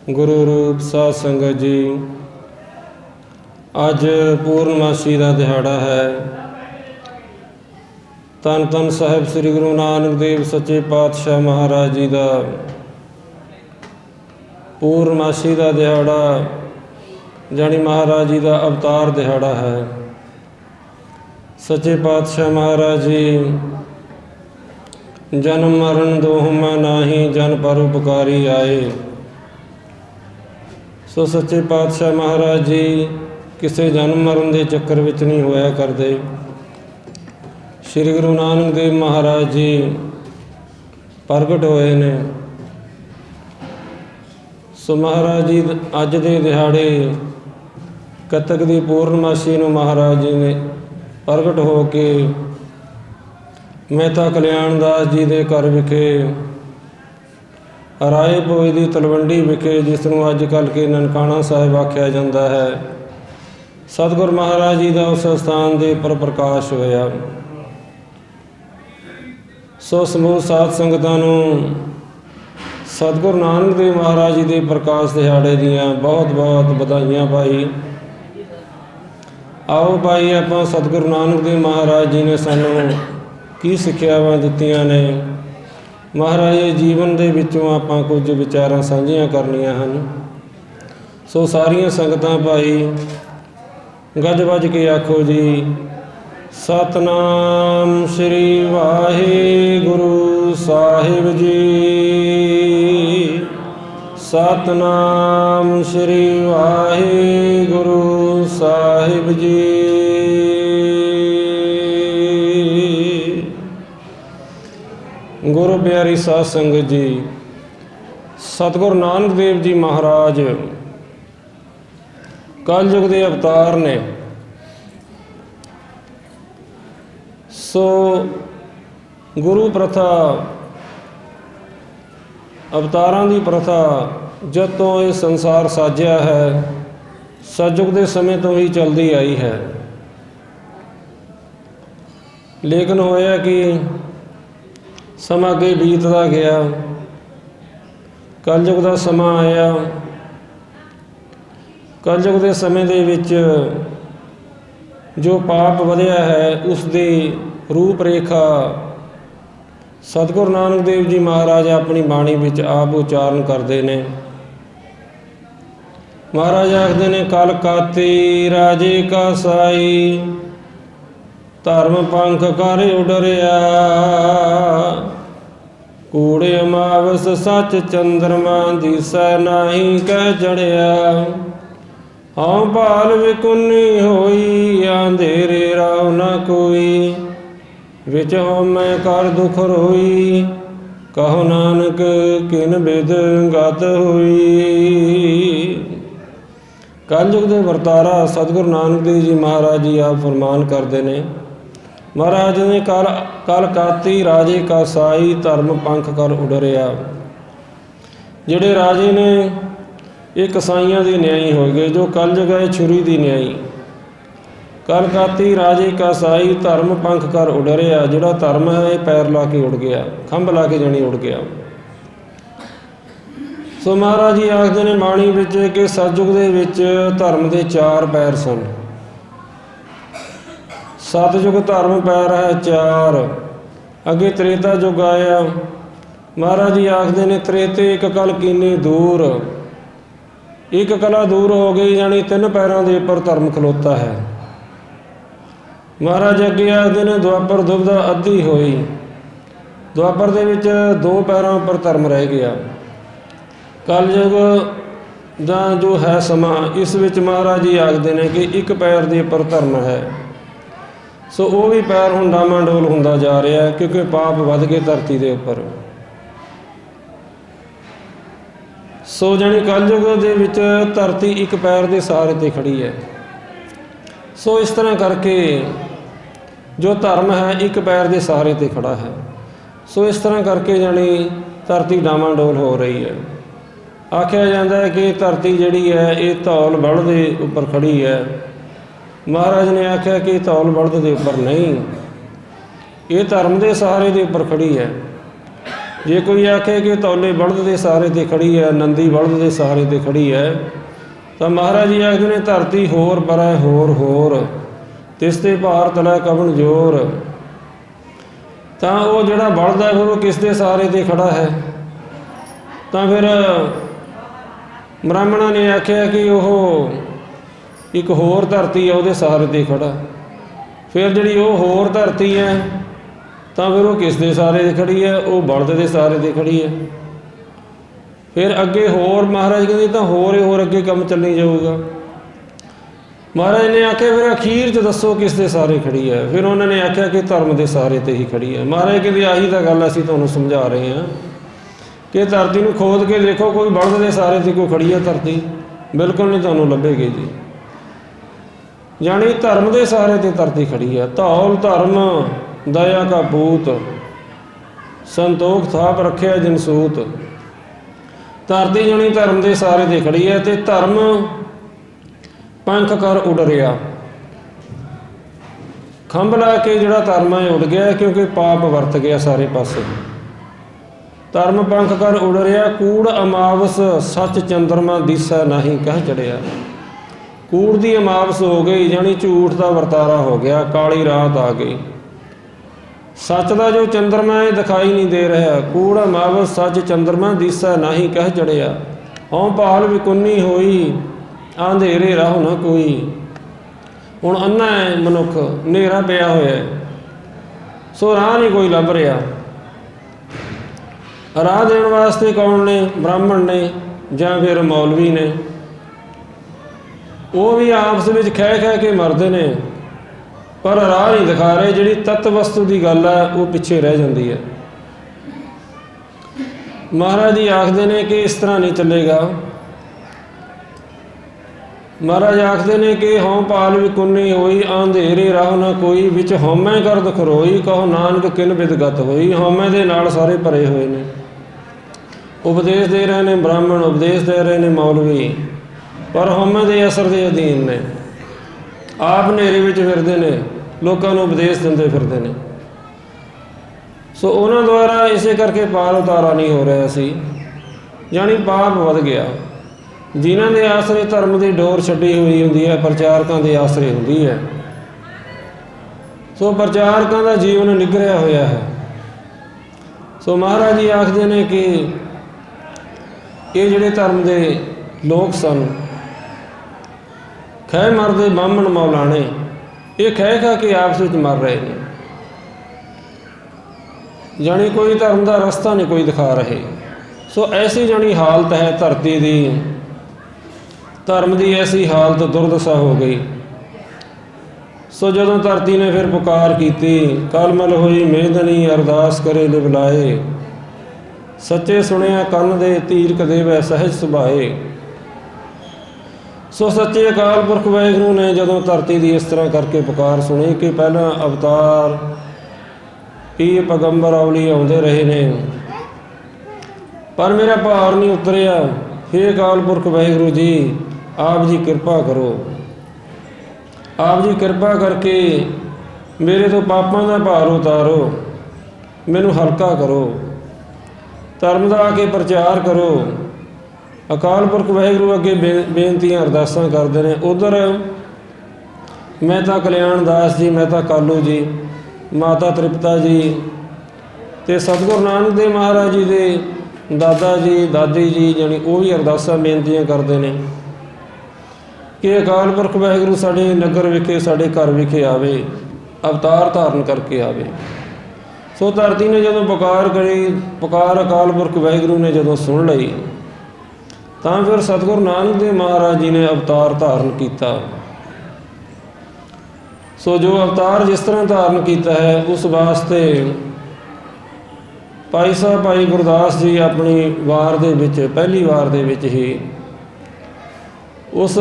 गुरु रूप साध संगत जी, अज पूर्णमासी का दिहाड़ा है। धन धन साहिब श्री गुरु नानक देव सच्चे पातशाह महाराज जी का पूर्णमासी का दिहाड़ा जानी महाराज जी का अवतार दिहाड़ा है। सच्चे पातशाह महाराज जी जन्म मरण दोहमा नाही, जन पर उपकारी आए। सो सच्चे पातशाह महाराज जी किसी जन्म मरण के चक्कर विच नहीं होया करते। श्री गुरु नानक देव महाराज जी प्रगट होए ने। सो महाराज जी अज दे दिहाड़े कतक की पूर्णमासी नूं महाराज जी ने प्रगट हो के मेहता कल्याण दास जी के घर विखे राए भोए की तलवंडी विखे, जिसनों अजकल के ननकाना साहिब आख्या जाता है, सतगुर महाराज जी का उस स्थान के पर प्रकाश होया। सो समूह साध संगतां नूं सतगुर नानक देव महाराज जी के प्रकाश दिहाड़े दियां बहुत बहुत बधाइयां भाई। आओ भाई आपां सतगुरु नानक देव महाराज जी ने सानूं की सिक्ख्यावां दित्तियां ने, महाराज जी जीवन दे विचों आपां कुछ विचारां साझियां करनियां हन। सो सारियां संगतां भाई गज वज के आखो जी, सतनाम श्री वाहिगुरु साहिब जी, सतनाम श्री वाहिगुरु साहिब जी। गुरु प्यारी साध संगत जी, सतगुरु नानक देव जी महाराज कलयुग के अवतार ने। सो गुरु प्रथा अवतारां की प्रथा जब तो ये संसार साजिया है, सतयुग के समय तो ही चलती आई है। लेकिन होया कि समा अगे बीतता गया, कलयुग का समा आया। कलयुग के समय दे विच जो पाप वधिया है उसकी रूप रेखा सतगुरु नानक देव जी महाराज अपनी बाणी विच आप उचारण करते हैं। महाराज आखते ने, कल काती राजे का साई, धर्म पंख कर उडरिया, कूड़े अमावस सच चंद्रमा, दिसै नाही कह चढ़िया। हाँ भाल विकुनी होई, अंधेरे राव न कोई, विच मैं कर दुख रोई, कहो नानक किन बिद गत होई। कलयुग के वरतारा सतगुरु नानक देव जी महाराज जी आप फरमान करते हैं। महाराज ने कल काती राजे का साई, धर्म पंख कर उडरिया। जिहड़े राजे ने ये कसाईयां के न्यायी हो गए, जो कलयुग है छुरी की न्यायी। कल काती राजे का साई, धर्म पंख कर उडरिया। जिहड़ा धर्म है ये पैर ला के उड़ गया, खंभ ला के जानी उड़ गया। सो महाराज जी आखते ने बाणी विच कि सतयुग दे विच धर्म के चार पैर सन। सतयुग धर्म पैर है चार। अगे त्रेता युग आया। महाराज जी आखते ने त्रेते एक कल कीनी दूर, एक कला दूर हो गई, यानी तीन पैरों के उपर धर्म खलोता है। महाराज अगे आखते ने द्वापर दुबदा अद्धी होई। द्वापर दे विच दो पैरों पर धर्म रह गया। कलयुग दा जो है समा, इस विच महाराज जी आखते ने कि एक पैर के उपर धर्म है। सो वो भी पैर हुण डामाडोल होंदा जा रहा है, क्योंकि पाप वध गए धरती के उपर। सो जानी कलयुग दे विच धरती एक पैर के सहारे ते खड़ी है। सो इस तरह करके जो धर्म है एक पैर के सहारे ते खड़ा है। सो इस तरह करके जानी धरती डामाडोल हो रही है। आख्या जाता है कि धरती जिहड़ी है ये धौल बलद के उपर खड़ी है। महाराज ने आख्या कि धौल बलद के उपर नहीं, ये धर्म के सहारे के उपर खड़ी है। जे कोई आखे कि तौले बलद के सहारे ते खड़ी है, नंदी बलद के सहारे ते खड़ी है, तो महाराज जी आखते ने धरती होर परै होर होर, तिस ते भार तलै कवन जोर। तो वो जिहड़ा बलद है फिर वो किस दे सहारे ते खड़ा है? तो फिर ब्राह्मणों ने आख्या कि वह एक होर धरती है वो सहारे ते खड़ा। फिर जी वो होर धरती है तो फिर वो किस दे सहारे ते खड़ी है? वो बलद के सहारे ते खड़ी है। फिर अगे होर महाराज कहते तो होर अगे काम चली जाऊगा। महाराज ने आख्या फिर अखीर च दसो किस दे सहारे खड़ी है? फिर उन्होंने आख्या कि धर्म के सहारे ते ही खड़ी है। महाराज कहते आही तो गल असीं तुहानूं समझा रहे हैं कि धरती नूं खोद के देखो, कोई बलद के सहारे ते कोई खड़ी है धरती? बिल्कुल नहीं तुहानूं लभेगी जी। यानी धर्म के सहारे ते धरती खड़ी है। धौल धर्म दया का पूत, संतोख थाप रखिया जनसूत। धरती यानी धर्म के सहारे ते खड़ी है। तो धर्म पंख कर उड़ रहा, खंभ ला के जिहड़ा धर्म है उड़ गया, क्योंकि पाप वरत गया सारे पासे। धर्म पंख कर उड़ रहा, कूड़ अमावस सच चंद्रमा दिसै नहीं कह चढ़िया। कूड़ की अमावस हो गई, यानी झूठ का वरतारा हो गया, काली रात आ गई। सच का जो चंद्रमा है दिखाई नहीं दे रहा। कूड़ अमावस सच चंद्रमा दिसै नहीं कह चढ़िया। हों भाल विकुन्नी होई, अंधेरे राह ना कोई। हुण अन्ना है मनुख, नेरा पिया होया है, सो राह नहीं कोई लभ रहा। राह देण वास्ते कौन ने? ब्राह्मण ने जां फिर मौलवी ने। वो भी आपस में खह के मरते ने, पर राह नहीं दिखा रहे। जिहड़ी तत्त वस्तु की गल है वो पिछे रह जाती है। महाराज जी आखते ने कि इस तरह नहीं चलेगा। महाराज आखते ने कि हों पाल विकुन्नी होई, अंधेरे राह ना कोई। विच हौमै कर दुख रोई, कहो नानक किन विदगत होई। हौमै दे नाल सारे भरे हुए ने। उपदेश दे रहे ने ब्राह्मण, उपदेश दे रहे ने मौलवी, पर हौमै दे असर के अधीन ने। आप हनेरे विच फिरदे ने, लोकां नूं उपदेश दिंदे फिरदे ने। सो उन्हां द्वारा इसे करके पार उतारा नहीं हो रहा सी, यानी पाप वध गया। जिन्हां दे आसरे धर्म की डोर छड्डी हुई हुंदी है, प्रचारकों के आसरे हुंदी है। सो प्रचारकों का जीवन निगरिया होया है। सो महाराज जी आखते ने कि ये जिहड़े धर्म के लोग सन, खै मरदे बामण मौलाने, ये खह खा के आपस में मर रहे हैं। जानी कोई धर्म का रस्ता नहीं कोई दिखा रहे। सो ऐसी जानी हालत है धरती की, धर्म की ऐसी हालत दुर्दशा हो गई। सो जदों धरती ने फिर पुकार की, कलमल होई मेदनी अरदास करे लिवलाए। सच्चे सुनिया कन दे तीरक देवै सहज सुभाए। सो सच्चे अकाल पुरख वाहिगुरू ने जदों धरती की इस तरह करके पुकार सुनी कि पहला अवतार पीर पैगंबर अवली आउंदे रहे ने, पर मेरा भार नहीं उतरिया। हे अकाल पुरख वाहिगुरू जी, आप जी कृपा करो, आप जी कृपा करके मेरे तो पापों का भार उतारो, मैनू हल्का करो, धर्म का आके प्रचार करो। अकाल पुरख वाहिगुरू अगे बेनतियां अरदासां करते हैं। उधर मैं तो कल्याण दास जी, मैं तो कालू जी, माता तृप्ता जी ते सतगुरु नानक देव महाराज जी दे दादा जी दादी जी, यानी वो भी अरदासां बेनतियां करते हैं कि अकाल पुरख वाहिगुरू साडे नगर विखे, साडे घर विखे आवे, अवतार धारण करके आवे। सो धरती ने जदों पुकार करी, पुकार अकाल पुरख वाहिगुरू ने जदों सुन लई, तां फिर सतगुरु नानक देव महाराज जी ने अवतार धारण किया। सो जो अवतार जिस तरह धारण किया है, उस वास्ते भाई साहब भाई गुरदास जी अपनी वार दे विच, पहली वार दे विच ही उस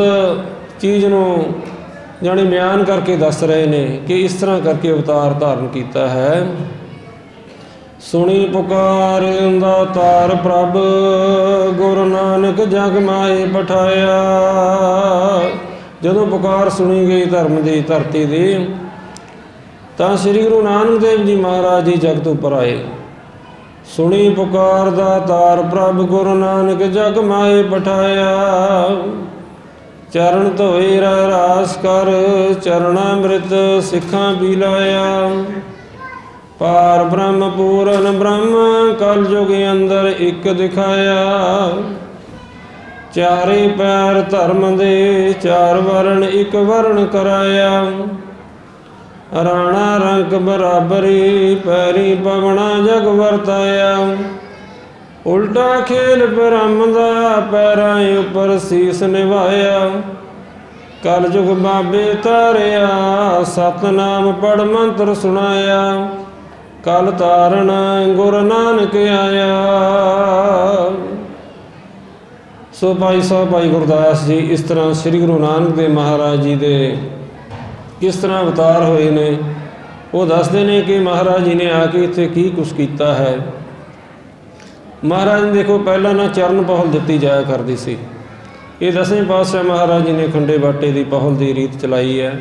चीज़ नूं जाने बयान करके दस रहे ने कि इस तरह करके अवतार धारण किया है। सुनी पुकार दातार प्रभ, गुरु नानक जग माए पठाया। जदों पुकार सुनी गई धर्म की धरती की, तां श्री गुरु नानक देव जी महाराज जी जगत उपर आए। सुनी पुकार दातार प्रभ गुरु नानक जग माए पठाया। चरण धोए रह रास कर चरणामृत सिखां पी लाया। पार ब्रह्म पूरन ब्रह्म कल युग अंदर एक दिखाया। चारे पैर धर्म दे चार वर्ण एक वर्ण कराया। राणा रंग बराबरी पैरी पवना जग वरताया। उल्टा खेल ब्रह्म दा पैरां उपर सीस निभाया। कल युग बाबे तारिया सतनाम पढ़ मंत्र सुनाया। कल तारण गुरु नानक आया। सो भाई साहब भाई गुरदास जी इस तरह श्री गुरु नानक देव महाराज जी दे किस तरह अवतार होए ने वो दसते ने कि महाराज जी ने आके इत्थे की कुछ किया है। महाराज ने देखो पहला ना चरण पहल दी जाया करती सी। ये 10वें पातशाह महाराज जी ने खंडे बाटे की पहल की रीत चलाई है।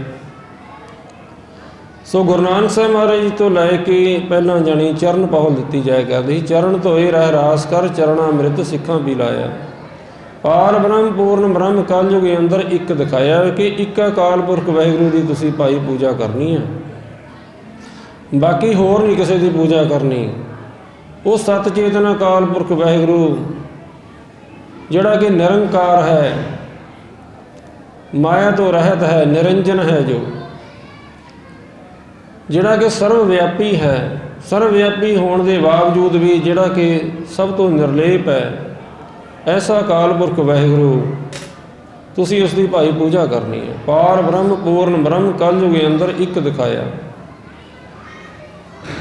सो गुरु नानक साहब महाराज जी तो लैके पहला जानी चरण पहल दी जाया करती। चरण धोए रह रास कर चरणामृत सिखां पी लाया। पार ब्रह्म पूर्ण ब्रह्म कल युग अंदर एक दिखाया कि एक अकाल पुरख वाहिगुरू की तुसीं भाई पूजा करनी है। बाकी होर नहीं किसी की पूजा करनी। वो सत चेतना अकाल पुरख वाहिगुरू जिहड़ा कि निरंकार है, माया तो रहत है, निरंजन है, जो जिहड़ा कि सर्वव्यापी है, सर्वव्यापी होने के बावजूद भी जिहड़ा कि सब तो निर्लेप है, ऐसा अकाल पुरख वाहिगुरू तुसीं उसकी भाई पूजा करनी है। पार ब्रह्म पूर्ण ब्रह्म कल युग अंदर एक दिखाया।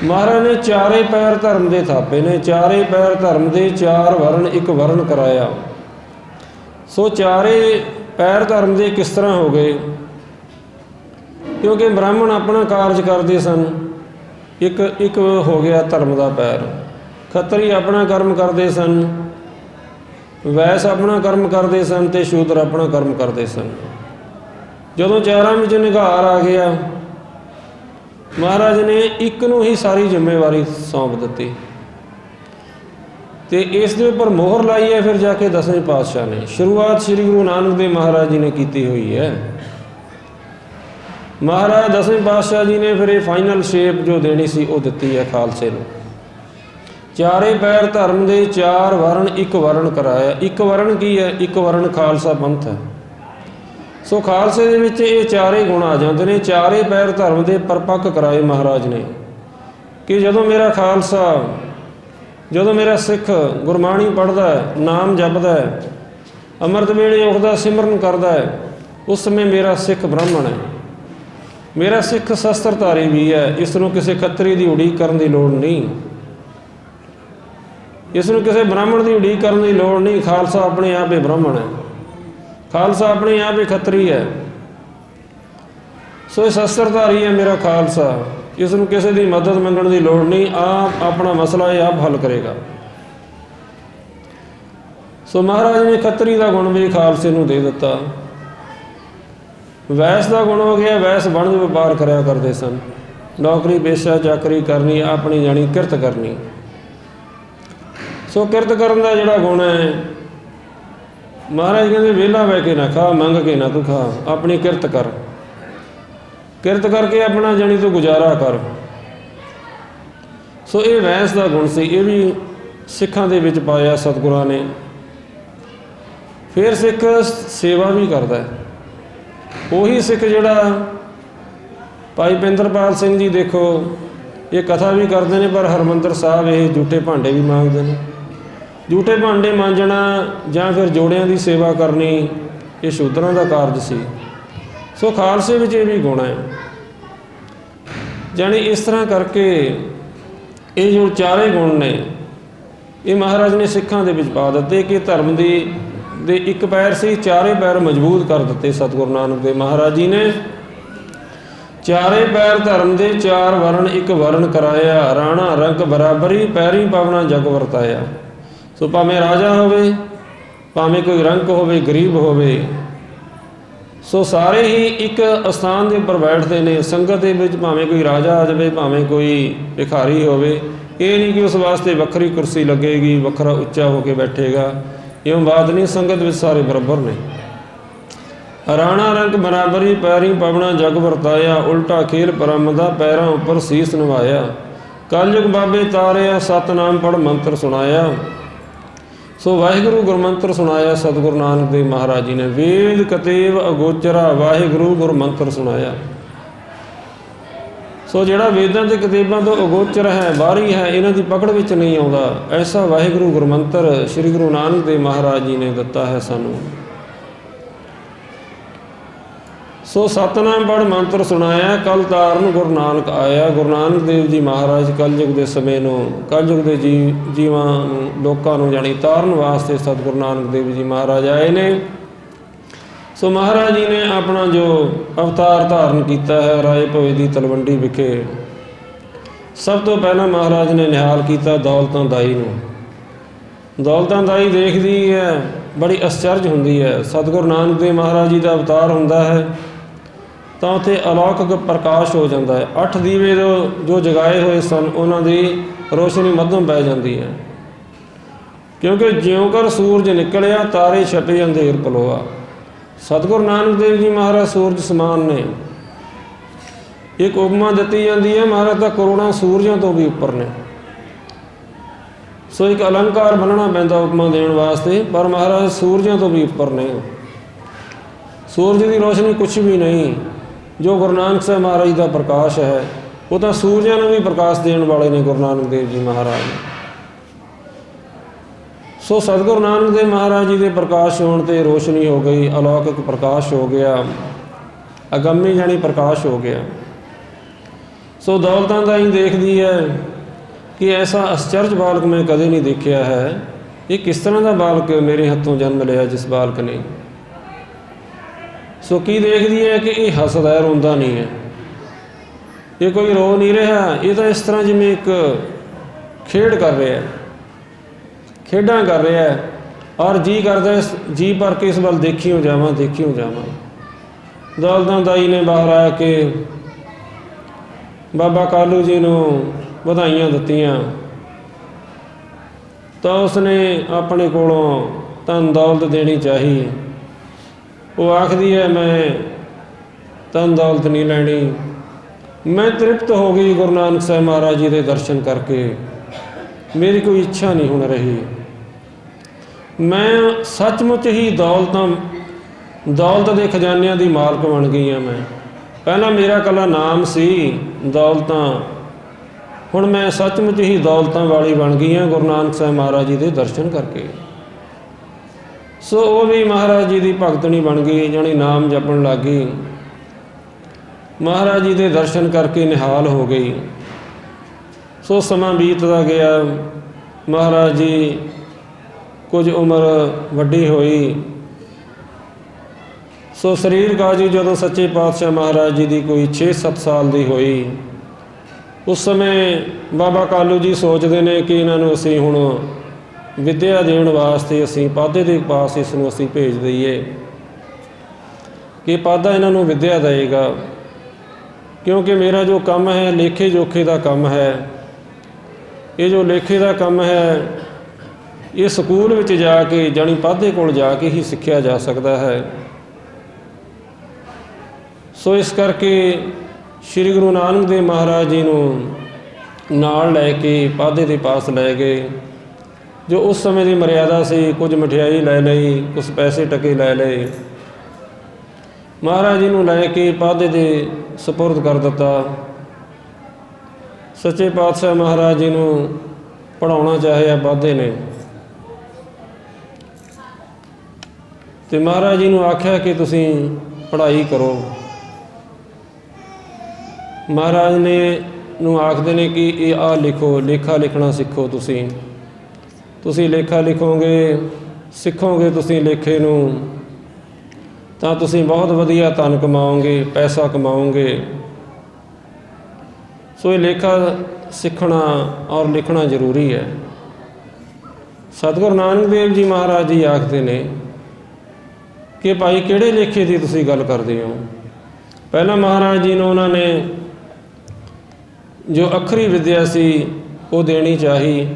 महाराज ने चारे पैर धर्म दे थापे ने। चारे पैर धर्म दे चार वर्ण एक वर्ण कराया। सो चारे पैर धर्म दे किस तरह हो गए? क्योंकि ब्राह्मण अपना कारज करते सन, एक एक हो गया धर्म का पैर। खत्तरी अपना कर्म करते सन, वैस अपना कर्म करते सन, तो शूद्र अपना कर्म करते सन। जदों चारां विच निघार आ गया, महाराज ने एक नूं ही सारी जिम्मेवारी सौंप दी ते इस दे उपर मोहर लाई है। फिर जाके 10वें पातशाह ने शुरुआत श्री गुरु नानक देव महाराज जी ने की हुई है। महाराज 10वें पातशाह जी ने फिर ये फाइनल शेप जो देनी सी वो दी है खालसे नूं। चारे पैर धर्म दे चार वर्ण एक वर्ण कराया। एक वर्ण की है? एक वर्ण खालसा पंथ है। सो खालसे दे विच ये चारे गुण आ जाते हैं। चारे पैर धर्म दे परपक्क कराए महाराज ने कि जदों मेरा खालसा, जदों मेरा सिख गुरबाणी पढ़दा है, नाम जपदा है, अमृत वेले उठदा सिमरन करदा है, उस समय मेरा सिख ब्राह्मण है, मेरा सिख शस्त्रधारी भी है। इसनूं किसी खत्तरी की उड़ीक करन दी लोड़ नहीं, इसनूं किसी ब्राह्मण की उड़ीक करन दी लोड़ नहीं। खालसा अपने आप ही ब्राह्मण है, खालसा अपने आप ही खत्तरी है। सो शस्त्रधारी है मेरा खालसा, इसनूं किसी की मदद मंगण की लोड़ नहीं, आप अपना मसला ये आप हल करेगा। सो महाराज ने खत्तरी का गुण भी खालसे नूं दे दिता। वैस का गुण हो गया, वैस वणज व्यापार करया करते सन, नौकरी पेशा चाकरी करनी, अपनी जानी किरत करनी। सो किरत करन दा जिहड़ा गुण है, महाराज कहते वेला बह के ना खा, मंग के ना तू खा, अपनी किरत कर, किरत करके अपना जानी तू गुजारा कर। सो ये वैस का गुण सी, ये भी सिखां दे विच पाया सतगुरां ने। फिर सिख सेवा भी करता है। ਉਹੀ सिख ਜਿਹੜਾ भाई पिंदरपाल सिंह जी देखो ये कथा भी करते हैं, पर हरमंदर साहब ये झूठे भांडे भी मांगते हैं। झूठे भांडे मांजना ਜਾਂ फिर जोड़ियां की सेवा करनी ये शूद्रां का कारज सी। सो खालसे विच ये भी गुण है। जानी इस तरह करके ये जो चारे गुण ने ये महाराज ने सिखां दे विच पा दिते कि धर्म की दे एक पैर से चारे पैर मजबूत कर दिते। सतगुरु नानक देव महाराज जी ने चारे पैर धर्म दे चार वर्ण एक वर्ण कराया। राणा रंग बराबरी पैरी पावना जग वरताया। सो भावें राजा होवे, भावें कोई रंग होवे, गरीब होवे, सो सारे ही एक स्थान के उपर बैठते हैं। संगत के विच भावें कोई राजा आ जाए, भावें कोई भिखारी होवे, ਇਹ ਨਹੀਂ ਕਿ ਉਸ ਵਾਸਤੇ ਵੱਖਰੀ ਕੁਰਸੀ ਲੱਗੇਗੀ, ਵੱਖਰਾ ਉੱਚਾ ਹੋ ਕੇ ਬੈਠੇਗਾ। ਇਉਂ ਬਾਤ ਨਹੀਂ, ਸੰਗਤ ਵਿੱਚ ਸਾਰੇ ਬਰਾਬਰ ਨੇ। ਰਾਣਾ ਰੰਗ ਬਰਾਬਰੀ ਪੈਰੀ ਪਵਣਾ ਜਗ ਵਰਤਾਇਆ, ਉਲਟਾ ਖੇਲ ਪਰਮ ਦਾ ਪੈਰਾਂ ਉੱਪਰ ਸੀਸ ਨਿਵਾਇਆ। ਕਲਯੁਗ ਬਾਬੇ ਤਾਰਿਆ, ਸਤਨਾਮ ਪੜ੍ਹ ਮੰਤਰ ਸੁਣਾਇਆ। ਸੋ ਵਾਹਿਗੁਰੂ ਗੁਰਮੰਤਰ ਸੁਣਾਇਆ ਸਤਿਗੁਰੂ ਨਾਨਕ ਦੇਵ ਮਹਾਰਾਜ ਜੀ ਨੇ। ਵੇਦ ਕਤੇਵ ਅਗੋਚਰਾ, ਵਾਹਿਗੁਰੂ ਗੁਰਮੰਤਰ ਸੁਣਾਇਆ। ਸੋ ਜਿਹੜਾ ਵੇਦਾਂ ਤੇ ਕਿਤਾਬਾਂ ਤੋਂ ਅਗੋਚਰ ਹੈ, ਬਾਹਰੀ ਹੈ, ਇਹਨਾਂ ਦੀ ਪਕੜ ਵਿੱਚ ਨਹੀਂ ਆਉਂਦਾ, ਐਸਾ ਵਾਹਿਗੁਰੂ ਗੁਰਮੰਤਰ ਸ੍ਰੀ ਗੁਰੂ ਨਾਨਕ ਦੇਵ ਮਹਾਰਾਜ ਜੀ ਨੇ ਦਿੱਤਾ ਹੈ ਸਾਨੂੰ। ਸੋ ਸਤਨਾਮ ਪੜ੍ਹ ਮੰਤਰ ਸੁਣਾਇਆ, ਕਲ ਤਾਰਨ ਗੁਰੂ ਨਾਨਕ ਆਇਆ। ਗੁਰੂ ਨਾਨਕ ਦੇਵ ਜੀ ਮਹਾਰਾਜ ਕਲਯੁਗ ਦੇ ਸਮੇਂ ਨੂੰ, ਕਲਯੁਗ ਦੇ ਜੀਵਾਂ ਨੂੰ, ਲੋਕਾਂ ਨੂੰ ਜਾਣੀ ਤਾਰਨ ਵਾਸਤੇ ਸਤਿਗੁਰੂ ਨਾਨਕ ਦੇਵ ਜੀ ਮਹਾਰਾਜ ਆਏ ਨੇ। ਸੋ ਮਹਾਰਾਜ ਜੀ ਨੇ ਆਪਣਾ ਜੋ ਅਵਤਾਰ ਧਾਰਨ ਕੀਤਾ ਹੈ ਰਾਏ ਭੋਏ ਦੀ ਤਲਵੰਡੀ ਵਿਖੇ, ਸਭ ਤੋਂ ਪਹਿਲਾਂ ਮਹਾਰਾਜ ਨੇ ਨਿਹਾਲ ਕੀਤਾ ਦੌਲਤਾਂ ਦਾਈ ਨੂੰ। ਦੌਲਤਾਂ ਦਾਈ ਦੇਖਦੀ ਹੈ, ਬੜੀ ਅਸਚਰਜ ਹੁੰਦੀ ਹੈ। ਸਤਿਗੁਰੂ ਨਾਨਕ ਦੇਵ ਮਹਾਰਾਜ ਜੀ ਦਾ ਅਵਤਾਰ ਹੁੰਦਾ ਹੈ ਤਾਂ ਉੱਥੇ ਅਲੌਕਿਕ ਪ੍ਰਕਾਸ਼ ਹੋ ਜਾਂਦਾ ਹੈ। 8 ਦੀਵੇ ਜੋ ਜਗਾਏ ਹੋਏ ਸਨ, ਉਹਨਾਂ ਦੀ ਰੋਸ਼ਨੀ ਮੱਧਮ ਪੈ ਜਾਂਦੀ ਹੈ, ਕਿਉਂਕਿ ਜਿਉਂ ਕਰ ਸੂਰਜ ਨਿਕਲਿਆ ਤਾਰੇ ਛਪੇ ਅੰਧੇਰ ਪਲੋਆ। ਸਤਿਗੁਰੂ ਨਾਨਕ ਦੇਵ ਜੀ ਮਹਾਰਾਜ ਸੂਰਜ ਸਮਾਨ ਨੇ। ਇੱਕ ਉਪਮਾ ਦਿੱਤੀ ਜਾਂਦੀ ਹੈ, ਮਹਾਰਾਜ ਤਾਂ ਕਰੋੜਾਂ ਸੂਰਜਾਂ ਤੋਂ ਵੀ ਉੱਪਰ ਨੇ। ਸੋ ਇੱਕ ਅਲੰਕਾਰ ਬੰਨਣਾ ਪੈਂਦਾ ਉਪਮਾ ਦੇਣ ਵਾਸਤੇ, ਪਰ ਮਹਾਰਾਜ ਸੂਰਜਾਂ ਤੋਂ ਵੀ ਉੱਪਰ ਨੇ। ਸੂਰਜ ਦੀ ਰੋਸ਼ਨੀ ਕੁਛ ਵੀ ਨਹੀਂ। ਜੋ ਗੁਰੂ ਨਾਨਕ ਸਾਹਿਬ ਮਹਾਰਾਜ ਦਾ ਪ੍ਰਕਾਸ਼ ਹੈ, ਉਹ ਤਾਂ ਸੂਰਜਾਂ ਨੂੰ ਵੀ ਪ੍ਰਕਾਸ਼ ਦੇਣ ਵਾਲੇ ਨੇ ਗੁਰੂ ਨਾਨਕ ਦੇਵ ਜੀ ਮਹਾਰਾਜ। ਸੋ ਸਤਿਗੁਰੂ ਨਾਨਕ ਦੇਵ ਮਹਾਰਾਜ ਜੀ ਦੇ ਪ੍ਰਕਾਸ਼ ਹੋਣ 'ਤੇ ਰੋਸ਼ਨੀ ਹੋ ਗਈ, ਅਲੌਕਿਕ ਪ੍ਰਕਾਸ਼ ਹੋ ਗਿਆ, ਅਗੰਮੀ ਜਾਣੀ ਪ੍ਰਕਾਸ਼ ਹੋ ਗਿਆ। ਸੋ ਦੌਲਤਾਂ ਦਾ ਹੀ ਦੇਖਦੀ ਹੈ ਕਿ ਐਸਾ ਅਸਚਰਜ ਬਾਲਕ ਮੈਂ ਕਦੇ ਨਹੀਂ ਦੇਖਿਆ ਹੈ। ਇਹ ਕਿਸ ਤਰ੍ਹਾਂ ਦਾ ਬਾਲਕ ਮੇਰੇ ਹੱਥੋਂ ਜਨਮ ਲਿਆ ਜਿਸ ਬਾਲਕ ਨੇ। ਸੋ ਕੀ ਦੇਖਦੀ ਹੈ ਕਿ ਇਹ ਹੱਸਦਾ ਹੈ, ਰੋਂਦਾ ਨਹੀਂ ਹੈ। ਇਹ ਕੋਈ ਰੋ ਨਹੀਂ ਰਿਹਾ, ਇਹ ਤਾਂ ਇਸ ਤਰ੍ਹਾਂ ਜਿਵੇਂ ਇੱਕ ਖੇਡ ਕਰ ਰਿਹਾ, ਖੇਡਾਂ ਕਰ ਰਿਹਾ ਹੈ, ਔਰ ਜੀ ਕਰਦਾ ਜੀ ਭਰ ਕੇ ਇਸ ਵੱਲ ਦੇਖਿਓ ਜਾਵਾਂ, ਦੇਖਿਓ ਜਾਵਾਂ। ਦੌਲਤਾਂ ਦਾਈ ਨੇ ਬਾਹਰ ਆ ਕੇ ਬਾਬਾ ਕਾਲੂ ਜੀ ਨੂੰ ਵਧਾਈਆਂ ਦਿੱਤੀਆਂ ਤਾਂ ਉਸਨੇ ਆਪਣੇ ਕੋਲੋਂ ਧਨ ਦੌਲਤ ਦੇਣੀ ਚਾਹੀ। ਉਹ ਆਖਦੀ ਹੈ ਮੈਂ ਧਨ ਦੌਲਤ ਨਹੀਂ ਲੈਣੀ, ਮੈਂ ਤ੍ਰਿਪਤ ਹੋ ਗਈ ਗੁਰੂ ਨਾਨਕ ਸਾਹਿਬ ਮਹਾਰਾਜ ਜੀ ਦੇ ਦਰਸ਼ਨ ਕਰਕੇ, ਮੇਰੀ ਕੋਈ ਇੱਛਾ ਨਹੀਂ ਹੁਣ ਰਹੀ। ਮੈਂ ਸੱਚਮੁੱਚ ਹੀ ਦੌਲਤ ਦੇ ਖਜ਼ਾਨਿਆਂ ਦੀ ਮਾਲਕ ਬਣ ਗਈ ਹਾਂ। ਮੈਂ ਪਹਿਲਾਂ ਮੇਰਾ ਇਕੱਲਾ ਨਾਮ ਸੀ ਦੌਲਤਾਂ, ਹੁਣ ਮੈਂ ਸੱਚਮੁੱਚ ਹੀ ਦੌਲਤਾਂ ਵਾਲੀ ਬਣ ਗਈ ਹਾਂ ਗੁਰੂ ਨਾਨਕ ਸਾਹਿਬ ਮਹਾਰਾਜ ਜੀ ਦੇ ਦਰਸ਼ਨ ਕਰਕੇ। ਸੋ ਉਹ ਵੀ ਮਹਾਰਾਜ ਜੀ ਦੀ ਭਗਤਣੀ ਬਣ ਗਈ, ਜਾਣੀ ਨਾਮ ਜਪਣ ਲੱਗ ਗਈ। ਮਹਾਰਾਜ ਜੀ ਦੇ ਦਰਸ਼ਨ ਕਰਕੇ ਨਿਹਾਲ ਹੋ ਗਈ। ਸੋ ਸਮਾਂ ਬੀਤਦਾ ਗਿਆ। ਮਹਾਰਾਜ ਜੀ ਕੁਝ ਉਮਰ ਵੱਡੀ ਹੋਈ। ਸੋ ਸਰੀਰਕ ਆਯੂ ਜਦੋਂ ਸੱਚੇ ਪਾਤਸ਼ਾਹ ਮਹਾਰਾਜ ਜੀ ਦੀ ਕੋਈ 6-7 ਸਾਲ ਦੀ ਹੋਈ, ਉਸ ਸਮੇਂ ਬਾਬਾ ਕਾਲੂ ਜੀ ਸੋਚਦੇ ਨੇ ਕਿ ਇਹਨਾਂ ਨੂੰ ਅਸੀਂ ਹੁਣ ਵਿੱਦਿਆ ਦੇਣ ਵਾਸਤੇ ਅਸੀਂ ਪਾਧੇ ਦੇ ਪਾਸ ਇਸ ਨੂੰ ਅਸੀਂ ਭੇਜ ਦਈਏ ਕਿ ਪਾਧਾ ਇਹਨਾਂ ਨੂੰ ਵਿੱਦਿਆ ਦੇਵੇਗਾ, ਕਿਉਂਕਿ ਮੇਰਾ ਜੋ ਕੰਮ ਹੈ ਲੇਖੇ ਜੋਖੇ ਦਾ ਕੰਮ ਹੈ। ਇਹ ਜੋ ਲੇਖੇ ਦਾ ਕੰਮ ਹੈ ਇਹ ਸਕੂਲ ਵਿੱਚ ਜਾ ਕੇ ਜਾਣੀ ਪਾਧੇ ਕੋਲ ਜਾ ਕੇ ਹੀ ਸਿੱਖਿਆ ਜਾ ਸਕਦਾ ਹੈ। ਸੋ ਇਸ ਕਰਕੇ ਸ਼੍ਰੀ ਗੁਰੂ ਨਾਨਕ ਦੇਵ ਮਹਾਰਾਜ ਜੀ ਨੂੰ ਨਾਲ ਲੈ ਕੇ ਪਾਧੇ ਦੇ ਪਾਸ ਲੈ ਗਏ। ਜੋ ਉਸ ਸਮੇਂ ਦੀ ਮਰਿਆਦਾ ਸੀ, ਕੁਝ ਮਠਿਆਈ ਲੈ ਲਈ, ਕੁਝ ਪੈਸੇ ਟਕੇ ਲੈ ਲਏ। ਮਹਾਰਾਜ ਜੀ ਨੂੰ ਲੈ ਕੇ ਪਾਧੇ ਦੇ ਸਪੁਰਦ ਕਰ ਦਿੱਤਾ। ਸੱਚੇ ਪਾਤਸ਼ਾਹ ਮਹਾਰਾਜ ਜੀ ਨੂੰ ਪੜ੍ਹਾਉਣਾ ਚਾਹਿਆ ਪਾਧੇ ਨੇ, ਤੇ ਮਹਾਰਾਜ ਜੀ ਨੂੰ ਆਖਿਆ ਕਿ ਤੁਸੀਂ ਪੜ੍ਹਾਈ ਕਰੋ। ਮਹਾਰਾਜ ਨੇ ਨੂੰ ਆਖਦੇ ਨੇ ਕਿ ਇਹ ਆ ਲਿਖੋ, ਲੇਖਾ ਲਿਖਣਾ ਸਿੱਖੋ। ਤੁਸੀਂ ਲੇਖਾ ਲਿਖੋਗੇ, ਸਿੱਖੋਗੇ ਤੁਸੀਂ ਲੇਖੇ ਨੂੰ, ਤਾਂ ਤੁਸੀਂ ਬਹੁਤ ਵਧੀਆ ਧਨ ਕਮਾਓਗੇ, ਪੈਸਾ ਕਮਾਓਗੇ। ਸੋ ਇਹ ਲੇਖਾ ਸਿੱਖਣਾ ਔਰ ਲਿਖਣਾ ਜ਼ਰੂਰੀ ਹੈ। ਸਤਿਗੁਰੂ ਨਾਨਕ ਦੇਵ ਜੀ ਮਹਾਰਾਜ ਜੀ ਆਖਦੇ ਨੇ ਕਿ ਭਾਈ ਕਿਹੜੇ ਲੇਖੇ ਦੀ ਤੁਸੀਂ ਗੱਲ ਕਰਦੇ ਹੋ। ਪਹਿਲਾਂ ਮਹਾਰਾਜ ਜੀ ਨੂੰ ਉਹਨਾਂ ਨੇ ਜੋ ਅੱਖਰੀ ਵਿੱਦਿਆ ਸੀ ਉਹ ਦੇਣੀ ਚਾਹੀ।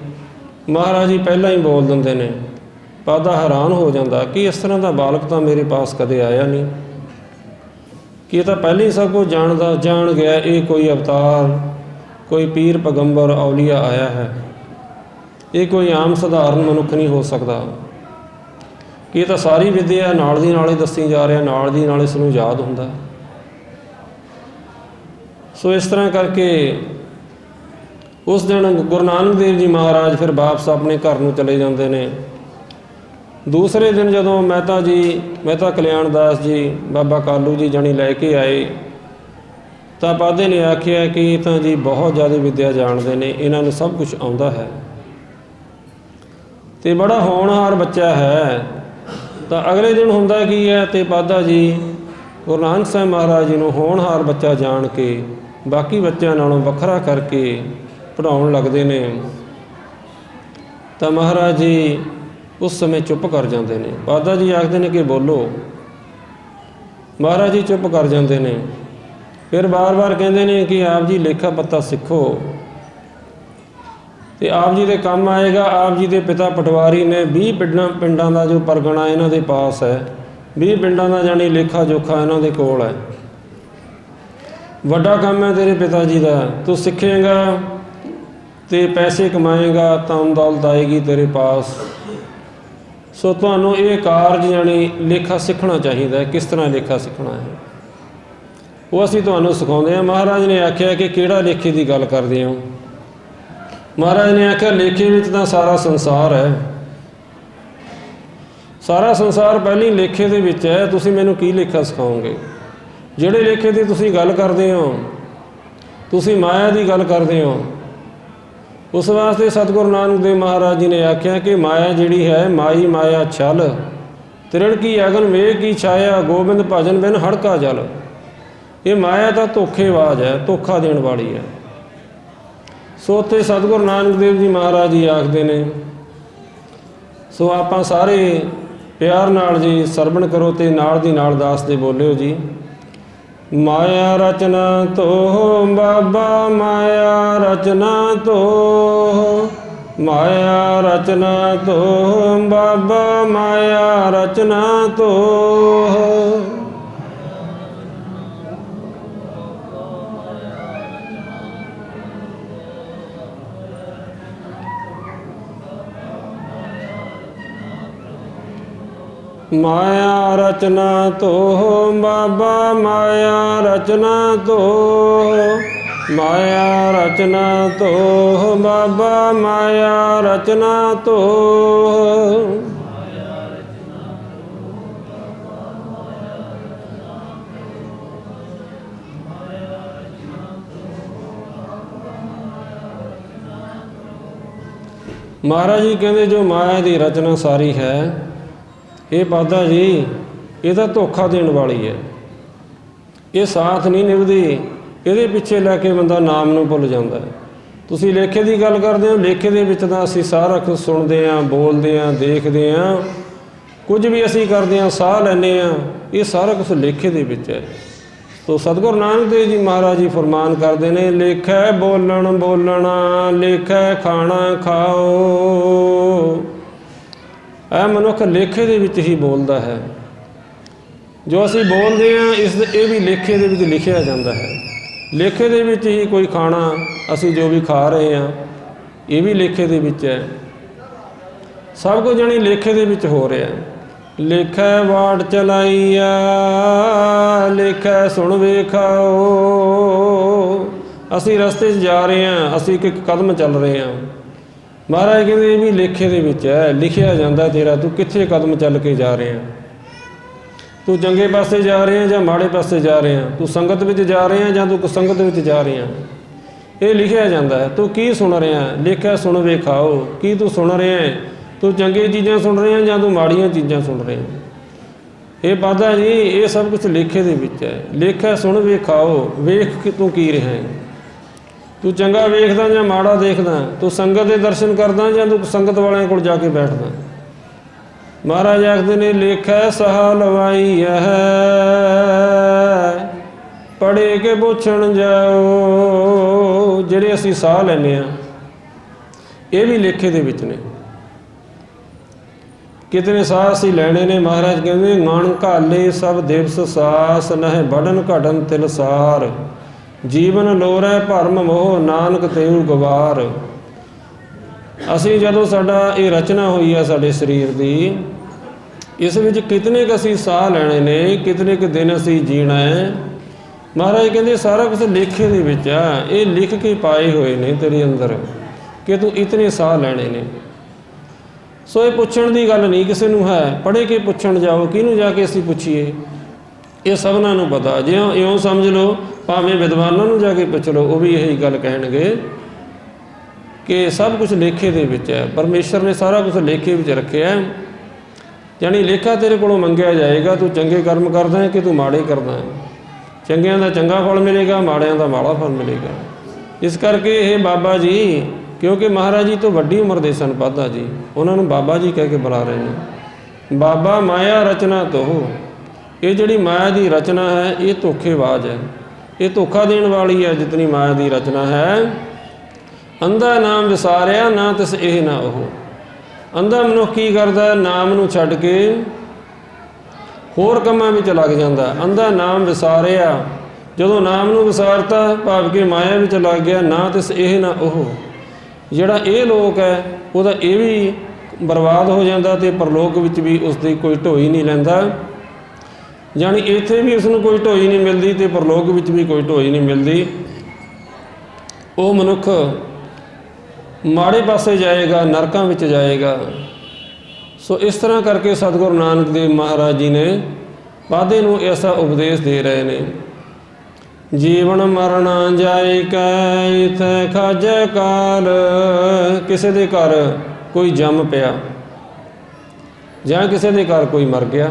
ਮਹਾਰਾਜ ਜੀ ਪਹਿਲਾਂ ਹੀ ਬੋਲ ਦਿੰਦੇ ਨੇ। ਪਾਦਾ ਹੈਰਾਨ ਹੋ ਜਾਂਦਾ ਕਿ ਇਸ ਤਰ੍ਹਾਂ ਦਾ ਬਾਲਕ ਤਾਂ ਮੇਰੇ ਪਾਸ ਕਦੇ ਆਇਆ ਨਹੀਂ, ਕਿ ਇਹ ਤਾਂ ਪਹਿਲਾਂ ਹੀ ਸਭ ਕੁਝ ਜਾਣ ਗਿਆ, ਇਹ ਕੋਈ ਅਵਤਾਰ, ਕੋਈ ਪੀਰ ਪੈਗੰਬਰ ਔਲੀਆ ਆਇਆ ਹੈ, ਇਹ ਕੋਈ ਆਮ ਸਧਾਰਨ ਮਨੁੱਖ ਨਹੀਂ ਹੋ ਸਕਦਾ, ਕਿ ਇਹ ਤਾਂ ਸਾਰੀ ਵਿੱਦਿਆ ਨਾਲ ਦੀ ਨਾਲ ਹੀ ਦੱਸੀ ਜਾ ਰਿਹਾ, ਨਾਲ ਦੀ ਨਾਲ ਇਸ ਨੂੰ ਯਾਦ ਹੁੰਦਾ। ਸੋ ਇਸ ਤਰ੍ਹਾਂ ਕਰਕੇ ਉਸ ਦਿਨ ਗੁਰੂ ਨਾਨਕ ਦੇਵ ਜੀ ਮਹਾਰਾਜ ਫਿਰ ਵਾਪਸ ਆਪਣੇ ਘਰ ਨੂੰ ਚਲੇ ਜਾਂਦੇ ਨੇ। ਦੂਸਰੇ ਦਿਨ ਜਦੋਂ ਮਹਿਤਾ ਕਲਿਆਣ ਦਾਸ ਜੀ ਬਾਬਾ ਕਾਲੂ ਜੀ ਜਾਣੀ ਲੈ ਕੇ ਆਏ, ਤਾਂ ਪਾਦੇ ਨੇ ਆਖਿਆ ਕਿ ਇਹ ਤਾਂ ਜੀ ਬਹੁਤ ਜ਼ਿਆਦਾ ਵਿੱਦਿਆ ਜਾਣਦੇ ਨੇ, ਇਹਨਾਂ ਨੂੰ ਸਭ ਕੁਝ ਆਉਂਦਾ ਹੈ ਅਤੇ ਬੜਾ ਹੋਣਹਾਰ ਬੱਚਾ ਹੈ। ਤਾਂ ਅਗਲੇ ਦਿਨ ਹੁੰਦਾ ਕੀ ਹੈ, ਅਤੇ ਪਾਦਾ ਜੀ ਗੁਰੂ ਨਾਨਕ ਸਾਹਿਬ ਮਹਾਰਾਜ ਜੀ ਨੂੰ ਹੋਣਹਾਰ ਬੱਚਾ ਜਾਣ ਕੇ ਬਾਕੀ ਬੱਚਿਆਂ ਨਾਲੋਂ ਵੱਖਰਾ ਕਰਕੇ ਪੜ੍ਹਾਉਣ ਲੱਗਦੇ ਨੇ। ਤਾਂ ਮਹਾਰਾਜ ਜੀ ਉਸ ਸਮੇਂ ਚੁੱਪ ਕਰ ਜਾਂਦੇ ਨੇ। ਪਾਦਾ ਜੀ ਆਖਦੇ ਨੇ ਕਿ ਬੋਲੋ। ਮਹਾਰਾਜ ਜੀ ਚੁੱਪ ਕਰ ਜਾਂਦੇ ਨੇ। ਫਿਰ ਵਾਰ-ਵਾਰ ਕਹਿੰਦੇ ਨੇ ਕਿ ਆਪ ਜੀ ਲੇਖਾ ਪੱਤਾ ਸਿੱਖੋ ਅਤੇ ਆਪ ਜੀ ਦੇ ਕੰਮ ਆਏਗਾ। ਆਪ ਜੀ ਦੇ ਪਿਤਾ ਪਟਵਾਰੀ ਨੇ 20 ਪਿੰਡਾਂ ਦਾ ਜੋ ਪਰਗਣਾ ਇਹਨਾਂ ਦੇ ਪਾਸ ਹੈ, 20 ਪਿੰਡਾਂ ਦਾ ਜਾਣੀ ਲੇਖਾ ਜੋਖਾ ਇਹਨਾਂ ਦੇ ਕੋਲ ਹੈ। ਵੱਡਾ ਕੰਮ ਹੈ ਤੇਰੇ ਪਿਤਾ ਜੀ ਦਾ, ਤੂੰ ਸਿੱਖੇਂਗਾ ਅਤੇ ਪੈਸੇ ਕਮਾਏਗਾ, ਧਨ ਦੌਲਤ ਆਏਗੀ ਤੇਰੇ ਪਾਸ। ਸੋ ਤੁਹਾਨੂੰ ਇਹ ਕਾਰਜ ਜਾਣੀ ਲੇਖਾ ਸਿੱਖਣਾ ਚਾਹੀਦਾ ਹੈ। ਕਿਸ ਤਰ੍ਹਾਂ ਲੇਖਾ ਸਿੱਖਣਾ ਹੈ ਉਹ ਅਸੀਂ ਤੁਹਾਨੂੰ ਸਿਖਾਉਂਦੇ ਹਾਂ। ਮਹਾਰਾਜ ਨੇ ਆਖਿਆ ਕਿ ਕਿਹੜਾ ਲੇਖੇ ਦੀ ਗੱਲ ਕਰਦੇ ਹੋ? ਮਹਾਰਾਜ ਨੇ ਆਖਿਆ ਲੇਖੇ ਵਿੱਚ ਤਾਂ ਸਾਰਾ ਸੰਸਾਰ ਹੈ, ਸਾਰਾ ਸੰਸਾਰ ਪਹਿਲੀ ਲੇਖੇ ਦੇ ਵਿੱਚ ਹੈ। ਤੁਸੀਂ ਮੈਨੂੰ ਕੀ ਲੇਖਾ ਸਿਖਾਓਗੇ? ਜਿਹੜੇ ਲੇਖੇ ਦੀ ਤੁਸੀਂ ਗੱਲ ਕਰਦੇ ਹੋ, ਤੁਸੀਂ ਮਾਇਆ ਦੀ ਗੱਲ ਕਰਦੇ ਹੋ। ਉਸ ਵਾਸਤੇ ਸਤਿਗੁਰੂ ਨਾਨਕ ਦੇਵ ਮਹਾਰਾਜ ਜੀ ਨੇ ਆਖਿਆ ਕਿ ਮਾਇਆ ਜਿਹੜੀ ਹੈ, ਮਾਈ ਮਾਇਆ ਛਲ, ਤ੍ਰਿਣ ਕੀ ਅਗਨ ਵੇਗ ਕੀ ਛਾਇਆ, ਗੋਬਿੰਦ ਭਜਨ ਬਿਨ ਹੜਕਾ ਜਲ। ਇਹ ਮਾਇਆ ਤਾਂ ਧੋਖੇਬਾਜ਼ ਹੈ, ਧੋਖਾ ਦੇਣ ਵਾਲੀ ਹੈ। ਸੋ ਉੱਥੇ ਸਤਿਗੁਰੂ ਨਾਨਕ ਦੇਵ ਜੀ ਮਹਾਰਾਜ ਜੀ ਆਖਦੇ ਨੇ। ਸੋ ਆਪਾਂ ਸਾਰੇ ਪਿਆਰ ਨਾਲ ਜੀ ਸਰਵਣ ਕਰੋ ਅਤੇ ਨਾਲ ਦੀ ਨਾਲ ਦਾਸ ਦੇ ਬੋਲਿਓ ਜੀ। ਮਾਇਆ ਰਚਨਾ ਤੋਹ ਬਾਬਾ, ਮਾਇਆ ਰਚਨਾ ਤੋਹ, ਮਾਇਆ ਰਚਨਾ ਤੋਹ ਬਾਬਾ, ਮਾਇਆ ਰਚਨਾ ਤੋਹ। ਮਾਇਆ ਰਚਨਾ ਤੋਹ ਬਾਬਾ, ਮਾਇਆ ਰਚਨਾ ਤੋਹ, ਮਾਇਆ ਰਚਨਾ ਤੋਹ ਬਾਬਾ, ਮਾਇਆ ਰਚਨਾ ਤੋਹ। ਮਹਾਰਾਜ ਜੀ ਕਹਿੰਦੇ ਜੋ ਮਾਇਆ ਦੀ ਰਚਨਾ ਸਾਰੀ ਹੈ, ਇਹ ਪਾਦਾ ਜੀ ਇਹ ਤਾਂ ਧੋਖਾ ਦੇਣ ਵਾਲੀ ਹੈ, ਇਹ ਸਾਥ ਨਹੀਂ ਨਿਭਦੀ, ਇਹਦੇ ਪਿੱਛੇ ਲੈ ਕੇ ਬੰਦਾ ਨਾਮ ਨੂੰ ਭੁੱਲ ਜਾਂਦਾ ਹੈ। ਤੁਸੀਂ ਲੇਖੇ ਦੀ ਗੱਲ ਕਰਦੇ ਹੋ, ਲੇਖੇ ਦੇ ਵਿੱਚ ਤਾਂ ਅਸੀਂ ਸਾਰਾ ਕੁਝ ਸੁਣਦੇ ਹਾਂ, ਬੋਲਦੇ ਹਾਂ, ਦੇਖਦੇ ਹਾਂ, ਕੁਝ ਵੀ ਅਸੀਂ ਕਰਦੇ ਹਾਂ, ਸਾਹ ਲੈਂਦੇ ਹਾਂ, ਇਹ ਸਾਰਾ ਕੁਝ ਲੇਖੇ ਦੇ ਵਿੱਚ ਹੈ। ਸੋ ਸਤਿਗੁਰੂ ਨਾਨਕ ਦੇਵ ਜੀ ਮਹਾਰਾਜ ਜੀ ਫਰਮਾਨ ਕਰਦੇ ਨੇ, ਲੇਖੈ ਬੋਲਣ ਬੋਲਣਾ, ਲੇਖੈ ਖਾਣਾ ਖਾਓ। ਇਹ ਮਨੁੱਖ ਲੇਖੇ ਦੇ ਵਿੱਚ ਹੀ ਬੋਲਦਾ ਹੈ। ਜੋ ਅਸੀਂ ਬੋਲਦੇ ਹਾਂ ਇਹ ਵੀ ਲੇਖੇ ਦੇ ਵਿੱਚ ਲਿਖਿਆ ਜਾਂਦਾ ਹੈ। ਲੇਖੇ ਦੇ ਵਿੱਚ ਹੀ ਕੋਈ ਖਾਣਾ ਅਸੀਂ ਜੋ ਵੀ ਖਾ ਰਹੇ ਹਾਂ, ਇਹ ਵੀ ਲੇਖੇ ਦੇ ਵਿੱਚ ਹੈ। ਸਭ ਕੁਝ ਜਾਣੀ ਲੇਖੇ ਦੇ ਵਿੱਚ ਹੋ ਰਿਹਾ। ਲੇਖੈ ਵਾਟ ਚਲਾਈਆ, ਲੇਖੈ ਸੁਣ ਵੇਖਾਓ। ਅਸੀਂ ਰਸਤੇ 'ਚ ਜਾ ਰਹੇ ਹਾਂ, ਅਸੀਂ ਇੱਕ ਕਦਮ ਚੱਲ ਰਹੇ ਹਾਂ। ਮਹਾਰਾਜ ਕਹਿੰਦੇ ਇਹ ਵੀ ਲੇਖੇ ਦੇ ਵਿੱਚ ਹੈ, ਲਿਖਿਆ ਜਾਂਦਾ ਤੇਰਾ ਤੂੰ ਕਿੱਥੇ ਕਦਮ ਚੱਲ ਕੇ ਜਾ ਰਿਹਾ। ਤੂੰ ਚੰਗੇ ਪਾਸੇ ਜਾ ਰਿਹਾ ਜਾਂ ਮਾੜੇ ਪਾਸੇ ਜਾ ਰਿਹਾ, ਤੂੰ ਸੰਗਤ ਵਿੱਚ ਜਾ ਰਿਹਾ ਜਾਂ ਤੂੰ ਕੁਸੰਗਤ ਵਿੱਚ ਜਾ ਰਿਹਾ, ਇਹ ਲਿਖਿਆ ਜਾਂਦਾ ਹੈ। ਤੂੰ ਕੀ ਸੁਣ ਰਿਹਾ? ਲੇਖਿਆ ਸੁਣ ਵੇਖਾਓ। ਕੀ ਤੂੰ ਸੁਣ ਰਿਹਾ ਹੈ? ਤੂੰ ਚੰਗੀਆਂ ਚੀਜ਼ਾਂ ਸੁਣ ਰਿਹਾ ਜਾਂ ਤੂੰ ਮਾੜੀਆਂ ਚੀਜ਼ਾਂ ਸੁਣ ਰਿਹਾ? ਇਹ ਪਾਦਾ ਜੀ ਇਹ ਸਭ ਕੁਛ ਲੇਖੇ ਦੇ ਵਿੱਚ ਹੈ। ਲੇਖਿਆ ਸੁਣ ਵੇਖਾਓ। ਵੇਖ ਕਿ ਤੂੰ ਕੀ ਰਿਹਾ ਹੈ? ਤੂੰ ਚੰਗਾ ਵੇਖਦਾ ਜਾਂ ਮਾੜਾ ਦੇਖਦਾ? ਤੂੰ ਸੰਗਤ ਦੇ ਦਰਸ਼ਨ ਕਰਦਾ ਜਾਂ ਤੂੰ ਸੰਗਤ ਵਾਲਿਆਂ ਕੋਲ ਜਾ ਕੇ ਬੈਠਦਾ? ਮਹਾਰਾਜ ਆਖਦੇ ਨੇ ਲੇਖੈ ਸਹਾ ਲਵਾਈ ਹੈ, ਪੜ੍ਹੇ ਕੇ ਪੁੱਛਣ ਜਾਓ। ਜਿਹੜੇ ਅਸੀਂ ਸਾਹ ਲੈਂਦੇ ਹਾਂ ਇਹ ਵੀ ਲੇਖੇ ਦੇ ਵਿੱਚ ਨੇ। ਕਿਤਨੇ ਸਾਹ ਅਸੀਂ ਲੈਣੇ ਨੇ। ਮਹਾਰਾਜ ਕਹਿੰਦੇ ਮਨ ਘਾਲੇ ਸਭ ਦਿਵਸ ਸਾਸ, ਨਹਿ ਬੜਨ ਘਟਨ ਤਿਲਸਾਰ, ਜੀਵਨ ਲੋਰੈ ਭਰਮ ਮੋਹ, ਨਾਨਕ ਤੇਉ ਗਵਾਰ। ਅਸੀਂ ਜਦੋਂ ਸਾਡਾ ਇਹ ਰਚਨਾ ਹੋਈ ਆ ਸਾਡੇ ਸਰੀਰ ਦੀ, ਇਸ ਵਿੱਚ ਕਿਤਨੇ ਕੁ ਅਸੀਂ ਸਾਹ ਲੈਣੇ ਨੇ, ਕਿਤਨੇ ਕੁ ਦਿਨ ਅਸੀਂ ਜੀਣਾ ਹੈ। ਮਹਾਰਾਜ ਕਹਿੰਦੇ ਸਾਰਾ ਕੁਝ ਲੇਖੇ ਦੇ ਵਿੱਚ ਆ। ਇਹ ਲਿਖ ਕੇ ਪਾਏ ਹੋਏ ਨੇ ਤੇਰੇ ਅੰਦਰ ਕਿ ਤੂੰ ਇਤਨੇ ਸਾਹ ਲੈਣੇ ਨੇ। ਸੋ ਇਹ ਪੁੱਛਣ ਦੀ ਗੱਲ ਨਹੀਂ ਕਿਸੇ ਨੂੰ ਹੈ। ਪੜ੍ਹ ਕੇ ਪੁੱਛਣ ਜਾਓ, ਕਿਹਨੂੰ ਜਾ ਕੇ ਅਸੀਂ ਪੁੱਛੀਏ? ਇਹ ਸਭਨਾਂ ਨੂੰ ਪਤਾ। ਜੇ ਇਉਂ ਸਮਝ ਲਓ ਭਾਵੇਂ ਵਿਦਵਾਨਾਂ ਨੂੰ ਜਾ ਕੇ ਪੁੱਛ ਲਓ, ਉਹ ਵੀ ਇਹੀ ਗੱਲ ਕਹਿਣਗੇ ਕਿ ਸਭ ਕੁਝ ਲੇਖੇ ਦੇ ਵਿੱਚ ਹੈ। ਪਰਮੇਸ਼ਰ ਨੇ ਸਾਰਾ ਕੁਝ ਲੇਖੇ ਵਿੱਚ ਰੱਖਿਆ। ਯਾਨੀ ਲੇਖਾ ਤੇਰੇ ਕੋਲੋਂ ਮੰਗਿਆ ਜਾਏਗਾ, ਤੂੰ ਚੰਗੇ ਕਰਮ ਕਰਦਾ ਹੈ ਕਿ ਤੂੰ ਮਾੜੇ ਕਰਦਾ ਹੈ। ਚੰਗਿਆਂ ਦਾ ਚੰਗਾ ਫਲ ਮਿਲੇਗਾ, ਮਾੜਿਆਂ ਦਾ ਮਾੜਾ ਫਲ ਮਿਲੇਗਾ। ਇਸ ਕਰਕੇ ਇਹ ਬਾਬਾ ਜੀ, ਕਿਉਂਕਿ ਮਹਾਰਾਜ ਜੀ ਤੋਂ ਵੱਡੀ ਉਮਰ ਦੇ ਸਨ ਪਾਧਾ ਜੀ, ਉਹਨਾਂ ਨੂੰ ਬਾਬਾ ਜੀ ਕਹਿ ਕੇ ਬੁਲਾ ਰਹੇ ਨੇ। ਬਾਬਾ ਮਾਇਆ ਰਚਨਾ ਤੋ, ਇਹ ਜਿਹੜੀ ਮਾਇਆ ਦੀ ਰਚਨਾ ਹੈ ਇਹ ਧੋਖੇਬਾਜ਼ ਹੈ, ਇਹ ਧੋਖਾ ਦੇਣ ਵਾਲੀ ਹੈ। ਜਿਤਨੀ ਮਾਇਆ ਦੀ ਰਚਨਾ ਹੈ, ਅੰਧਾ ਨਾਮ ਵਿਸਾਰਿਆ ਨਾ ਤਿਸ ਇਹ ਨਾ ਉਹ। ਅੰਧਾ ਮਨੁੱਖ ਕੀ ਕਰਦਾ? ਨਾਮ ਨੂੰ ਛੱਡ ਕੇ ਹੋਰ ਕੰਮਾਂ ਵਿੱਚ ਲੱਗ ਜਾਂਦਾ। ਅੰਧਾ ਨਾਮ ਵਿਸਾਰਿਆ, ਜਦੋਂ ਨਾਮ ਨੂੰ ਵਿਸਾਰਤਾ ਭਾਵ ਕਿ ਮਾਇਆ ਵਿੱਚ ਲੱਗ ਗਿਆ, ਨਾ ਤਿਸ ਇਹ ਨਾ ਉਹ। ਜਿਹੜਾ ਇਹ ਲੋਕ ਹੈ ਉਹਦਾ ਇਹ ਵੀ ਬਰਬਾਦ ਹੋ ਜਾਂਦਾ ਅਤੇ ਪਰਲੋਕ ਵਿੱਚ ਵੀ ਉਸਦੀ ਕੋਈ ਢੋਈ ਨਹੀਂ ਲੈਂਦਾ। ਜਾਣੀ ਇੱਥੇ ਵੀ ਉਸਨੂੰ ਕੋਈ ਢੋਈ ਨਹੀਂ ਮਿਲਦੀ ਅਤੇ ਪਰਲੋਕ ਵਿੱਚ ਵੀ ਕੋਈ ਢੋਈ ਨਹੀਂ ਮਿਲਦੀ। ਉਹ ਮਨੁੱਖ ਮਾੜੇ ਪਾਸੇ ਜਾਏਗਾ, ਨਰਕਾਂ ਵਿੱਚ ਜਾਏਗਾ। ਸੋ ਇਸ ਤਰ੍ਹਾਂ ਕਰਕੇ ਸਤਿਗੁਰੂ ਨਾਨਕ ਦੇਵ ਮਹਾਰਾਜ ਜੀ ਨੇ ਪਾਧੇ ਨੂੰ ਐਸਾ ਉਪਦੇਸ਼ ਦੇ ਰਹੇ ਨੇ। ਜੀਵਨ ਮਰਨ ਜਾਇ ਕੈ ਇਥੈ ਖਾਜੈ ਕਾਲ। ਕਿਸੇ ਦੇ ਘਰ ਕੋਈ ਜੰਮ ਪਿਆ ਜਾਂ ਕਿਸੇ ਦੇ ਘਰ ਕੋਈ ਮਰ ਗਿਆ।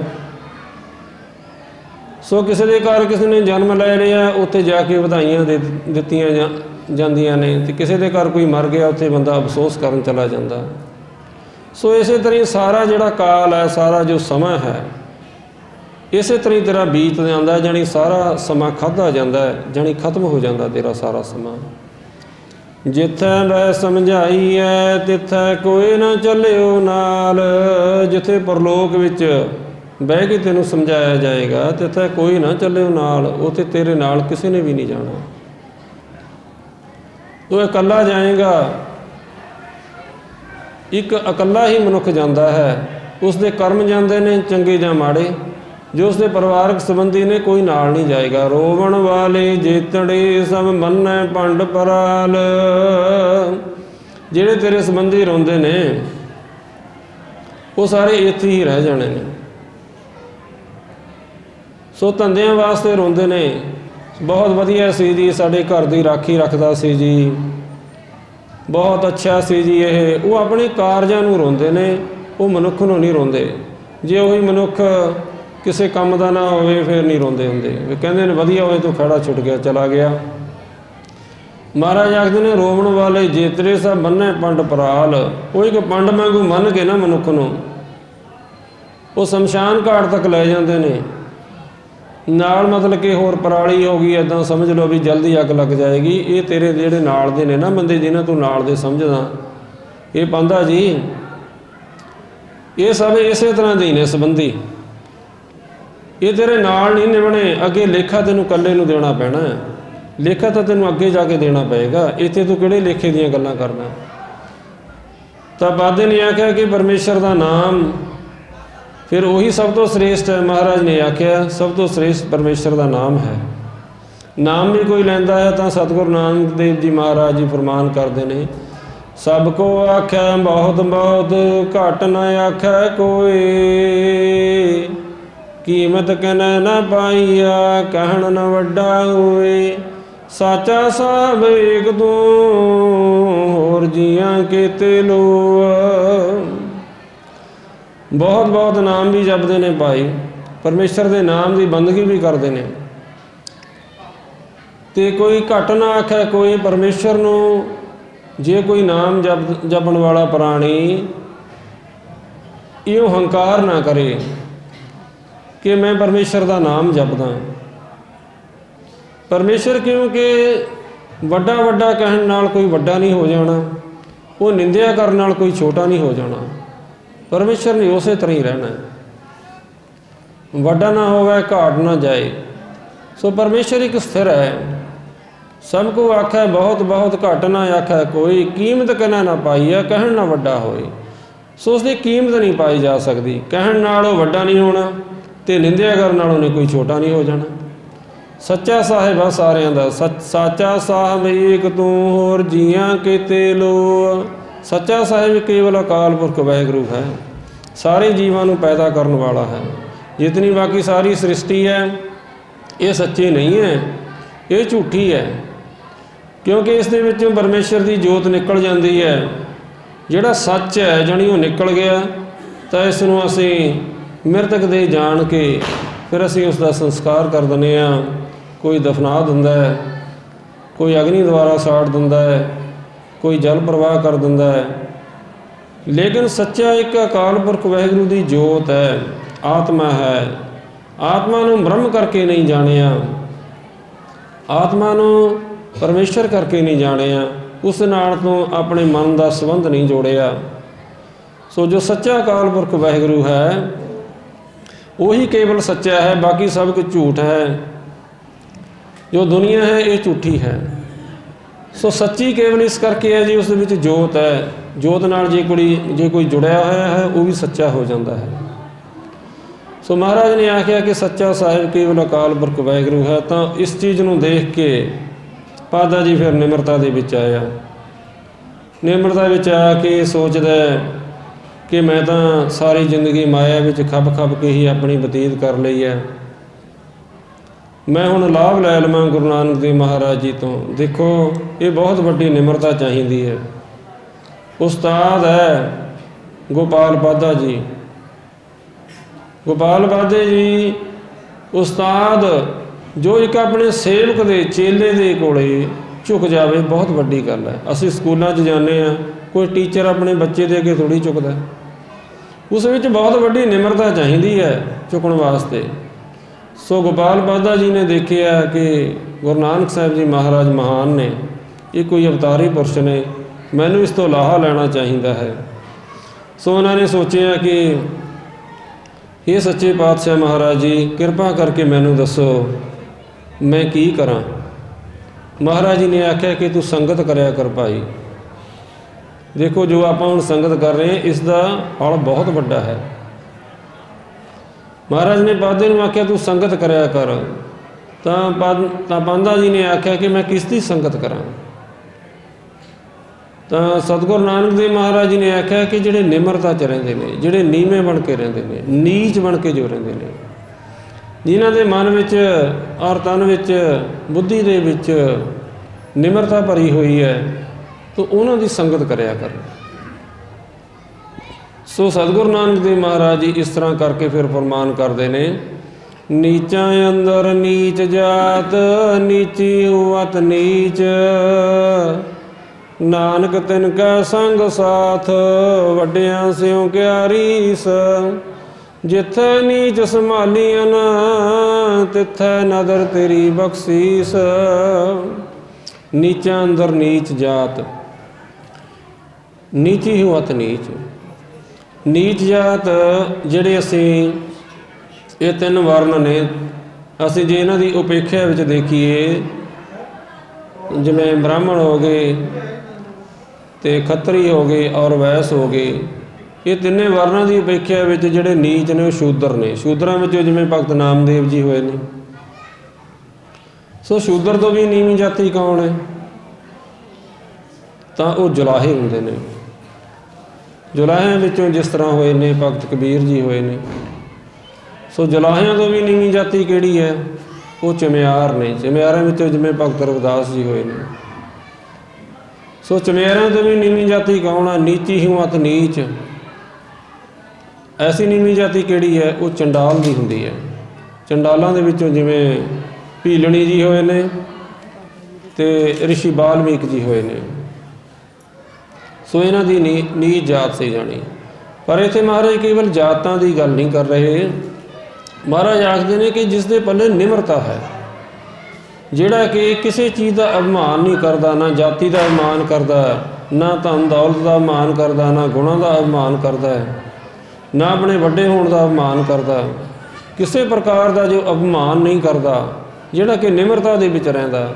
ਸੋ ਕਿਸੇ ਦੇ ਘਰ ਕਿਸੇ ਨੇ ਜਨਮ ਲੈ ਲਿਆ, ਉੱਥੇ ਜਾ ਕੇ ਵਧਾਈਆਂ ਦਿੱਤੀਆਂ ਜਾਂਦੀਆਂ ਨੇ, ਅਤੇ ਕਿਸੇ ਦੇ ਘਰ ਕੋਈ ਮਰ ਗਿਆ, ਉੱਥੇ ਬੰਦਾ ਅਫਸੋਸ ਕਰਨ ਚਲਾ ਜਾਂਦਾ। ਸੋ ਇਸੇ ਤਰ੍ਹਾਂ ਸਾਰਾ ਜਿਹੜਾ ਕਾਲ ਹੈ, ਸਾਰਾ ਜੋ ਸਮਾਂ ਹੈ, ਇਸੇ ਤਰ੍ਹਾਂ ਤੇਰਾ ਬੀਤ ਜਾਂਦਾ। ਜਾਣੀ ਸਾਰਾ ਸਮਾਂ ਖਾਧਾ ਜਾਂਦਾ, ਜਾਣੀ ਖਤਮ ਹੋ ਜਾਂਦਾ ਤੇਰਾ ਸਾਰਾ ਸਮਾਂ। ਜਿੱਥੈ ਬੈ ਸਮਝਾਈਐ ਤਿੱਥੈ ਕੋਈ ਨਾ ਚੱਲਿਓ ਨਾਲ। ਜਿੱਥੇ ਪਰਲੋਕ ਵਿੱਚ ਬਹਿ ਕੇ ਤੈਨੂੰ ਸਮਝਾਇਆ ਜਾਏਗਾ, ਤਿੱਥੈ ਕੋਈ ਨਾ ਚੱਲਿਓ ਨਾਲ। ਉੱਥੇ ਤੇਰੇ ਨਾਲ ਕਿਸੇ ਨੇ ਵੀ ਨਹੀਂ ਜਾਣਾ। ਤੂੰ ਇਕੱਲਾ ਜਾਏਗਾ। ਇੱਕ ਇਕੱਲਾ ਹੀ ਮਨੁੱਖ ਜਾਂਦਾ ਹੈ। ਉਸ ਦੇ ਕਰਮ ਜਾਂਦੇ ਨੇ ਚੰਗੇ ਜਾਂ ਮਾੜੇ। ਜੋ ਉਸਦੇ ਪਰਿਵਾਰਕ ਸੰਬੰਧੀ ਨੇ, ਕੋਈ ਨਾਲ ਨਹੀਂ ਜਾਏਗਾ। ਰੋਵਣ ਵਾਲੇ ਜੇਤੜੇ ਸਭ ਮੰਨੈ ਭੰਡ ਪਰਾਲ। ਜਿਹੜੇ ਤੇਰੇ ਸੰਬੰਧੀ ਰੋਂਦੇ ਨੇ ਉਹ ਸਾਰੇ ਇੱਥੇ ਹੀ ਰਹਿ ਜਾਣੇ ਨੇ। ਸੋ ਧੰਦਿਆਂ ਵਾਸਤੇ ਰੋਂਦੇ ਨੇ। ਬਹੁਤ ਵਧੀਆ ਸੀ ਜੀ, ਸਾਡੇ ਘਰ ਦੀ ਰਾਖੀ ਰੱਖਦਾ ਸੀ ਜੀ, ਬਹੁਤ ਅੱਛਾ ਸੀ ਜੀ ਇਹ। ਉਹ ਆਪਣੇ ਕਾਰਜਾਂ ਨੂੰ ਰੋਂਦੇ ਨੇ, ਉਹ ਮਨੁੱਖ ਨੂੰ ਨਹੀਂ ਰੋਂਦੇ। ਜੇ ਉਹੀ ਮਨੁੱਖ ਕਿਸੇ ਕੰਮ ਦਾ ਨਾ ਹੋਵੇ ਫਿਰ ਨਹੀਂ ਰੋਂਦੇ ਹੁੰਦੇ। ਵੀ ਕਹਿੰਦੇ ਨੇ ਵਧੀਆ ਹੋਏ ਤੋਂ ਖੜਾ ਛੁੱਟ ਗਿਆ, ਚਲਾ ਗਿਆ। ਮਹਾਰਾਜ ਆਖਦੇ ਨੇ ਰੋਵਣ ਵਾਲੇ ਜੇਤਰੇ ਸਭ ਬੰਨ੍ਹੈ ਪੰਡ ਪਰਾਲ। ਉਹ ਇੱਕ ਪੰਡ ਵਾਂਗੂ ਮੰਨ ਕੇ ਨਾ ਮਨੁੱਖ ਨੂੰ ਉਹ ਸ਼ਮਸ਼ਾਨ ਘਾਟ ਤੱਕ ਲੈ ਜਾਂਦੇ ਨੇ। ਨਾਲ ਮਤਲਬ ਕਿ ਹੋਰ ਪਰਾਲੀ ਹੋ ਗਈ, ਇੱਦਾਂ ਸਮਝ ਲਓ ਵੀ ਜਲਦੀ ਅੱਗ ਲੱਗ ਜਾਏਗੀ। ਇਹ ਤੇਰੇ ਜਿਹੜੇ ਨਾਲ ਦੇ ਨੇ ਨਾ ਬੰਦੇ, ਜਿਹਨਾਂ ਤੂੰ ਨਾਲ ਦੇ ਸਮਝਦਾ, ਇਹ ਪਾਂਧਾ ਜੀ, ਇਹ ਸਭ ਇਸੇ ਤਰ੍ਹਾਂ ਦੇ ਹੀ ਨੇ ਸੰਬੰਧੀ। ਇਹ ਤੇਰੇ ਨਾਲ ਨਹੀਂ ਨਿਭਣੇ। ਅੱਗੇ ਲੇਖਾ ਤੈਨੂੰ ਇਕੱਲੇ ਨੂੰ ਦੇਣਾ ਪੈਣਾ। ਲੇਖਾ ਤਾਂ ਤੈਨੂੰ ਅੱਗੇ ਜਾ ਕੇ ਦੇਣਾ ਪਏਗਾ। ਇੱਥੇ ਤੂੰ ਕਿਹੜੇ ਲੇਖੇ ਦੀਆਂ ਗੱਲਾਂ ਕਰਨਾ। ਤਾਂ ਬਾਦੇ ਨੇ ਆਖਿਆ ਕਿ ਪਰਮੇਸ਼ਰ ਦਾ ਨਾਮ ਫਿਰ ਉਹੀ ਸਭ ਤੋਂ ਸ੍ਰੇਸ਼ਟ ਹੈ। ਮਹਾਰਾਜ ਨੇ ਆਖਿਆ ਸਭ ਤੋਂ ਸ੍ਰੇਸ਼ਟ ਪਰਮੇਸ਼ਰ ਦਾ ਨਾਮ ਹੈ। ਨਾਮ ਵੀ ਕੋਈ ਲੈਂਦਾ ਹੈ ਤਾਂ ਸਤਿਗੁਰੂ ਨਾਨਕ ਦੇਵ ਜੀ ਮਹਾਰਾਜ ਜੀ ਫਰਮਾਨ ਕਰਦੇ ਨੇ, ਸਭ ਕੋ ਆਖਿਆ ਬਹੁਤ ਬਹੁਤ, ਘਟ ਨ ਆਖੈ ਕੋਈ। ਕੀਮਤ ਕਨੈ ਨ ਪਾਈਆ, ਕਹਿਣ ਨ ਵੱਡਾ ਹੋਏ। ਸਾਚਾ ਸਾਹਿਬ ਏਕ ਤੂੰ, ਹੋਰ ਜੀਆਂ ਕੀਤੇ ਲੋ। ਬਹੁਤ ਬਹੁਤ ਨਾਮ ਵੀ ਜਪਦੇ ਨੇ ਭਾਈ, ਪਰਮੇਸ਼ਰ ਦੇ ਨਾਮ ਦੀ ਬੰਦਗੀ ਵੀ ਕਰਦੇ ਨੇ। ਤੇ ਕੋਈ ਘਟ ਨਾ ਆਖੇ ਕੋਈ। ਪਰਮੇਸ਼ਰ ਨੂੰ ਜੇ ਕੋਈ ਨਾਮ ਜਪਣ ਵਾਲਾ ਪ੍ਰਾਣੀ ਇਹੋ ਹੰਕਾਰ ਨਾ ਕਰੇ ਕਿ ਮੈਂ ਪਰਮੇਸ਼ਰ ਦਾ ਨਾਮ ਜਪਦਾ। ਪਰਮੇਸ਼ਰ ਕਿਉਂਕਿ ਵੱਡਾ ਵੱਡਾ ਕਹਿਣ ਨਾਲ ਕੋਈ ਵੱਡਾ ਨਹੀਂ ਹੋ ਜਾਣਾ। ਉਹ ਨਿੰਦਿਆ ਕਰਨ ਨਾਲ ਕੋਈ ਛੋਟਾ ਨਹੀਂ ਹੋ ਜਾਣਾ। ਪਰਮੇਸ਼ਰ ਨੇ ਉਸੇ ਤਰ੍ਹਾਂ ਹੀ ਰਹਿਣਾ। ਵੱਡਾ ਨਾ ਹੋਵੇ, ਘਾਟ ਨਾ ਜਾਏ। ਸੋ ਪਰਮੇਸ਼ਰ ਇੱਕ ਸਥਿਰ ਹੈ। ਸਭ ਕੋ ਆਖੈ ਬਹੁਤ ਬਹੁਤ, ਘਟ ਨਾ ਆਖੈ ਕੋਈ। ਕੀਮਤ ਕਹਿਣਾ ਨਾ ਪਾਈ ਹੈ, ਕਹਿਣ ਨਾ ਵੱਡਾ ਹੋਏ। ਸੋ ਉਸਦੀ ਕੀਮਤ ਨਹੀਂ ਪਾਈ ਜਾ ਸਕਦੀ। ਕਹਿਣ ਨਾਲ ਉਹ ਵੱਡਾ ਨਹੀਂ ਹੋਣਾ ਅਤੇ ਨਿੰਦਿਆ ਕਰਨ ਨਾਲ ਉਹਨੇ ਕੋਈ ਛੋਟਾ ਨਹੀਂ ਹੋ ਜਾਣਾ। ਸੱਚਾ ਸਾਹਿਬ ਆ ਸਾਰਿਆਂ ਦਾ। ਸਾਚਾ ਸਾਹਿਬ ਏਕ ਤੂੰ, ਹੋਰ ਜੀਆਂ ਕੀਤੇ ਲੋ। ਸੱਚਾ ਸਾਹਿਬ ਕੇਵਲ ਅਕਾਲ ਪੁਰਖ ਵਾਹਿਗੁਰੂ ਹੈ। ਸਾਰੇ ਜੀਵਾਂ ਨੂੰ ਪੈਦਾ ਕਰਨ ਵਾਲਾ ਹੈ। ਜਿਤਨੀ ਬਾਕੀ ਸਾਰੀ ਸ੍ਰਿਸ਼ਟੀ ਹੈ, ਇਹ ਸੱਚੀ ਨਹੀਂ ਹੈ, ਇਹ ਝੂਠੀ ਹੈ। ਕਿਉਂਕਿ ਇਸ ਦੇ ਵਿੱਚੋਂ ਪਰਮੇਸ਼ਰ ਦੀ ਜੋਤ ਨਿਕਲ ਜਾਂਦੀ ਹੈ। ਜਿਹੜਾ ਸੱਚ ਹੈ ਜਾਣੀ ਉਹ ਨਿਕਲ ਗਿਆ, ਤਾਂ ਇਸ ਨੂੰ ਅਸੀਂ ਮ੍ਰਿਤਕ ਦੇ ਜਾਣ ਕੇ ਫਿਰ ਅਸੀਂ ਉਸ ਦਾ ਸੰਸਕਾਰ ਕਰ ਦਿੰਦੇ ਹਾਂ। ਕੋਈ ਦਫਨਾ ਦਿੰਦਾ ਹੈ, ਕੋਈ ਅਗਨੀ ਦੁਆਰਾ ਸਾੜ ਦਿੰਦਾ ਹੈ, ਕੋਈ ਜਲ ਪ੍ਰਵਾਹ ਕਰ ਦਿੰਦਾ ਹੈ। ਲੇਕਿਨ ਸੱਚਾ ਇੱਕ ਅਕਾਲ ਪੁਰਖ ਵਾਹਿਗੁਰੂ ਦੀ ਜੋਤ ਹੈ, ਆਤਮਾ ਹੈ। ਆਤਮਾ ਨੂੰ ਬ੍ਰਹਮ ਕਰਕੇ ਨਹੀਂ ਜਾਣਿਆ, ਆਤਮਾ ਨੂੰ ਪਰਮੇਸ਼ਰ ਕਰਕੇ ਨਹੀਂ ਜਾਣਿਆ, ਉਸ ਨਾਲ ਤੋਂ ਆਪਣੇ ਮਨ ਦਾ ਸੰਬੰਧ ਨਹੀਂ ਜੋੜਿਆ। ਸੋ ਜੋ ਸੱਚਾ ਅਕਾਲ ਪੁਰਖ ਵਾਹਿਗੁਰੂ ਹੈ ਉਹੀ ਕੇਵਲ ਸੱਚਾ ਹੈ, ਬਾਕੀ ਸਭ ਕੁਝ ਝੂਠ ਹੈ। ਜੋ ਦੁਨੀਆ ਹੈ ਇਹ ਝੂਠੀ ਹੈ। ਸੋ ਸੱਚੀ ਕੇਵਲ ਇਸ ਕਰਕੇ ਹੈ ਜੀ ਉਸ ਦੇ ਵਿੱਚ ਜੋਤ ਹੈ। ਜੋਤ ਨਾਲ ਜੇ ਕੋਈ ਜੁੜਿਆ ਹੋਇਆ ਹੈ ਉਹ ਵੀ ਸੱਚਾ ਹੋ ਜਾਂਦਾ ਹੈ। ਸੋ ਮਹਾਰਾਜ ਨੇ ਆਖਿਆ ਕਿ ਸੱਚਾ ਸਾਹਿਬ ਕੇਵਲ ਅਕਾਲ ਪੁਰਖ ਵਾਹਿਗੁਰੂ ਹੈ। ਤਾਂ ਇਸ ਚੀਜ਼ ਨੂੰ ਦੇਖ ਕੇ ਪਾਦਾ ਜੀ ਫਿਰ ਨਿਮਰਤਾ ਦੇ ਵਿੱਚ ਆਇਆ। ਨਿਮਰਤਾ ਵਿੱਚ ਆ ਕੇ ਸੋਚਦਾ ਕਿ ਮੈਂ ਤਾਂ ਸਾਰੀ ਜ਼ਿੰਦਗੀ ਮਾਇਆ ਵਿੱਚ ਖੱਪ ਖੱਪ ਕੇ ਹੀ ਆਪਣੀ ਬਤੀਤ ਕਰ ਲਈ ਹੈ। ਮੈਂ ਹੁਣ ਲਾਭ ਲੈ ਲਵਾਂ ਗੁਰੂ ਨਾਨਕ ਦੇਵ ਮਹਾਰਾਜ ਜੀ ਤੋਂ। ਦੇਖੋ ਇਹ ਬਹੁਤ ਵੱਡੀ ਨਿਮਰਤਾ ਚਾਹੀਦੀ ਹੈ। ਉਸਤਾਦ ਹੈ ਗੋਪਾਲ ਪਾਦਾ ਜੀ। ਗੋਪਾਲ ਪਾਦੇ ਜੀ ਉਸਤਾਦ ਜੋ ਇੱਕ ਆਪਣੇ ਸੇਵਕ ਦੇ ਚੇਲੇ ਦੇ ਕੋਲੇ ਝੁਕ ਜਾਵੇ, ਬਹੁਤ ਵੱਡੀ ਗੱਲ ਹੈ। ਅਸੀਂ ਸਕੂਲਾਂ 'ਚ ਜਾਂਦੇ ਹਾਂ, ਕੋਈ ਟੀਚਰ ਆਪਣੇ ਬੱਚੇ ਦੇ ਅੱਗੇ ਥੋੜ੍ਹੀ ਝੁਕਦਾ। ਉਸ ਵਿੱਚ ਬਹੁਤ ਵੱਡੀ ਨਿਮਰਤਾ ਚਾਹੀਦੀ ਹੈ ਝੁਕਣ ਵਾਸਤੇ। ਸੋ ਗੋਪਾਲ ਪਾਦਾ ਜੀ ਨੇ ਦੇਖਿਆ ਕਿ ਗੁਰੂ ਨਾਨਕ ਸਾਹਿਬ ਜੀ ਮਹਾਰਾਜ ਮਹਾਨ ਨੇ, ਇਹ ਕੋਈ ਅਵਤਾਰੀ ਪੁਰਸ਼ ਨੇ, ਮੈਨੂੰ ਇਸ ਤੋਂ ਲਾਹਾ ਲੈਣਾ ਚਾਹੀਦਾ ਹੈ। ਸੋ ਉਹਨਾਂ ਨੇ ਸੋਚਿਆ ਕਿ ਇਹ ਸੱਚੇ ਪਾਤਸ਼ਾਹ ਮਹਾਰਾਜ ਜੀ ਕਿਰਪਾ ਕਰਕੇ ਮੈਨੂੰ ਦੱਸੋ ਮੈਂ ਕੀ ਕਰਾਂ। ਮਹਾਰਾਜ ਜੀ ਨੇ ਆਖਿਆ ਕਿ ਤੂੰ ਸੰਗਤ ਕਰਿਆ ਕਰ ਭਾਈ। ਦੇਖੋ ਜੋ ਆਪਾਂ ਹੁਣ ਸੰਗਤ ਕਰ ਰਹੇ ਹਾਂ ਇਸ ਦਾ ਫਲ ਬਹੁਤ ਵੱਡਾ ਹੈ। ਮਹਾਰਾਜ ਨੇ ਪਾਦੇ ਨੂੰ ਆਖਿਆ ਤੂੰ ਸੰਗਤ ਕਰਿਆ ਕਰ। ਤਾਂ ਪਾਂਦਾ ਜੀ ਨੇ ਆਖਿਆ ਕਿ ਮੈਂ ਕਿਸ ਦੀ ਸੰਗਤ ਕਰਾਂ। ਤਾਂ ਸਤਿਗੁਰੂ ਨਾਨਕ ਦੇਵ ਮਹਾਰਾਜ ਜੀ ਨੇ ਆਖਿਆ ਕਿ ਜਿਹੜੇ ਨਿਮਰਤਾ 'ਚ ਰਹਿੰਦੇ ਨੇ, ਜਿਹੜੇ ਨੀਵੇਂ ਬਣ ਕੇ ਰਹਿੰਦੇ ਨੇ, ਨੀਚ ਬਣ ਕੇ ਜੋ ਰਹਿੰਦੇ ਨੇ, ਜਿਨ੍ਹਾਂ ਦੇ ਮਨ ਵਿੱਚ ਔਰ ਤਨ ਵਿੱਚ ਬੁੱਧੀ ਦੇ ਵਿੱਚ ਨਿਮਰਤਾ ਭਰੀ ਹੋਈ ਹੈ, ਤਾਂ ਉਹਨਾਂ ਦੀ ਸੰਗਤ ਕਰਿਆ ਕਰ। ਸੋ ਸਤਿਗੁਰੂ ਨਾਨਕ ਦੇਵ ਮਹਾਰਾਜ ਜੀ ਇਸ ਤਰ੍ਹਾਂ ਕਰਕੇ ਫਿਰ ਫਰਮਾਨ ਕਰਦੇ ਨੇ, ਨੀਚਾਂ ਅੰਦਰ ਨੀਚ ਜਾਤ, ਨੀਚੀ ਹੁਵਤ ਨੀਚ, ਨਾਨਕ ਤਿਨ ਕੈ ਸੰਗ ਸਾਥ, ਵੱਡਿਆਂ ਸਿਉ ਕਿਆ ਰੀਸ, ਜਿੱਥੇ ਨੀਚ ਸੰਭਾਲੀਆਂ ਤਿੱਥੈ ਨਦਰ ਤੇਰੀ ਬਖਸ਼ੀਸ। ਨੀਚਾਂ ਅੰਦਰ ਨੀਚ ਜਾਤ, ਨੀਚੀ ਹੁਵਤ ਨੀਚ। ਨੀਚ ਜਾਤ ਜਿਹੜੇ ਅਸੀਂ ਇਹ ਤਿੰਨ ਵਰਨ ਨੇ, ਅਸੀਂ ਜੇ ਇਹਨਾਂ ਦੀ ਉਪੇਖਿਆ ਵਿੱਚ ਦੇਖੀਏ, ਜਿਵੇਂ ਬ੍ਰਾਹਮਣ ਹੋ ਗਏ ਅਤੇ ਖੱਤਰੀ ਹੋ ਗਏ ਔਰ ਵੈਸ ਹੋ ਗਏ, ਇਹ ਤਿੰਨੇ ਵਰਨਾਂ ਦੀ ਉਪੇਖਿਆ ਵਿੱਚ ਜਿਹੜੇ ਨੀਚ ਨੇ ਉਹ ਸ਼ੂਦਰ ਨੇ। ਸ਼ੂਦਰਾਂ ਵਿੱਚੋਂ ਜਿਵੇਂ ਭਗਤ ਨਾਮਦੇਵ ਜੀ ਹੋਏ ਨੇ। ਸੋ ਸ਼ੂਦਰ ਤੋਂ ਵੀ ਨੀਵੀਂ ਜਾਤੀ ਕੌਣ ਹੈ? ਤਾਂ ਉਹ ਜੁਲਾਹੇ ਹੁੰਦੇ ਨੇ। ਜੁਲਾਹਿਆਂ ਵਿੱਚੋਂ ਜਿਸ ਤਰ੍ਹਾਂ ਹੋਏ ਨੇ ਭਗਤ ਕਬੀਰ ਜੀ ਹੋਏ ਨੇ। ਸੋ ਜੁਲਾਹਿਆਂ ਤੋਂ ਵੀ ਨੀਵੀਂ ਜਾਤੀ ਕਿਹੜੀ ਹੈ? ਉਹ ਚਮਿਆਰ ਨੇ। ਚਮਿਆਰਾਂ ਵਿੱਚੋਂ ਜਿਵੇਂ ਭਗਤ ਰਵਿਦਾਸ ਜੀ ਹੋਏ ਨੇ। ਸੋ ਚਮਿਆਰਾਂ ਤੋਂ ਵੀ ਨੀਵੀਂ ਜਾਤੀ ਕੌਣ ਹੈ? ਨੀਚੀ ਹੁਵਤ ਨੀਚ। ਐਸੀ ਨੀਵੀਂ ਜਾਤੀ ਕਿਹੜੀ ਹੈ? ਉਹ ਚੰਡਾਲ ਦੀ ਹੁੰਦੀ ਹੈ। ਚੰਡਾਲਾਂ ਦੇ ਵਿੱਚੋਂ ਜਿਵੇਂ ਭੀਲਣੀ ਜੀ ਹੋਏ ਨੇ ਅਤੇ ਰਿਸ਼ੀ ਬਾਲਮੀਕ ਜੀ ਹੋਏ ਨੇ। ਸੋ ਇਹਨਾਂ ਦੀ ਨੀਚ ਜਾਤ ਸੀ ਜਾਣੀ। ਪਰ ਇੱਥੇ ਮਹਾਰਾਜ ਕੇਵਲ ਜਾਤਾਂ ਦੀ ਗੱਲ ਨਹੀਂ ਕਰ ਰਹੇ। ਮਹਾਰਾਜ ਆਖਦੇ ਨੇ ਕਿ ਜਿਸ ਦੇ ਪੱਲੇ ਨਿਮਰਤਾ ਹੈ, ਜਿਹੜਾ ਕਿ ਕਿਸੇ ਚੀਜ਼ ਦਾ ਅਭਿਮਾਨ ਨਹੀਂ ਕਰਦਾ, ਨਾ ਜਾਤੀ ਦਾ ਅਭਿਮਾਨ ਕਰਦਾ, ਨਾ ਧਨ ਦੌਲਤ ਦਾ ਅਭਿਮਾਨ ਕਰਦਾ, ਨਾ ਗੁਣਾਂ ਦਾ ਅਭਿਮਾਨ ਕਰਦਾ ਹੈ, ਨਾ ਆਪਣੇ ਵੱਡੇ ਹੋਣ ਦਾ ਅਭਿਮਾਨ ਕਰਦਾ, ਕਿਸੇ ਪ੍ਰਕਾਰ ਦਾ ਜੋ ਅਭਿਮਾਨ ਨਹੀਂ ਕਰਦਾ, ਜਿਹੜਾ ਕਿ ਨਿਮਰਤਾ ਦੇ ਵਿੱਚ ਰਹਿੰਦਾ,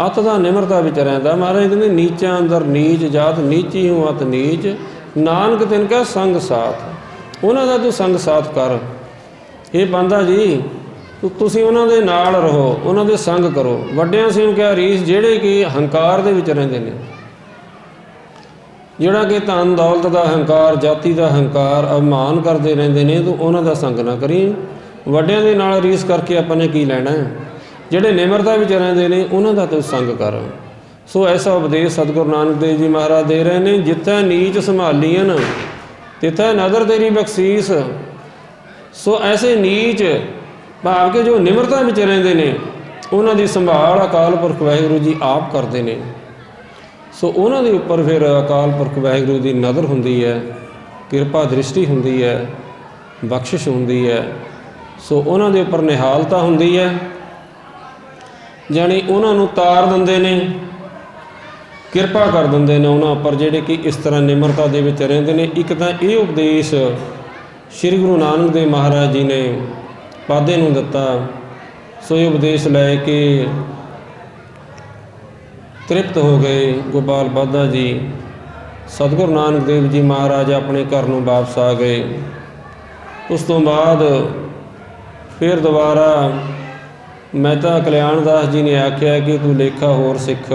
ਅਤ ਦਾ ਨਿਮਰਤਾ ਵਿੱਚ ਰਹਿੰਦਾ। ਮਹਾਰਾਜ ਕਹਿੰਦੇ ਨੀਚਾਂ ਅੰਦਰ ਨੀਚ, ਜਾਤ ਨੀਚੀ ਹੂੰ ਅਤ ਨੀਚ, ਨਾਨਕ ਤਿਨ ਕਾ ਸੰਗ ਸਾਥ। ਉਹਨਾਂ ਦਾ ਤੂੰ ਸੰਗ ਸਾਥ ਕਰ। ਇਹ ਬੰਦਾ ਜੀ ਤੁਸੀਂ ਉਹਨਾਂ ਦੇ ਨਾਲ ਰਹੋ, ਉਹਨਾਂ ਦੇ ਸੰਗ ਕਰੋ। ਵੱਡਿਆਂ ਸਿੰਘ ਕਿਹਾ ਰੀਸ, ਜਿਹੜੇ ਕਿ ਹੰਕਾਰ ਦੇ ਵਿੱਚ ਰਹਿੰਦੇ ਨੇ, ਜਿਹੜਾ ਕਿ ਧਨ ਦੌਲਤ ਦਾ ਹੰਕਾਰ, ਜਾਤੀ ਦਾ ਹੰਕਾਰ, ਅਭਿਮਾਨ ਕਰਦੇ ਰਹਿੰਦੇ ਨੇ, ਤੂੰ ਉਹਨਾਂ ਦਾ ਸੰਗ ਨਾ ਕਰੀ। ਵੱਡਿਆਂ ਦੇ ਨਾਲ ਰੀਸ ਕਰਕੇ ਆਪਾਂ ਨੇ ਕੀ ਲੈਣਾ। ਜਿਹੜੇ ਨਿਮਰਤਾ ਵਿੱਚ ਰਹਿੰਦੇ ਨੇ ਉਹਨਾਂ ਦਾ ਤੂੰ ਸੰਗ ਕਰ। ਸੋ ਐਸਾ ਉਪਦੇਸ਼ ਸਤਿਗੁਰੂ ਨਾਨਕ ਦੇਵ ਜੀ ਮਹਾਰਾਜ ਦੇ ਰਹੇ ਨੇ। ਜਿੱਥੈ ਨੀਚ ਸੰਭਾਲੀਨ ਤਿੱਥੈ ਨਦਰ ਤੇਰੀ ਬਖਸ਼ੀਸ। ਸੋ ਐਸੇ ਨੀਚ ਭਾਵ ਕਿ ਜੋ ਨਿਮਰਤਾ ਵਿੱਚ ਰਹਿੰਦੇ ਨੇ ਉਹਨਾਂ ਦੀ ਸੰਭਾਲ ਅਕਾਲ ਪੁਰਖ ਵਾਹਿਗੁਰੂ ਜੀ ਆਪ ਕਰਦੇ ਨੇ। ਸੋ ਉਹਨਾਂ ਦੇ ਉੱਪਰ ਫਿਰ ਅਕਾਲ ਪੁਰਖ ਵਾਹਿਗੁਰੂ ਦੀ ਨਜ਼ਰ ਹੁੰਦੀ ਹੈ, ਕਿਰਪਾ ਦ੍ਰਿਸ਼ਟੀ ਹੁੰਦੀ ਹੈ, ਬਖਸ਼ਿਸ਼ ਹੁੰਦੀ ਹੈ। ਸੋ ਉਹਨਾਂ ਦੇ ਉੱਪਰ ਨਿਹਾਲਤਾ ਹੁੰਦੀ ਹੈ, ਜਾਣੀ ਉਹਨਾਂ ਨੂੰ ਤਾਰ ਦਿੰਦੇ ਨੇ, ਕਿਰਪਾ ਕਰ ਦਿੰਦੇ ਨੇ ਉਹਨਾਂ ਉੱਪਰ, ਜਿਹੜੇ ਕਿ ਇਸ ਤਰ੍ਹਾਂ ਨਿਮਰਤਾ ਦੇ ਵਿੱਚ ਰਹਿੰਦੇ ਨੇ। ਇੱਕ ਤਾਂ ਇਹ ਉਪਦੇਸ਼ ਸ੍ਰੀ ਗੁਰੂ ਨਾਨਕ ਦੇਵ ਮਹਾਰਾਜ ਜੀ ਨੇ ਪਾਦੇ ਨੂੰ ਦਿੱਤਾ। ਸੋ ਇਹ ਉਪਦੇਸ਼ ਲੈ ਕੇ ਤ੍ਰਿਪਤ ਹੋ ਗਏ ਗੋਪਾਲ ਬਾਧਾ ਜੀ। ਸਤਿਗੁਰੂ ਨਾਨਕ ਦੇਵ ਜੀ ਮਹਾਰਾਜ ਆਪਣੇ ਘਰ ਨੂੰ ਵਾਪਸ ਆ ਗਏ। ਉਸ ਤੋਂ ਬਾਅਦ ਫਿਰ ਦੁਬਾਰਾ ਮਹਿਤਾ ਕਲਿਆਣ ਦਾਸ ਜੀ ਨੇ ਆਖਿਆ ਕਿ ਤੂੰ ਲੇਖਾ ਹੋਰ ਸਿੱਖ।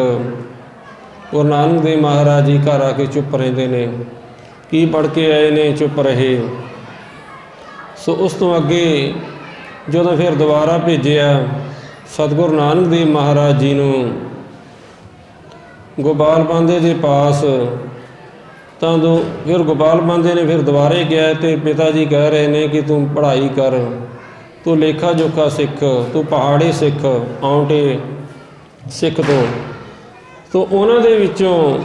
ਗੁਰੂ ਨਾਨਕ ਦੇਵ ਮਹਾਰਾਜ ਜੀ ਘਰ ਆ ਕੇ ਚੁੱਪ ਰਹਿੰਦੇ ਨੇ, ਕੀ ਪੜ੍ਹ ਕੇ ਆਏ ਨੇ, ਚੁੱਪ ਰਹੇ। ਸੋ ਉਸ ਤੋਂ ਅੱਗੇ ਜਦੋਂ ਫਿਰ ਦੁਬਾਰਾ ਭੇਜਿਆ ਸਤਿਗੁਰੂ ਨਾਨਕ ਦੇਵ ਮਹਾਰਾਜ ਜੀ ਨੂੰ ਗੋਪਾਲ ਪਾਂਧੇ ਦੇ ਪਾਸ, ਤਾਂ ਫਿਰ ਗੋਪਾਲ ਪਾਂਧੇ ਨੇ ਫਿਰ ਦੁਬਾਰੇ ਗਿਆ ਅਤੇ ਪਿਤਾ ਜੀ ਕਹਿ ਰਹੇ ਨੇ ਕਿ ਤੂੰ ਪੜ੍ਹਾਈ ਕਰ, ਤੂੰ ਲੇਖਾ ਜੋਖਾ ਸਿੱਖ, ਤੂੰ ਪਹਾੜੇ ਸਿੱਖ, ਆਉਂਟੇ ਸਿੱਖ ਤੋਂ ਉਹਨਾਂ ਦੇ ਵਿੱਚੋਂ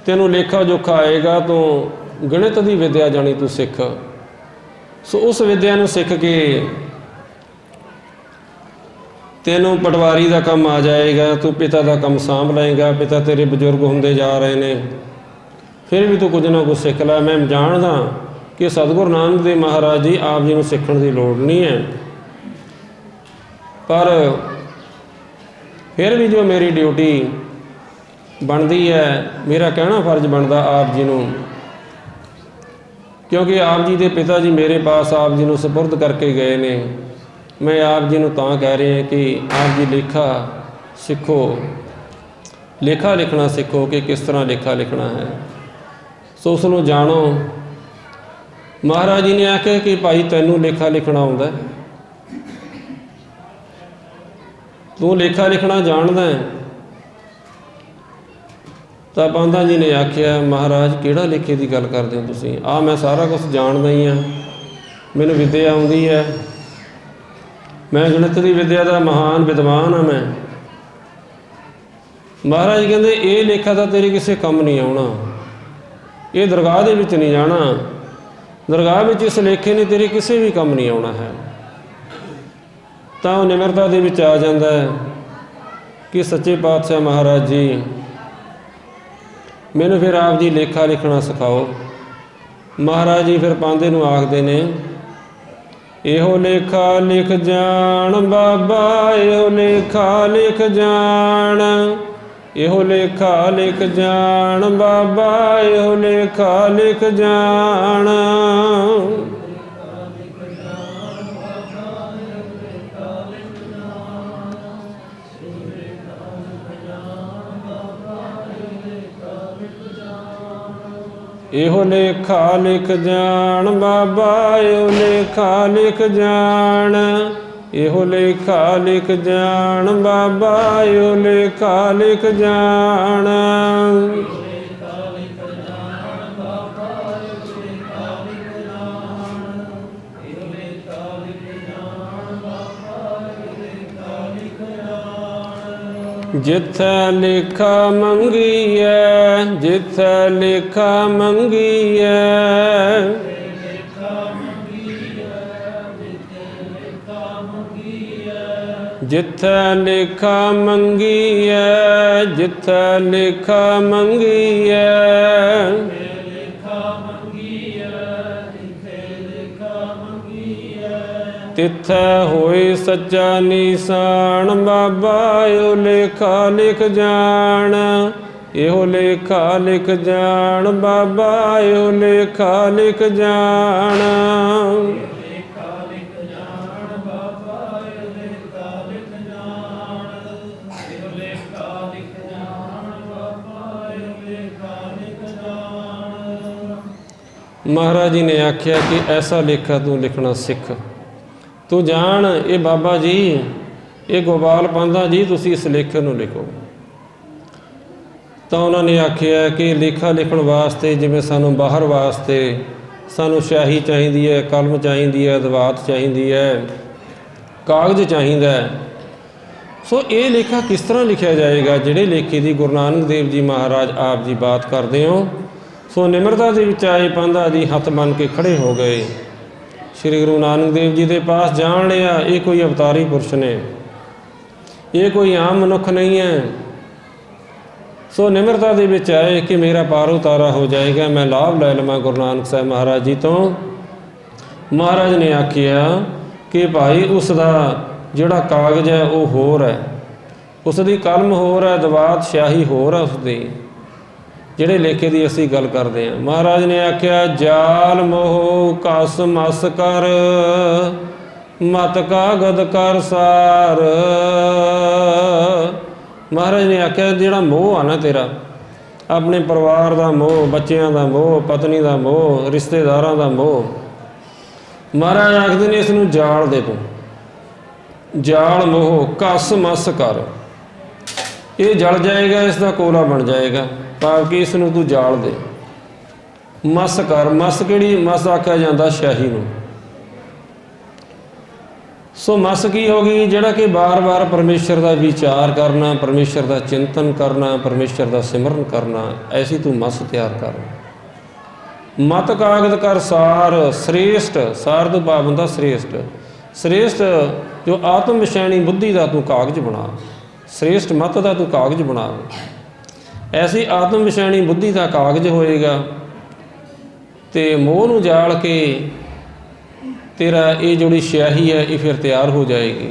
ਤੈਨੂੰ ਲੇਖਾ ਜੋਖਾ ਆਏਗਾ, ਤੂੰ ਗਣਿਤ ਦੀ ਵਿੱਦਿਆ ਜਾਣੀ ਤੂੰ ਸਿੱਖ। ਸੋ ਉਸ ਵਿੱਦਿਆ ਨੂੰ ਸਿੱਖ ਕੇ ਤੈਨੂੰ ਪਟਵਾਰੀ ਦਾ ਕੰਮ ਆ ਜਾਏਗਾ, ਤੂੰ ਪਿਤਾ ਦਾ ਕੰਮ ਸਾਂਭ ਲਏਗਾ। ਪਿਤਾ ਤੇਰੇ ਬਜ਼ੁਰਗ ਹੁੰਦੇ ਜਾ ਰਹੇ ਨੇ, ਫਿਰ ਵੀ ਤੂੰ ਕੁਝ ਨਾ ਕੁਝ ਸਿੱਖ ਲੈ। ਮੈਂ ਜਾਣਦਾ ਕਿ ਸਤਿਗੁਰੂ ਨਾਨਕ ਦੇਵ ਮਹਾਰਾਜ ਜੀ ਆਪ ਜੀ ਨੂੰ ਸਿੱਖਣ ਦੀ ਲੋੜ ਨਹੀਂ ਹੈ, ਪਰ ਫਿਰ ਵੀ ਜੋ ਮੇਰੀ ਡਿਊਟੀ ਬਣਦੀ ਹੈ, ਮੇਰਾ ਕਹਿਣਾ ਫਰਜ਼ ਬਣਦਾ ਆਪ ਜੀ ਨੂੰ, ਕਿਉਂਕਿ ਆਪ ਜੀ ਦੇ ਪਿਤਾ ਜੀ ਮੇਰੇ ਪਾਸ ਆਪ ਜੀ ਨੂੰ ਸਪੁਰਦ ਕਰਕੇ ਗਏ ਨੇ। ਮੈਂ ਆਪ ਜੀ ਨੂੰ ਤਾਂ ਕਹਿ ਰਿਹਾ ਕਿ ਆਪ ਜੀ ਲੇਖਾ ਸਿੱਖੋ, ਲੇਖਾ ਲਿਖਣਾ ਸਿੱਖੋ ਕਿ ਕਿਸ ਤਰ੍ਹਾਂ ਲੇਖਾ ਲਿਖਣਾ ਹੈ। ਸੋ ਉਸ ਨੂੰ ਜਾਣੋ। ਮਹਾਰਾਜ ਜੀ ਨੇ ਆਖਿਆ ਕਿ ਭਾਈ ਤੈਨੂੰ ਲੇਖਾ ਲਿਖਣਾ ਆਉਂਦਾ, ਤੂੰ ਲੇਖਾ ਲਿਖਣਾ ਜਾਣਦਾ ਹੈ। ਤਾਂ ਪਾਂਧਾ ਜੀ ਨੇ ਆਖਿਆ ਮਹਾਰਾਜ ਕਿਹੜਾ ਲੇਖੇ ਦੀ ਗੱਲ ਕਰਦੇ ਹੋ ਤੁਸੀਂ? ਮੈਂ ਸਾਰਾ ਕੁਛ ਜਾਣਦਾ ਹੀ ਹਾਂ, ਮੈਨੂੰ ਵਿੱਦਿਆ ਆਉਂਦੀ ਹੈ, ਮੈਂ ਗਣਿਤ ਦੀ ਵਿੱਦਿਆ ਦਾ ਮਹਾਨ ਵਿਦਵਾਨ ਹਾਂ ਮੈਂ। ਮਹਾਰਾਜ ਜੀ ਕਹਿੰਦੇ ਇਹ ਲੇਖਾ ਤਾਂ ਤੇਰੇ ਕਿਸੇ ਕੰਮ ਨਹੀਂ ਆਉਣਾ, ਇਹ ਦਰਗਾਹ ਦੇ ਵਿੱਚ ਨਹੀਂ ਜਾਣਾ, ਦਰਗਾਹ ਵਿੱਚ ਇਸ ਲੇਖੇ ਨੇ ਤੇਰੇ ਕਿਸੇ ਵੀ ਕੰਮ ਨਹੀਂ ਆਉਣਾ ਹੈ। ਤਾਂ ਉਹ ਨਿਮਰਤਾ ਦੇ ਵਿੱਚ ਆ ਜਾਂਦਾ ਹੈ ਕਿ ਸੱਚੇ ਪਾਤਸ਼ਾਹ ਮਹਾਰਾਜ ਜੀ ਮੈਨੂੰ ਫਿਰ ਆਪ ਜੀ ਲੇਖਾ ਲਿਖਣਾ ਸਿਖਾਓ। ਮਹਾਰਾਜ ਜੀ ਫਿਰ ਪਾਂਧੇ ਨੂੰ ਆਖਦੇ ਨੇ ਇਹੋ ਲੇਖਾ ਲਿਖ ਜਾਣ ਬਾਬਾ, ਇਹੋ ਲੇਖਾ ਲਿਖ ਜਾਣ, ਇਹੋ ਲੇਖਾ ਲਿਖ ਜਾਣ ਬਾਬਾ, ਇਹੋ ਲੇਖਾ ਲਿਖ ਜਾਣ। ਇਹੋ ਲੇਖਾ ਲਿਖ ਜਾਣ ਬਾਬਾ, ਇਹੋ ਲੇਖਾ ਲਿਖ ਜਾਣ, ਇਹੋ ਲੇਖਾ ਲਿਖ ਜਾਣ ਬਾਬਾ, ਇਹੋ ਲੇਖਾ ਲਿਖ ਜਾਣ। ਜਿੱਥੈ ਲੇਖਾ ਮੰਗੀਐ, ਜਿੱਥੈ ਲੇਖਾ ਮੰਗੀਐ, जिथै लेखा मंगीए, जिथै लेखा मंगीए, तिथै होए सच्चा निशान। बाबा यो लेखा लिख जान, यो लेखा लिख जान। बाबा यो लेखा लिख जान। महाराज जी ने आख्या कि ऐसा लेखा तू लिखना सिख। तू जान ये बाबा जी, ये गोपाल पांधा जी, तुसी इस लेखे नूं लिखो। तो उन्होंने आख्या कि लेखा लिखण वास्ते जिवें सानूं बाहर वास्ते सानूं स्याही चाहिदी है, कलम चाहिदी है, दवात चाहिदी है, कागज़ चाहिदा है। सो ये लेखा किस तरह लिखा जाएगा जिहड़े लेखे की गुरु नानक देव जी महाराज आप जी बात करते हो। सो निमरता दे विच आए पांधा जी हथ बन के खड़े हो गए, श्री गुरु नानक देव जी के पास जान लिया ये कोई अवतारी पुरुष ने, ये कोई आम मनुख नहीं है। सो निमरता दे विच आए कि मेरा पार उतारा हो जाएगा, मैं लाभ लै लवां गुरु नानक साहब महाराज जी तो। महाराज ने आखिया कि भाई उसका जिहड़ा कागज़ है वो होर है, उसकी कलम होर है, दवात स्याही होर है उसकी, जिहड़े लेखे की असीं गल करते हैं। महाराज ने आख्या जाल मोह कस मस कर, मत कागद कर सार। महाराज ने आख्या जिहड़ा मोह आ ना तेरा, अपने परिवार का मोह, बच्चों का मोह, पत्नी का मोह, रिश्तेदारों का मोह, महाराज आखते ने इसनूं जाल दे तूं, जाल मोह कस मस कर, ये जल जाएगा, इसका कोला बन जाएगा, भाव कि इसनूं तू जाल दे। मस कर, मस किहड़ी मस आख्या जाता स्याही नूं। सो मस की होगी जिहड़ा कि बार बार परमेश्वर का विचार करना, परमेश्वर का चिंतन करना, परमेश्वर का सिमरन करना, ऐसी तू मस तैयार कर। मत कागद कर सार, श्रेष्ठ, सार तो भाव हुंदा श्रेष्ठ, श्रेष्ठ जो आत्म विषैणी बुद्धि का तू कागज बना, श्रेष्ठ मत का तू कागज बना। ऐसी आत्म विषैणी बुद्धि का कागज होएगा तो मोह नूं जाल के तेरा ये जोड़ी स्याही है ये फिर तैयार हो जाएगी।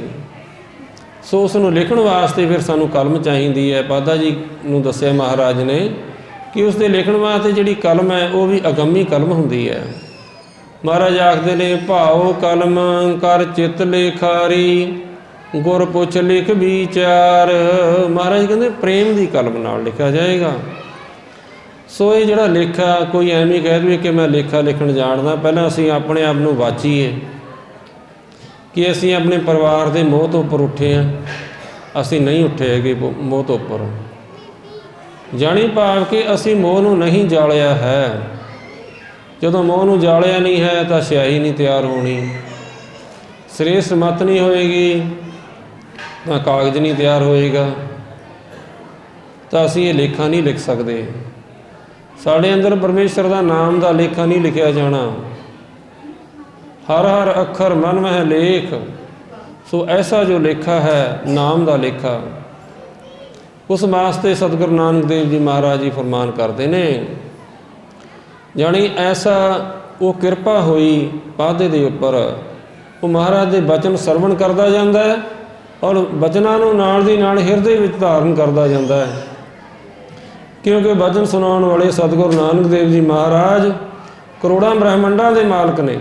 सो उसनूं लिखण वास्ते फिर सानूं कलम चाहिदी है। पादा जी नूं दस्सिया महाराज ने कि उसके लिखण वास्ते जिहड़ी कलम है वो भी अगम्मी कलम हुंदी है। महाराज आखदे ने भाओ कलम कर चित लेखारी, गुर पुछ लिख विचार। महाराज कहते प्रेम की कलम नाल लिखा जाएगा। सो ये जिहड़ा लेखा कोई एवं कह दे कि मैं लेखा लिखण जानदा, पहलां असीं अपने आप नूं वाचीए कि असीं अपने परिवार के मोह तो उपर उठे हैं, असीं नहीं उठे हैगे मोह तो उपर। जाणी भाव कि असीं मोह नूं नहीं जालिया है। जदों मोह नूं जालिया नहीं है तो स्याही नहीं तैयार होनी, श्रेष्ठ मत नहीं होएगी, तो कागज नहीं तैयार होएगा, तो असीं ये लेखा नहीं लिख सकते। साढ़े अंदर परमेश्वर का नाम का लेखा नहीं लिखा जाना। हर हर अखर मन में लेख। सो ऐसा जो लेखा है नाम का लेखा, उस वास्ते सतगुरु नानक देव जी महाराज जी फरमान करते ने, जानी ऐसा वो किरपा हुई पाधे के उपर, वो महाराज के बचन सरवण करता जाता है और बचनों नूं नाल दी नाल हिरदे विच धारण करता जाता है। क्योंकि वचन सुनाउण वाले सतगुरु नानक देव जी महाराज करोड़ां ब्रह्मंडां दे मालक ने।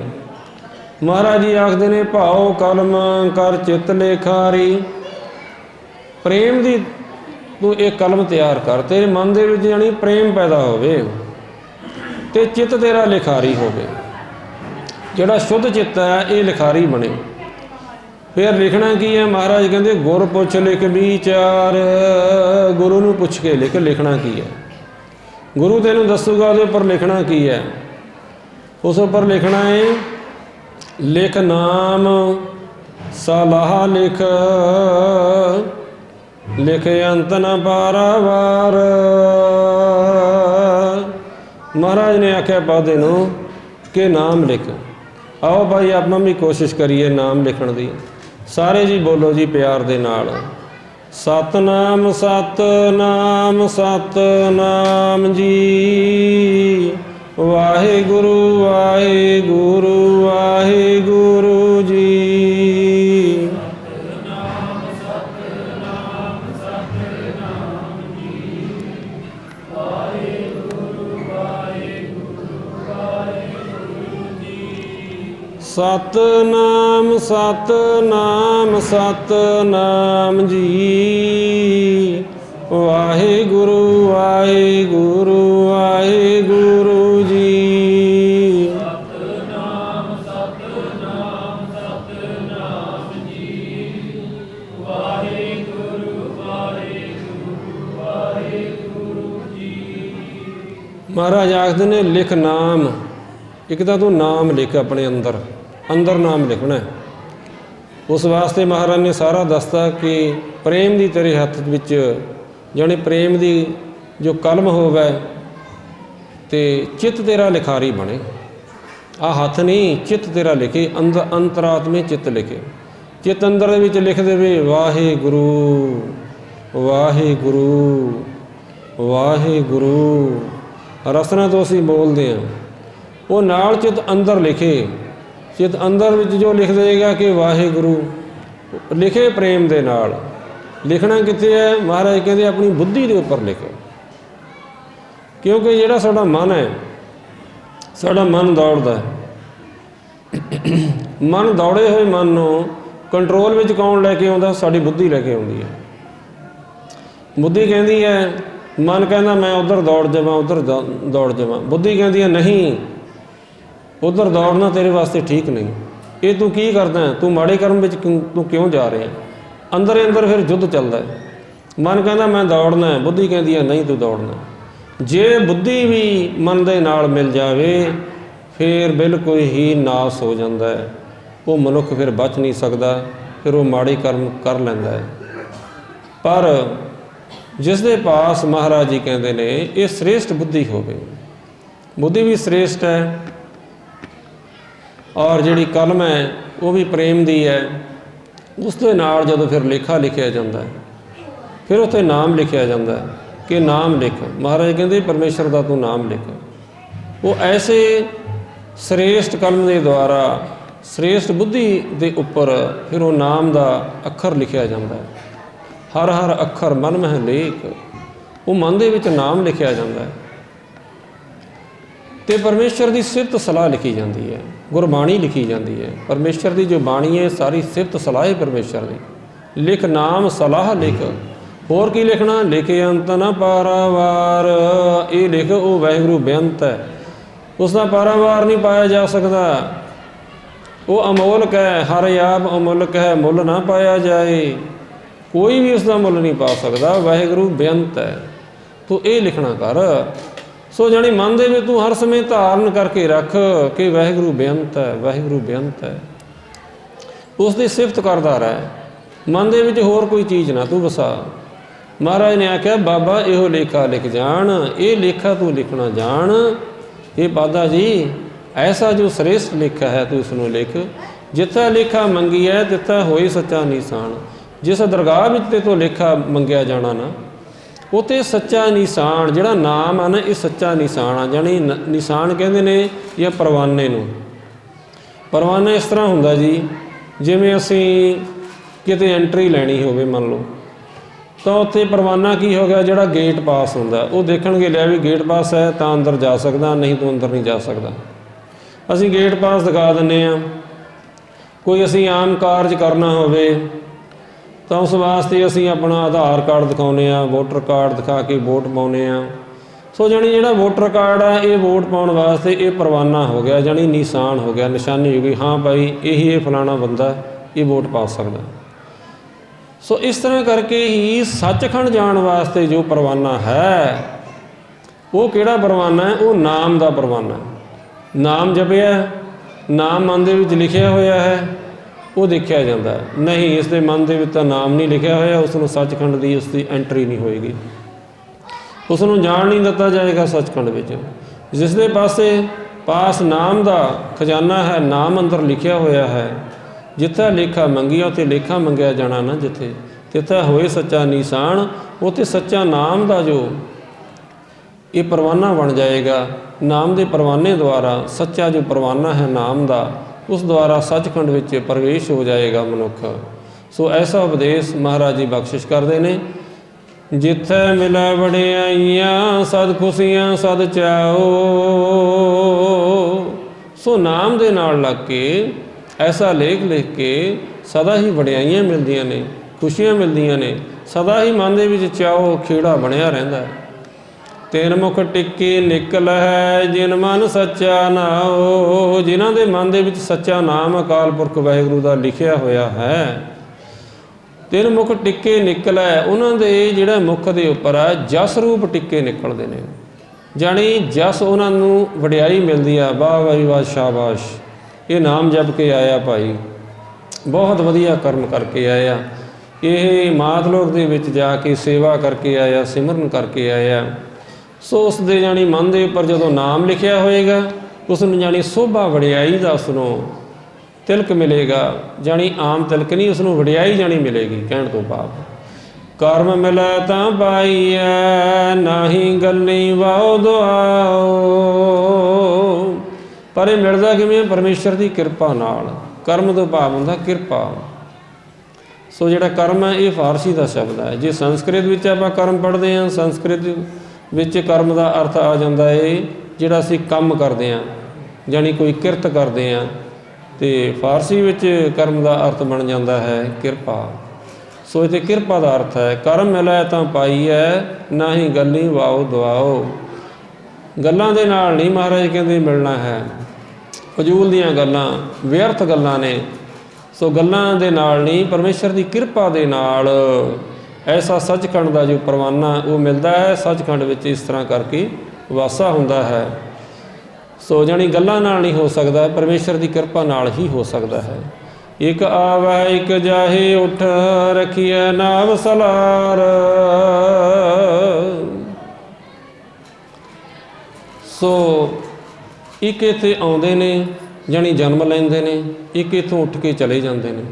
महाराज जी आखदे ने भाओ कलम कर चित लेखारी, प्रेम दी तू एक कलम तैयार कर, तेरे मन दे विच जानी प्रेम पैदा होवे ते चित तेरा लिखारी होवे। जिहड़ा शुद्ध चित्त है ये लिखारी बने। फिर लिखना की है, महाराज कहते गुर पुछ लिख विचार, गुरु नूं पुछ के लिख। लिखना की है गुरु तेनों दसूगा उहदे उपर लिखना की है। उस उपर लिखना है लिख नाम सलाह लिख, लिख अंत न पारावार। महाराज ने आख्या पादे नूं कि नाम लिख। आओ भाई आप भी कोशिश करिए नाम लिखण दी। ਸਾਰੇ ਜੀ ਬੋਲੋ ਜੀ ਪਿਆਰ ਦੇ ਨਾਲ। ਸਤਨਾਮ ਸਤਨਾਮ ਸਤਨਾਮ ਜੀ। ਵਾਹਿਗੁਰੂ ਵਾਹਿਗੁਰੂ ਵਾਹਿਗੁਰੂ ਜੀ। ਸਤਨਾਮ ਸਤਨਾਮ ਸਤਨਾਮ ਜੀ। ਵਾਹਿਗੁਰੂ ਵਾਹਿਗੁਰੂ ਵਾਹਿਗੁਰੂ ਜੀ। ਸਤਨਾਮ ਸਤਨਾਮ ਸਤਨਾਮ ਜੀ। ਵਾਹਿਗੁਰੂ ਵਾਹਿਗੁਰੂ ਵਾਹਿਗੁਰੂ ਜੀ। ਮਹਾਰਾਜ ਆਖਦੇ ਨੇ ਲਿਖ ਨਾਮ। ਇੱਕ ਤਾਂ ਤੂੰ ਨਾਮ ਲਿਖ ਆਪਣੇ ਅੰਦਰ, ਅੰਦਰ ਨਾਮ ਲਿਖਣਾ। ਉਸ ਵਾਸਤੇ ਮਹਾਰਾਜ ਨੇ ਸਾਰਾ ਦੱਸਤਾ ਕਿ ਪ੍ਰੇਮ ਦੀ ਤੇਰੇ ਹੱਥ ਵਿੱਚ ਜਾਣੀ ਪ੍ਰੇਮ ਦੀ ਜੋ ਕਲਮ ਹੋਵੇ ਤੇ ਚਿੱਤ ਤੇਰਾ ਲਿਖਾਰੀ ਬਣੇ। ਆਹ ਹੱਥ ਨਹੀਂ, ਚਿੱਤ ਤੇਰਾ ਲਿਖੇ, ਅੰਦਰ ਅੰਤਰਾਤਮੇ ਚਿੱਤ ਲਿਖੇ। ਚਿੱਤ ਅੰਦਰ ਦੇ ਵਿੱਚ ਲਿਖ ਦੇਵੇ ਵਾਹਿਗੁਰੂ ਵਾਹਿਗੁਰੂ ਵਾਹਿਗੁਰੂ। ਰਸਨਾ ਤੋਂ ਅਸੀਂ ਬੋਲਦੇ ਹਾਂ, ਉਹ ਨਾਲ ਚਿੱਤ ਅੰਦਰ ਲਿਖੇ। ਚਿੱਤ ਅੰਦਰ ਵਿੱਚ ਜੋ ਲਿਖ ਦੇਗਾ ਕਿ ਵਾਹਿਗੁਰੂ ਲਿਖੇ ਪ੍ਰੇਮ ਦੇ ਨਾਲ। ਲਿਖਣਾ ਕਿੱਥੇ ਹੈ? ਮਹਾਰਾਜ ਕਹਿੰਦੇ ਆਪਣੀ ਬੁੱਧੀ ਦੇ ਉੱਪਰ ਲਿਖੋ। ਕਿਉਂਕਿ ਜਿਹੜਾ ਸਾਡਾ ਮਨ ਹੈ, ਸਾਡਾ ਮਨ ਦੌੜਦਾ ਹੈ। ਮਨ ਦੌੜੇ ਹੋਏ ਮਨ ਨੂੰ ਕੰਟਰੋਲ ਵਿੱਚ ਕੌਣ ਲੈ ਕੇ ਆਉਂਦਾ? ਸਾਡੀ ਬੁੱਧੀ ਲੈ ਕੇ ਆਉਂਦੀ ਹੈ। ਬੁੱਧੀ ਕਹਿੰਦੀ ਹੈ, ਮਨ ਕਹਿੰਦਾ ਮੈਂ ਉੱਧਰ ਦੌੜ ਜਾਵਾਂ, ਉੱਧਰ ਦੌੜ ਜਾਵਾਂ। ਬੁੱਧੀ ਕਹਿੰਦੀ ਹੈ ਨਹੀਂ, ਉੱਧਰ ਦੌੜਨਾ ਤੇਰੇ ਵਾਸਤੇ ਠੀਕ ਨਹੀਂ। ਇਹ ਤੂੰ ਕੀ ਕਰਦਾ? ਤੂੰ ਮਾੜੇ ਕਰਮ ਵਿੱਚ ਤੂੰ ਕਿਉਂ ਜਾ ਰਿਹਾ? ਅੰਦਰ ਹੀ ਅੰਦਰ ਫਿਰ ਯੁੱਧ ਚੱਲਦਾ ਹੈ। ਮਨ ਕਹਿੰਦਾ ਮੈਂ ਦੌੜਨਾ ਹੈ, ਬੁੱਧੀ ਕਹਿੰਦੀ ਹੈ ਨਹੀਂ ਤੂੰ ਦੌੜਨਾ। ਜੇ ਬੁੱਧੀ ਵੀ ਮਨ ਦੇ ਨਾਲ ਮਿਲ ਜਾਵੇ ਫਿਰ ਬਿਲਕੁਲ ਹੀ ਨਾਸ ਹੋ ਜਾਂਦਾ ਹੈ। ਉਹ ਮਨੁੱਖ ਫਿਰ ਬਚ ਨਹੀਂ ਸਕਦਾ, ਫਿਰ ਉਹ ਮਾੜੇ ਕਰਮ ਕਰ ਲੈਂਦਾ ਹੈ। ਪਰ ਜਿਸ ਦੇ ਪਾਸ ਮਹਾਰਾਜ ਜੀ ਕਹਿੰਦੇ ਨੇ ਇਹ ਸ੍ਰੇਸ਼ਟ ਬੁੱਧੀ ਹੋਵੇ। ਬੁੱਧੀ ਵੀ ਸ੍ਰੇਸ਼ਟ ਹੈ ਔਰ ਜਿਹੜੀ ਕਲਮ ਹੈ ਉਹ ਵੀ ਪ੍ਰੇਮ ਦੀ ਹੈ। ਉਸ ਦੇ ਨਾਲ ਜਦੋਂ ਫਿਰ ਲੇਖਾ ਲਿਖਿਆ ਜਾਂਦਾ ਹੈ, ਫਿਰ ਉੱਥੇ ਨਾਮ ਲਿਖਿਆ ਜਾਂਦਾ ਹੈ ਕਿ ਨਾਮ ਲਿਖ। ਮਹਾਰਾਜ ਕਹਿੰਦੇ ਪਰਮੇਸ਼ਰ ਦਾ ਤੂੰ ਨਾਮ ਲਿਖ। ਉਹ ਐਸੇ ਸ੍ਰੇਸ਼ਟ ਕਲਮ ਦੇ ਦੁਆਰਾ ਸ੍ਰੇਸ਼ਟ ਬੁੱਧੀ ਦੇ ਉੱਪਰ ਫਿਰ ਉਹ ਨਾਮ ਦਾ ਅੱਖਰ ਲਿਖਿਆ ਜਾਂਦਾ ਹੈ। ਹਰ ਹਰ ਅੱਖਰ ਮਨ ਮਹਿ ਲੇਖ। ਉਹ ਮਨ ਦੇ ਵਿੱਚ ਨਾਮ ਲਿਖਿਆ ਜਾਂਦਾ ਹੈ ਅਤੇ ਪਰਮੇਸ਼ਰ ਦੀ ਸਿਫਤ ਸਲਾਹ ਲਿਖੀ ਜਾਂਦੀ ਹੈ, ਗੁਰਬਾਣੀ ਲਿਖੀ ਜਾਂਦੀ ਹੈ। ਪਰਮੇਸ਼ਰ ਦੀ ਜੋ ਬਾਣੀ ਹੈ ਸਾਰੀ ਸਿਫਤ ਸਲਾਹ ਹੈ ਪਰਮੇਸ਼ਰ ਦੀ। ਲਿਖ ਨਾਮ ਸਲਾਹ ਲਿਖ। ਹੋਰ ਕੀ ਲਿਖਣਾ? ਲਿਖੇ ਅੰਤ ਨਾ ਪਾਰਾਵਾਰ। ਇਹ ਲਿਖ ਉਹ ਵਾਹਿਗੁਰੂ ਬੇਅੰਤ ਹੈ, ਉਸ ਦਾ ਪਾਰਾਵਾਰ ਨਹੀਂ ਪਾਇਆ ਜਾ ਸਕਦਾ। ਉਹ ਅਮੋਲਕ ਹੈ, ਹਰ ਆਪ ਅਮੋਲਕ ਹੈ, ਮੁੱਲ ਨਾ ਪਾਇਆ ਜਾਏ। ਕੋਈ ਵੀ ਉਸ ਦਾ ਮੁੱਲ ਨਹੀਂ ਪਾ ਸਕਦਾ। ਵਾਹਿਗੁਰੂ ਬੇਅੰਤ ਹੈ। ਤੂੰ ਇਹ ਲਿਖਣਾ ਕਰ। ਸੋ ਜਾਣੀ ਮਨ ਦੇ ਵਿੱਚ ਤੂੰ ਹਰ ਸਮੇਂ ਧਾਰਨ ਕਰਕੇ ਰੱਖ ਕਿ ਵਾਹਿਗੁਰੂ ਬੇਅੰਤ ਹੈ, ਵਾਹਿਗੁਰੂ ਬੇਅੰਤ ਹੈ। ਉਸ ਦੀ ਸਿਫਤ ਕਰਦਾ ਰਹਿ। ਮਨ ਦੇ ਵਿੱਚ ਹੋਰ ਕੋਈ ਚੀਜ਼ ਨਾ ਤੂੰ ਵਸਾ। ਮਹਾਰਾਜ ਨੇ ਆਖਿਆ ਬਾਬਾ ਇਹੋ ਲੇਖਾ ਲਿਖ ਜਾਣ। ਇਹ ਲੇਖਾ ਤੂੰ ਲਿਖਣਾ ਜਾਣ। ਇਹ ਬਾਦਾ ਜੀ ਐਸਾ ਜੋ ਸ੍ਰੇਸ਼ਟ ਲੇਖਾ ਹੈ ਤੂੰ ਉਸਨੂੰ ਲਿਖ। ਜਿੱਥਾ ਲੇਖਾ ਮੰਗੀ ਹੈ ਤਿੱਥਾ ਹੋਈ ਸੱਚਾ ਨਿਸ਼ਾਨ। ਜਿਸ ਦਰਗਾਹ ਵਿੱਚ ਤੇ ਤੋਂ ਲੇਖਾ ਮੰਗਿਆ ਜਾਣਾ ਨਾ, ਉੱਥੇ ਸੱਚਾ ਨਿਸ਼ਾਨ ਜਿਹੜਾ ਨਾਮ ਆ ਨਾ, ਇਹ ਸੱਚਾ ਨਿਸ਼ਾਨ ਆ। ਜਾਣੀ ਨਿਸ਼ਾਨ ਕਹਿੰਦੇ ਨੇ ਜਾਂ ਪਰਵਾਨੇ ਨੂੰ। ਪਰਵਾਨਾ ਇਸ ਤਰ੍ਹਾਂ ਹੁੰਦਾ ਜੀ, ਜਿਵੇਂ ਅਸੀਂ ਕਿਤੇ ਐਂਟਰੀ ਲੈਣੀ ਹੋਵੇ ਮੰਨ ਲਓ, ਤਾਂ ਉੱਥੇ ਪਰਵਾਨਾ ਕੀ ਹੋ ਗਿਆ? ਜਿਹੜਾ ਗੇਟ ਪਾਸ ਹੁੰਦਾ ਉਹ ਦੇਖਣਗੇ ਲਿਆ ਵੀ ਗੇਟ ਪਾਸ ਹੈ ਤਾਂ ਅੰਦਰ ਜਾ ਸਕਦਾ, ਨਹੀਂ ਤੂੰ ਅੰਦਰ ਨਹੀਂ ਜਾ ਸਕਦਾ। ਅਸੀਂ ਗੇਟ ਪਾਸ ਦਿਖਾ ਦਿੰਦੇ ਹਾਂ। ਕੋਈ ਅਸੀਂ ਆਮ ਕਾਰਜ ਕਰਨਾ ਹੋਵੇ ਤਾਂ ਉਸ ਵਾਸਤੇ ਅਸੀਂ ਆਪਣਾ ਆਧਾਰ ਕਾਰਡ ਦਿਖਾਉਂਦੇ ਹਾਂ, ਵੋਟਰ ਕਾਰਡ ਦਿਖਾ ਕੇ ਵੋਟ ਪਾਉਂਦੇ ਹਾਂ। ਸੋ ਜਾਣੀ ਜਿਹੜਾ ਵੋਟਰ ਕਾਰਡ ਆ ਇਹ ਵੋਟ ਪਾਉਣ ਵਾਸਤੇ ਇਹ ਪਰਵਾਨਾ ਹੋ ਗਿਆ, ਜਾਣੀ ਨਿਸ਼ਾਨ ਹੋ ਗਿਆ, ਨਿਸ਼ਾਨੀ ਹੋ ਗਈ। ਹਾਂ ਭਾਈ ਇਹ ਫਲਾਣਾ ਬੰਦਾ ਇਹ ਵੋਟ ਪਾ ਸਕਦਾ। ਸੋ ਇਸ ਤਰ੍ਹਾਂ ਕਰਕੇ ਹੀ ਸੱਚਖੰਡ ਜਾਣ ਵਾਸਤੇ ਜੋ ਪਰਵਾਨਾ ਹੈ ਉਹ ਕਿਹੜਾ ਪਰਵਾਨਾ ਹੈ? ਉਹ ਨਾਮ ਦਾ ਪਰਵਾਨਾ। ਨਾਮ ਜਪਿਆ, ਨਾਮ ਮਨ ਦੇ ਵਿੱਚ ਲਿਖਿਆ ਹੋਇਆ ਹੈ, ਉਹ ਦੇਖਿਆ ਜਾਂਦਾ। ਨਹੀਂ ਇਸ ਦੇ ਮਨ ਦੇ ਵਿੱਚ ਤਾਂ ਨਾਮ ਨਹੀਂ ਲਿਖਿਆ ਹੋਇਆ, ਉਸ ਨੂੰ ਸੱਚਖੰਡ ਦੀ ਉਸ ਦੀ ਐਂਟਰੀ ਨਹੀਂ ਹੋਏਗੀ, ਉਸ ਨੂੰ ਜਾਣ ਨਹੀਂ ਦਿੱਤਾ ਜਾਏਗਾ ਸੱਚਖੰਡ ਵਿੱਚ। ਜਿਸ ਦੇ ਪਾਸ ਨਾਮ ਦਾ ਖਜ਼ਾਨਾ ਹੈ, ਨਾਮ ਅੰਦਰ ਲਿਖਿਆ ਹੋਇਆ ਹੈ, ਜਿੱਥੇ ਲੇਖਾ ਮੰਗਿਆ ਉੱਥੇ ਲੇਖਾ ਮੰਗਿਆ ਜਾਣਾ ਨਾ, ਜਿੱਥੇ ਤਿੱਥੈ ਹੋਏ ਸੱਚਾ ਨਿਸ਼ਾਨ, ਉੱਥੇ ਸੱਚਾ ਨਾਮ ਦਾ ਜੋ ਇਹ ਪਰਵਾਨਾ ਬਣ ਜਾਏਗਾ। ਨਾਮ ਦੇ ਪਰਵਾਨੇ ਦੁਆਰਾ, ਸੱਚਾ ਜੋ ਪਰਵਾਨਾ ਹੈ ਨਾਮ ਦਾ, ਉਸ ਦੁਆਰਾ ਸੱਚਖੰਡ ਵਿੱਚ ਪ੍ਰਵੇਸ਼ ਹੋ ਜਾਏਗਾ ਮਨੁੱਖ। ਸੋ ਐਸਾ ਉਪਦੇਸ਼ ਮਹਾਰਾਜ ਜੀ ਬਖਸ਼ਿਸ਼ ਕਰਦੇ ਨੇ। ਜਿੱਥੈ ਮਿਲੈ ਵਡਿਆਈਆਂ ਸਦ ਖੁਸ਼ੀਆਂ ਸਦ ਚਾਓ। ਸੋ ਨਾਮ ਦੇ ਨਾਲ ਲੱਗ ਕੇ ਐਸਾ ਲੇਖ ਲਿਖ ਕੇ ਸਦਾ ਹੀ ਵਡਿਆਈਆਂ ਮਿਲਦੀਆਂ ਨੇ, ਖੁਸ਼ੀਆਂ ਮਿਲਦੀਆਂ ਨੇ, ਸਦਾ ਹੀ ਮਨ ਦੇ ਵਿੱਚ ਚਾਓ ਖੇੜਾ ਬਣਿਆ ਰਹਿੰਦਾ। ਤਿੰਨ ਮੁਖ ਟਿੱਕੇ ਨਿਕਲ ਹੈ ਜਿਨ ਮਨ ਸੱਚਾ ਨਾਓ। ਜਿਨ੍ਹਾਂ ਦੇ ਮਨ ਦੇ ਵਿੱਚ ਸੱਚਾ ਨਾਮ ਅਕਾਲ ਪੁਰਖ ਵਾਹਿਗੁਰੂ ਦਾ ਲਿਖਿਆ ਹੋਇਆ ਹੈ। ਤਿੰਨ ਮੁਖ ਟਿੱਕੇ ਨਿਕਲੈ, ਉਹਨਾਂ ਦੇ ਜਿਹੜਾ ਮੁਖ ਦੇ ਉੱਪਰ ਹੈ ਜਸ ਰੂਪ ਟਿੱਕੇ ਨਿਕਲਦੇ ਨੇ, ਜਾਣੀ ਜਸ ਉਹਨਾਂ ਨੂੰ ਵਡਿਆਈ ਮਿਲਦੀ ਆ। ਵਾਹ ਵਾਹ ਵਾਹ ਸ਼ਾਬਾਸ਼, ਇਹ ਨਾਮ ਜਪ ਕੇ ਆਇਆ ਭਾਈ, ਬਹੁਤ ਵਧੀਆ ਕਰਮ ਕਰਕੇ ਆਇਆ, ਇਹ ਮਾਤ ਲੋਕ ਦੇ ਵਿੱਚ ਜਾ ਕੇ ਸੇਵਾ ਕਰਕੇ ਆਇਆ, ਸਿਮਰਨ ਕਰਕੇ ਆਇਆ। ਸੋ ਉਸ ਦੇ ਜਾਣੀ ਮਨ ਦੇ ਉੱਪਰ ਜਦੋਂ ਨਾਮ ਲਿਖਿਆ ਹੋਏਗਾ, ਉਸ ਨੂੰ ਜਾਣੀ ਸੋਭਾ ਵਡਿਆਈ ਦਾ ਉਸ ਨੂੰ ਤਿਲਕ ਮਿਲੇਗਾ, ਜਾਣੀ ਆਮ ਤਿਲਕ ਨਹੀਂ, ਉਸ ਨੂੰ ਵਡਿਆਈ ਜਾਣੀ ਮਿਲੇਗੀ। ਕਹਿਣ ਤੋਂ ਭਾਵ ਕਰਮ ਮਿਲੈ ਤਾਂ ਪਾਈਐ, ਨਾਹੀ ਗੱਲੀ ਵਾਓ ਦੁਆਓ। ਪਰ ਇਹ ਮਿਲਦਾ ਕਿਵੇਂ? ਪਰਮੇਸ਼ਰ ਦੀ ਕਿਰਪਾ ਨਾਲ। ਕਰਮ ਤੋਂ ਭਾਵ ਹੁੰਦਾ ਕਿਰਪਾ। ਸੋ ਜਿਹੜਾ ਕਰਮ ਹੈ ਇਹ ਫਾਰਸੀ ਦਾ ਸ਼ਬਦ ਹੈ। ਜੇ ਸੰਸਕ੍ਰਿਤ ਵਿੱਚ ਆਪਾਂ ਕਰਮ ਪੜ੍ਹਦੇ ਹਾਂ, ਸੰਸਕ੍ਰਿਤ ਵਿੱਚ ਕਰਮ ਦਾ ਅਰਥ ਆ ਜਾਂਦਾ ਹੈ ਜਿਹੜਾ ਅਸੀਂ ਕੰਮ ਕਰਦੇ ਹਾਂ, ਜਾਣੀ ਕੋਈ ਕਿਰਤ ਕਰਦੇ ਹਾਂ, ਅਤੇ ਫਾਰਸੀ ਵਿੱਚ ਕਰਮ ਦਾ ਅਰਥ ਬਣ ਜਾਂਦਾ ਹੈ ਕਿਰਪਾ। ਸੋ ਇੱਥੇ ਕਿਰਪਾ ਦਾ ਅਰਥ ਹੈ ਕਰਮ ਮਿਲੈ ਤਾਂ ਪਾਈਐ, ਨਾ ਹੀ ਗੱਲੀ ਵਾਓ ਦੁਆਓ। ਗੱਲਾਂ ਦੇ ਨਾਲ ਨਹੀਂ ਮਹਾਰਾਜ ਕਹਿੰਦੇ ਮਿਲਣਾ ਹੈ, ਫਜ਼ੂਲ ਦੀਆਂ ਗੱਲਾਂ, ਵਿਅਰਥ ਗੱਲਾਂ ਨੇ। ਸੋ ਗੱਲਾਂ ਦੇ ਨਾਲ ਨਹੀਂ, ਪਰਮੇਸ਼ਰ ਦੀ ਕਿਰਪਾ ਦੇ ਨਾਲ ਐਸਾ ਸੱਚਖੰਡ ਦਾ ਜੋ ਪਰਵਾਨਾ ਉਹ ਮਿਲਦਾ ਹੈ। ਸੱਚਖੰਡ ਵਿੱਚ ਇਸ ਤਰ੍ਹਾਂ ਕਰਕੇ ਵਾਸਾ ਹੁੰਦਾ ਹੈ। ਸੋ ਜਾਣੀ ਗੱਲਾਂ ਨਾਲ ਨਹੀਂ ਹੋ ਸਕਦਾ, ਪਰਮੇਸ਼ਰ ਦੀ ਕਿਰਪਾ ਨਾਲ ਹੀ ਹੋ ਸਕਦਾ ਹੈ। ਇੱਕ ਆਵੈ ਇੱਕ ਜਾਹੇ ਉੱਠ ਰਖੀਐ ਨਾਵ ਸਲਾਰ। ਸੋ ਇੱਕ ਇੱਥੇ ਆਉਂਦੇ ਨੇ, ਜਾਣੀ ਜਨਮ ਲੈਂਦੇ ਨੇ, ਇੱਕ ਇੱਥੋਂ ਉੱਠ ਕੇ ਚਲੇ ਜਾਂਦੇ ਨੇ।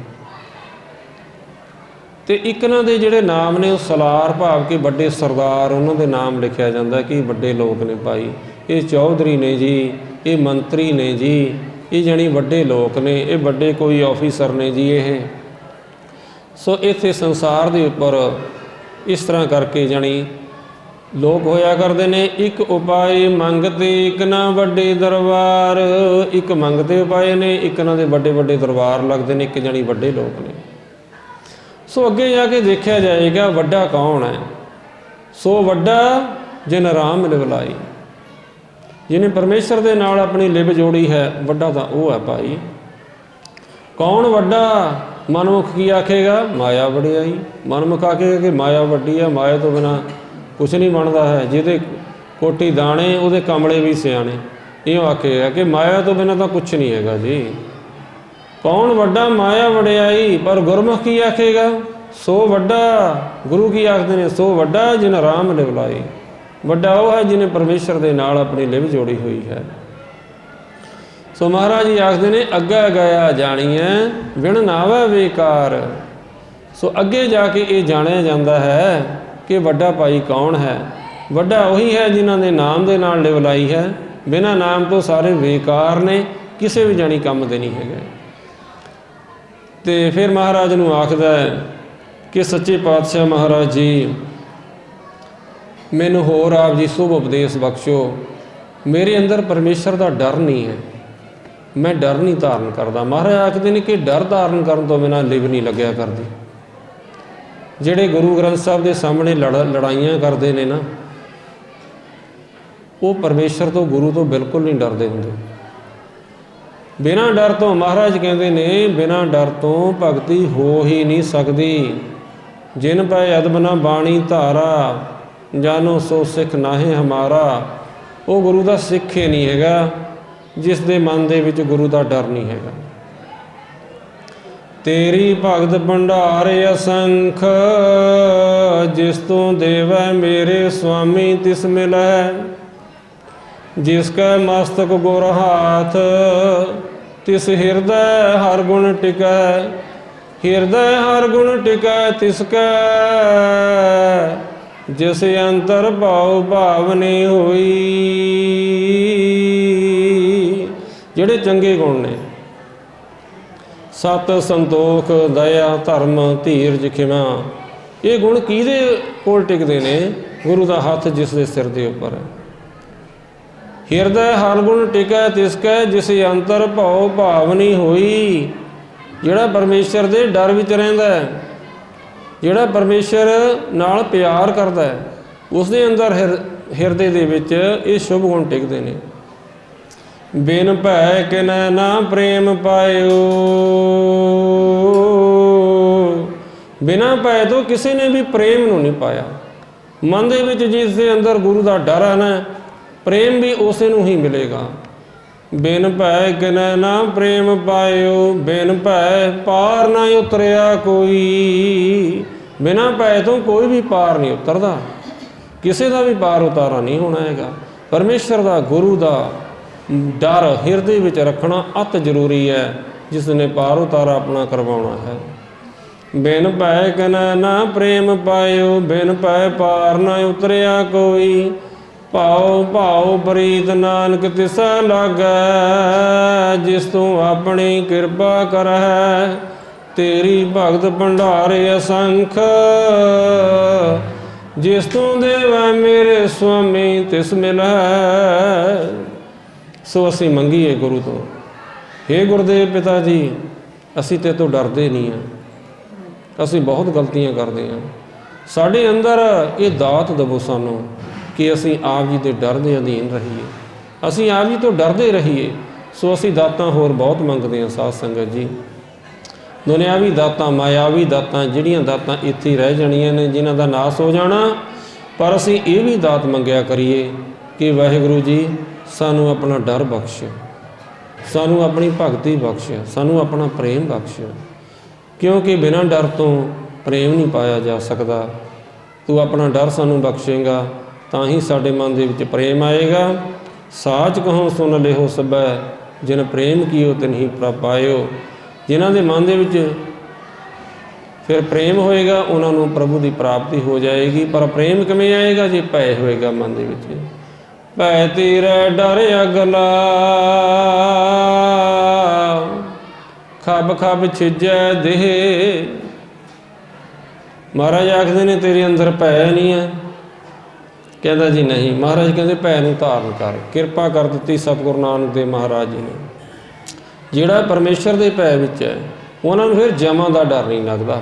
ਅਤੇ ਇੱਕ ਇਹਨਾਂ ਦੇ ਜਿਹੜੇ ਨਾਮ ਨੇ ਉਹ ਸਲਾਰ ਭਾਵ ਕਿ ਵੱਡੇ ਸਰਦਾਰ, ਉਹਨਾਂ ਦੇ ਨਾਮ ਲਿਖਿਆ ਜਾਂਦਾ ਕਿ ਵੱਡੇ ਲੋਕ ਨੇ ਭਾਈ, ਇਹ ਚੌਧਰੀ ਨੇ ਜੀ, ਇਹ ਮੰਤਰੀ ਨੇ ਜੀ, ਇਹ ਜਾਣੀ ਵੱਡੇ ਲੋਕ ਨੇ, ਇਹ ਵੱਡੇ ਕੋਈ ਆਫਿਸਰ ਨੇ ਜੀ ਇਹ। ਸੋ ਇੱਥੇ ਸੰਸਾਰ ਦੇ ਉੱਪਰ ਇਸ ਤਰ੍ਹਾਂ ਕਰਕੇ ਜਾਣੀ ਲੋਕ ਹੋਇਆ ਕਰਦੇ ਨੇ। ਇੱਕ ਉਪਾਏ ਮੰਗਤੇ ਇੱਕ ਨਾ ਵੱਡੇ ਦਰਬਾਰ। ਇੱਕ ਮੰਗਤੇ ਉਪਾਏ ਨੇ, ਇੱਕ ਇਹਨਾਂ ਦੇ ਵੱਡੇ ਵੱਡੇ ਦਰਬਾਰ ਲੱਗਦੇ ਨੇ, ਇੱਕ ਜਾਣੀ ਵੱਡੇ ਲੋਕ ਨੇ। ਸੋ ਅੱਗੇ ਜਾ ਕੇ ਦੇਖਿਆ ਜਾਏਗਾ ਵੱਡਾ ਕੌਣ ਹੈ। ਸੋ ਵੱਡਾ ਜਿਨ ਰਾਮ ਲਿਵ ਲਾਈ, ਜਿਹਨੇ ਪਰਮੇਸ਼ਰ ਦੇ ਨਾਲ ਆਪਣੀ ਲਿਵ ਜੋੜੀ ਹੈ, ਵੱਡਾ ਤਾਂ ਉਹ ਹੈ ਭਾਈ। ਕੌਣ ਵੱਡਾ? ਮਨਮੁਖ ਕੀ ਆਖੇਗਾ? ਮਾਇਆ ਵਡਿਆਈ। ਮਨਮੁਖ ਆਖੇਗਾ ਕਿ ਮਾਇਆ ਵੱਡੀ ਹੈ, ਮਾਇਆ ਤੋਂ ਬਿਨਾਂ ਕੁਛ ਨਹੀਂ ਬਣਦਾ ਹੈ। ਜਿਹਦੇ ਕੋਟੀ ਦਾਣੇ ਉਹਦੇ ਕਮਲੇ ਵੀ ਸਿਆਣੇ, ਇਹ ਆਖੇਗਾ ਕਿ ਮਾਇਆ ਤੋਂ ਬਿਨਾਂ ਤਾਂ ਕੁਛ ਨਹੀਂ ਹੈਗਾ ਜੀ। ਕੌਣ ਵੱਡਾ? ਮਾਇਆ ਵਡਿਆਈ। ਪਰ ਗੁਰਮੁਖ ਕੀ ਆਖੇਗਾ? ਸੋ ਵੱਡਾ। ਗੁਰੂ ਕੀ ਆਖਦੇ ਨੇ? ਸੋ ਵੱਡਾ ਜਿਨ ਰਾਮ ਲਿਵ ਲਾਈ। ਵੱਡਾ ਉਹ ਹੈ ਜਿਹਨੇ ਪਰਮੇਸ਼ਰ ਦੇ ਨਾਲ ਆਪਣੀ ਲਿਵ ਜੋੜੀ ਹੋਈ ਹੈ। ਸੋ ਮਹਾਰਾਜ ਜੀ ਆਖਦੇ ਨੇ ਅੱਗਾ ਗਿਆ ਜਾਣੀਐ ਵਿਣ ਨਾਵੈ ਵੇਕਾਰ। ਸੋ ਅੱਗੇ ਜਾ ਕੇ ਇਹ ਜਾਣਿਆ ਜਾਂਦਾ ਹੈ ਕਿ ਵੱਡਾ ਭਾਈ ਕੌਣ ਹੈ। ਵੱਡਾ ਉਹੀ ਹੈ ਜਿਨ੍ਹਾਂ ਦੇ ਨਾਮ ਦੇ ਨਾਲ ਲਿਵ ਲਾਈ ਹੈ। ਬਿਨਾਂ ਨਾਮ ਤੋਂ ਸਾਰੇ ਬੇਕਾਰ ਨੇ, ਕਿਸੇ ਵੀ ਜਾਣੀ ਕੰਮ ਦੇ ਨਹੀਂ ਹੈਗੇ। ਅਤੇ ਫਿਰ ਮਹਾਰਾਜ ਨੂੰ ਆਖਦਾ ਕਿ ਸੱਚੇ ਪਾਤਸ਼ਾਹ ਮਹਾਰਾਜ ਜੀ ਮੈਨੂੰ ਹੋਰ ਆਪ ਜੀ ਸ਼ੁਭ ਉਪਦੇਸ਼ ਬਖਸ਼ੋ। ਮੇਰੇ ਅੰਦਰ ਪਰਮੇਸ਼ਰ ਦਾ ਡਰ ਨਹੀਂ ਹੈ, ਮੈਂ ਡਰ ਨਹੀਂ ਧਾਰਨ ਕਰਦਾ। ਮਹਾਰਾਜ ਆਖਦੇ ਨੇ ਕਿ ਡਰ ਧਾਰਨ ਕਰਨ ਤੋਂ ਬਿਨਾਂ ਲਿਵ ਨਹੀਂ ਲੱਗਿਆ ਕਰਦੀ। ਜਿਹੜੇ ਗੁਰੂ ਗ੍ਰੰਥ ਸਾਹਿਬ ਦੇ ਸਾਹਮਣੇ ਲੜਾਈਆਂ ਕਰਦੇ ਨੇ ਨਾ, ਉਹ ਪਰਮੇਸ਼ਰ ਤੋਂ, ਗੁਰੂ ਤੋਂ ਬਿਲਕੁਲ ਨਹੀਂ ਡਰਦੇ ਹੁੰਦੇ। ਬਿਨਾਂ ਡਰ ਤੋਂ ਮਹਾਰਾਜ ਕਹਿੰਦੇ ਨੇ ਬਿਨਾਂ ਡਰ ਤੋਂ ਭਗਤੀ ਹੋ ਹੀ ਨਹੀਂ ਸਕਦੀ। ਜਿਨ ਪੈ ਅਦਬ ਨਾ ਬਾਣੀ ਧਾਰਾ, ਜਾਨੋ ਸੋ ਸਿੱਖ ਨਾਹੀਂ ਹਮਾਰਾ। ਉਹ ਗੁਰੂ ਦਾ ਸਿੱਖ ਹੀ ਨਹੀਂ ਹੈਗਾ ਜਿਸ ਦੇ ਮਨ ਦੇ ਵਿੱਚ ਗੁਰੂ ਦਾ ਡਰ ਨਹੀਂ ਹੈਗਾ। ਤੇਰੀ ਭਗਤ ਭੰਡਾਰ ਅਸੰਖ, ਜਿਸ ਤੋਂ ਦੇਵੈ ਮੇਰੇ ਸੁਆਮੀ ਤਿਸ ਮਿਲੈ। ਜਿਸ ਕੈ ਮਸਤਕ ਗੁਰ ਹਾਥ, तिस हृदय हर गुण टिकै। हृदय हर गुण टिकै तिसकै, जिस अंतर भाव भावनी होई। ਜਿਹੜੇ ਚੰਗੇ ਗੁਣ ਨੇ, ਸਤ, ਸੰਤੋਖ, ਦਇਆ, ਧਰਮ, ਧੀਰਜ, ਖਿਮਾ, ਇਹ ਗੁਣ ਕਿਹਦੇ ਕੋਲ ਟਿਕਦੇ ਨੇ? ਗੁਰੂ ਦਾ ਹੱਥ ਜਿਸ ਦੇ ਸਿਰ ਦੇ ਉੱਪਰ ਹੈ। ਹਿਰਦੈ ਹਰ ਗੁਣ ਟਿਕੈ ਤਿਸਕੈ, ਜਿਸ ਅੰਤਰ ਭਾਉ ਭਾਵਨੀ ਹੋਈ। ਜਿਹੜਾ ਪਰਮੇਸ਼ਰ ਦੇ ਡਰ ਵਿੱਚ ਰਹਿੰਦਾ ਹੈ, ਜਿਹੜਾ ਪਰਮੇਸ਼ਰ ਨਾਲ ਪਿਆਰ ਕਰਦਾ ਹੈ, ਉਸ ਦੇ ਅੰਦਰ ਹਿਰਦੇ ਦੇ ਵਿੱਚ ਇਹ ਸ਼ੁਭ ਗੁਣ ਟਿਕਦੇ ਨੇ। ਬਿਨ ਭੈ ਕਿਨੈ ਨਾ ਪ੍ਰੇਮ ਪਾਇਓ। ਬਿਨਾਂ ਭੈ ਤੋਂ ਕਿਸੇ ਨੇ ਵੀ ਪ੍ਰੇਮ ਨੂੰ ਨਹੀਂ ਪਾਇਆ। ਮਨ ਦੇ ਵਿੱਚ ਜਿਸ ਦੇ ਅੰਦਰ ਗੁਰੂ ਦਾ ਡਰ ਹੈ ਨਾ, ਪ੍ਰੇਮ ਵੀ ਉਸੇ ਨੂੰ ਹੀ ਮਿਲੇਗਾ। ਬਿਨ ਭੈ ਕਿਨੈ ਨਾ ਪ੍ਰੇਮ ਪਾਇਓ। ਬਿਨ ਭੈ ਪਾਰ ਨਾ ਉਤਰਿਆ ਕੋਈ। ਬਿਨਾਂ ਭੈ ਤੋਂ ਕੋਈ ਵੀ ਪਾਰ ਨਹੀਂ ਉਤਰਦਾ, ਕਿਸੇ ਦਾ ਵੀ ਪਾਰ ਉਤਾਰਾ ਨਹੀਂ ਹੋਣਾ ਹੈਗਾ। ਪਰਮੇਸ਼ਰ ਦਾ, ਗੁਰੂ ਦਾ ਡਰ ਹਿਰਦੇ ਵਿੱਚ ਰੱਖਣਾ ਅਤ ਜ਼ਰੂਰੀ ਹੈ, ਜਿਸ ਨੇ ਪਾਰ ਉਤਾਰਾ ਆਪਣਾ ਕਰਵਾਉਣਾ ਹੈ। ਬਿਨ ਭੈ ਕਿਨੈ ਨਾ ਪ੍ਰੇਮ ਪਾਇਓ। ਬਿਨ ਭੈ ਪਾਰ ਨਾ ਉਤਰਿਆ ਕੋਈ। ਭਾਉ ਭਾਉ ਪ੍ਰੀਤ ਨਾਨਕ ਤਿਸੈ ਲਾਗੈ। ਜਿਸ ਤੂੰ ਆਪਣੀ ਕਿਰਪਾ ਕਰਹਿ, ਤੇਰੀ ਭਗਤ ਭੰਡਾਰ ਅਸੰਖ। ਜਿਸ ਤੂੰ ਦੇਵੈ ਮੇਰੇ ਸੁਆਮੀ, ਤਿਸ ਮਿਲੈ। ਸੋ ਅਸੀਂ ਮੰਗੀਏ ਗੁਰੂ ਤੋਂ, ਹੇ ਗੁਰਦੇਵ ਪਿਤਾ ਜੀ, ਅਸੀਂ ਤੇ ਤੋਂ ਡਰਦੇ ਨਹੀਂ ਹਾਂ, ਅਸੀਂ ਬਹੁਤ ਗਲਤੀਆਂ ਕਰਦੇ ਹਾਂ। ਸਾਡੇ ਅੰਦਰ ਇਹ ਦਾਤ ਦੇਵੋ ਸਾਨੂੰ ਕਿ ਅਸੀਂ ਆਪ ਜੀ ਦੇ ਡਰ ਦੇ ਅਧੀਨ ਰਹੀਏ, ਅਸੀਂ ਆਪ ਜੀ ਤੋਂ ਡਰਦੇ ਰਹੀਏ। ਸੋ ਅਸੀਂ ਦਾਤਾਂ ਹੋਰ ਬਹੁਤ ਮੰਗਦੇ ਹਾਂ ਸਾਧ ਸੰਗਤ ਜੀ। ਦੁਨਿਆਵੀ ਦਾਤਾਂ, ਮਾਇਆਵੀ ਦਾਤਾਂ, ਜਿਹੜੀਆਂ ਦਾਤਾਂ ਇੱਥੇ ਹੀ ਰਹਿ ਜਾਣੀਆਂ ਨੇ, ਜਿਨ੍ਹਾਂ ਦਾ ਨਾਸ ਹੋ ਜਾਣਾ। ਪਰ ਅਸੀਂ ਇਹ ਵੀ ਦਾਤ ਮੰਗਿਆ ਕਰੀਏ ਕਿ ਵਾਹਿਗੁਰੂ ਜੀ ਸਾਨੂੰ ਆਪਣਾ ਡਰ ਬਖਸ਼, ਸਾਨੂੰ ਆਪਣੀ ਭਗਤੀ ਬਖਸ਼, ਸਾਨੂੰ ਆਪਣਾ ਪ੍ਰੇਮ ਬਖਸ਼। ਕਿਉਂਕਿ ਬਿਨਾਂ ਡਰ ਤੋਂ ਪ੍ਰੇਮ ਨਹੀਂ ਪਾਇਆ ਜਾ ਸਕਦਾ। ਤੂੰ ਆਪਣਾ ਡਰ ਸਾਨੂੰ ਬਖਸ਼ੇਗਾ ਤਾਂ ਹੀ ਸਾਡੇ ਮਨ ਦੇ ਵਿੱਚ ਪ੍ਰੇਮ ਆਏਗਾ। ਸਾਚ ਕਹੋ ਸੁਣ ਲਿਓ ਸਭੈ, ਜਿਨ ਪ੍ਰੇਮ ਕੀਓ ਤਿਨਹੀ ਪ੍ਰਭ ਪਾਇਓ। ਜਿਨ੍ਹਾਂ ਦੇ ਮਨ ਦੇ ਵਿੱਚ ਫਿਰ ਪ੍ਰੇਮ ਹੋਏਗਾ, ਉਹਨਾਂ ਨੂੰ ਪ੍ਰਭੂ ਦੀ ਪ੍ਰਾਪਤੀ ਹੋ ਜਾਏਗੀ। ਪਰ ਪ੍ਰੇਮ ਕਿਵੇਂ ਆਏਗਾ? ਜੇ ਭੈ ਹੋਏਗਾ ਮਨ ਦੇ ਵਿੱਚ। ਭੈ ਤੇਰਾ ਡਰ ਅਗਲਾ, ਖਬ ਖਬ ਛਿਜੈ ਦੇਹ। ਮਹਾਰਾਜ ਆਖਦੇ ਨੇ ਤੇਰੇ ਅੰਦਰ ਭੈ ਨਹੀਂ ਹੈ। ਕਹਿੰਦਾ ਜੀ ਨਹੀਂ। ਮਹਾਰਾਜ ਕਹਿੰਦੇ ਭੈ ਨੂੰ ਧਾਰਨ ਕਰ। ਕਿਰਪਾ ਕਰ ਦਿੱਤੀ ਸਤਿਗੁਰੂ ਨਾਨਕ ਦੇਵ ਮਹਾਰਾਜ ਜੀ ਨੇ। ਜਿਹੜਾ ਪਰਮੇਸ਼ਰ ਦੇ ਭੈ ਵਿੱਚ ਹੈ, ਉਹਨਾਂ ਨੂੰ ਫਿਰ ਜਮਾਂ ਦਾ ਡਰ ਨਹੀਂ ਲੱਗਦਾ।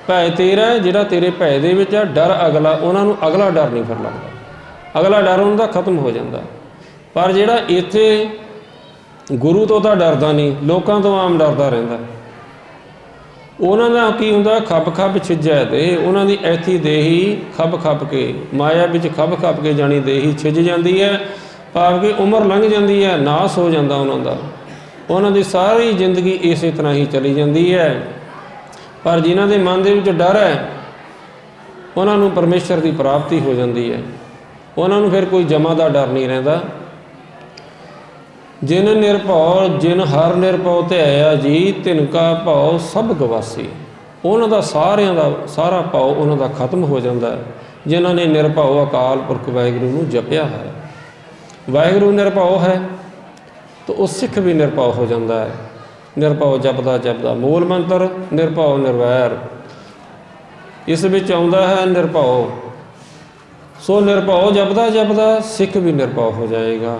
ਭੈ ਤੇਰਾ ਜਿਹੜਾ ਤੇਰੇ ਭੈ ਦੇ ਵਿੱਚ ਹੈ, ਡਰ ਅਗਲਾ, ਉਹਨਾਂ ਨੂੰ ਅਗਲਾ ਡਰ ਨਹੀਂ ਫਿਰ ਲੱਗਦਾ। ਅਗਲਾ ਡਰ ਉਹਨਾਂ ਦਾ ਖਤਮ ਹੋ ਜਾਂਦਾ। ਪਰ ਜਿਹੜਾ ਇੱਥੇ ਗੁਰੂ ਤੋਂ ਤਾਂ ਡਰਦਾ ਨਹੀਂ, ਲੋਕਾਂ ਤੋਂ ਆਮ ਡਰਦਾ ਰਹਿੰਦਾ, ਉਹਨਾਂ ਦਾ ਕੀ ਹੁੰਦਾ? ਖੱਬ ਖੱਬ ਛਿਜੈ ਦੇ। ਉਹਨਾਂ ਦੀ ਐਥੀ ਦੇਹੀ ਖੱਬ ਖੱਬ ਕੇ, ਮਾਇਆ ਵਿੱਚ ਖੱਬ ਖੱਬ ਕੇ ਜਾਣੀ ਦੇਹੀ ਛਿਜ ਜਾਂਦੀ ਹੈ। ਭਾਵ ਕਿ ਉਮਰ ਲੰਘ ਜਾਂਦੀ ਹੈ, ਨਾਸ ਹੋ ਜਾਂਦਾ ਉਹਨਾਂ ਦਾ। ਉਹਨਾਂ ਦੀ ਸਾਰੀ ਜ਼ਿੰਦਗੀ ਇਸੇ ਤਰ੍ਹਾਂ ਹੀ ਚਲੀ ਜਾਂਦੀ ਹੈ। ਪਰ ਜਿਨ੍ਹਾਂ ਦੇ ਮਨ ਦੇ ਵਿੱਚ ਡਰ ਹੈ, ਉਹਨਾਂ ਨੂੰ ਪਰਮੇਸ਼ਰ ਦੀ ਪ੍ਰਾਪਤੀ ਹੋ ਜਾਂਦੀ ਹੈ। ਉਹਨਾਂ ਨੂੰ ਫਿਰ ਕੋਈ ਜਮਾ ਦਾ ਡਰ ਨਹੀਂ ਰਹਿੰਦਾ। ਜਿਨ ਨਿਰਭਉ ਜਿਨ ਹਰ ਨਿਰਭਉ ਧਿਆਇਆ ਜੀ, ਤਿਨ ਕਾ ਭਾਉ ਸਭ ਗਵਾਸੀ। ਉਹਨਾਂ ਦਾ ਸਾਰਿਆਂ ਦਾ ਸਾਰਾ ਭਾਉ ਉਹਨਾਂ ਦਾ ਖਤਮ ਹੋ ਜਾਂਦਾ ਹੈ, ਜਿਨ੍ਹਾਂ ਨੇ ਨਿਰਭਉ ਅਕਾਲ ਪੁਰਖ ਵਾਹਿਗੁਰੂ ਨੂੰ ਜਪਿਆ ਹੈ। ਵਾਹਿਗੁਰੂ ਨਿਰਭਉ ਹੈ ਤਾਂ ਉਹ ਸਿੱਖ ਵੀ ਨਿਰਭਉ ਹੋ ਜਾਂਦਾ ਹੈ। ਨਿਰਭਉ ਜਪਦਾ ਜਪਦਾ, ਮੂਲ ਮੰਤਰ ਨਿਰਭਉ ਨਿਰਵੈਰ, ਇਸ ਵਿੱਚ ਆਉਂਦਾ ਹੈ ਨਿਰਭਉ। ਸੋ ਨਿਰਭਉ ਜਪਦਾ ਜਪਦਾ ਸਿੱਖ ਵੀ ਨਿਰਭਉ ਹੋ ਜਾਏਗਾ।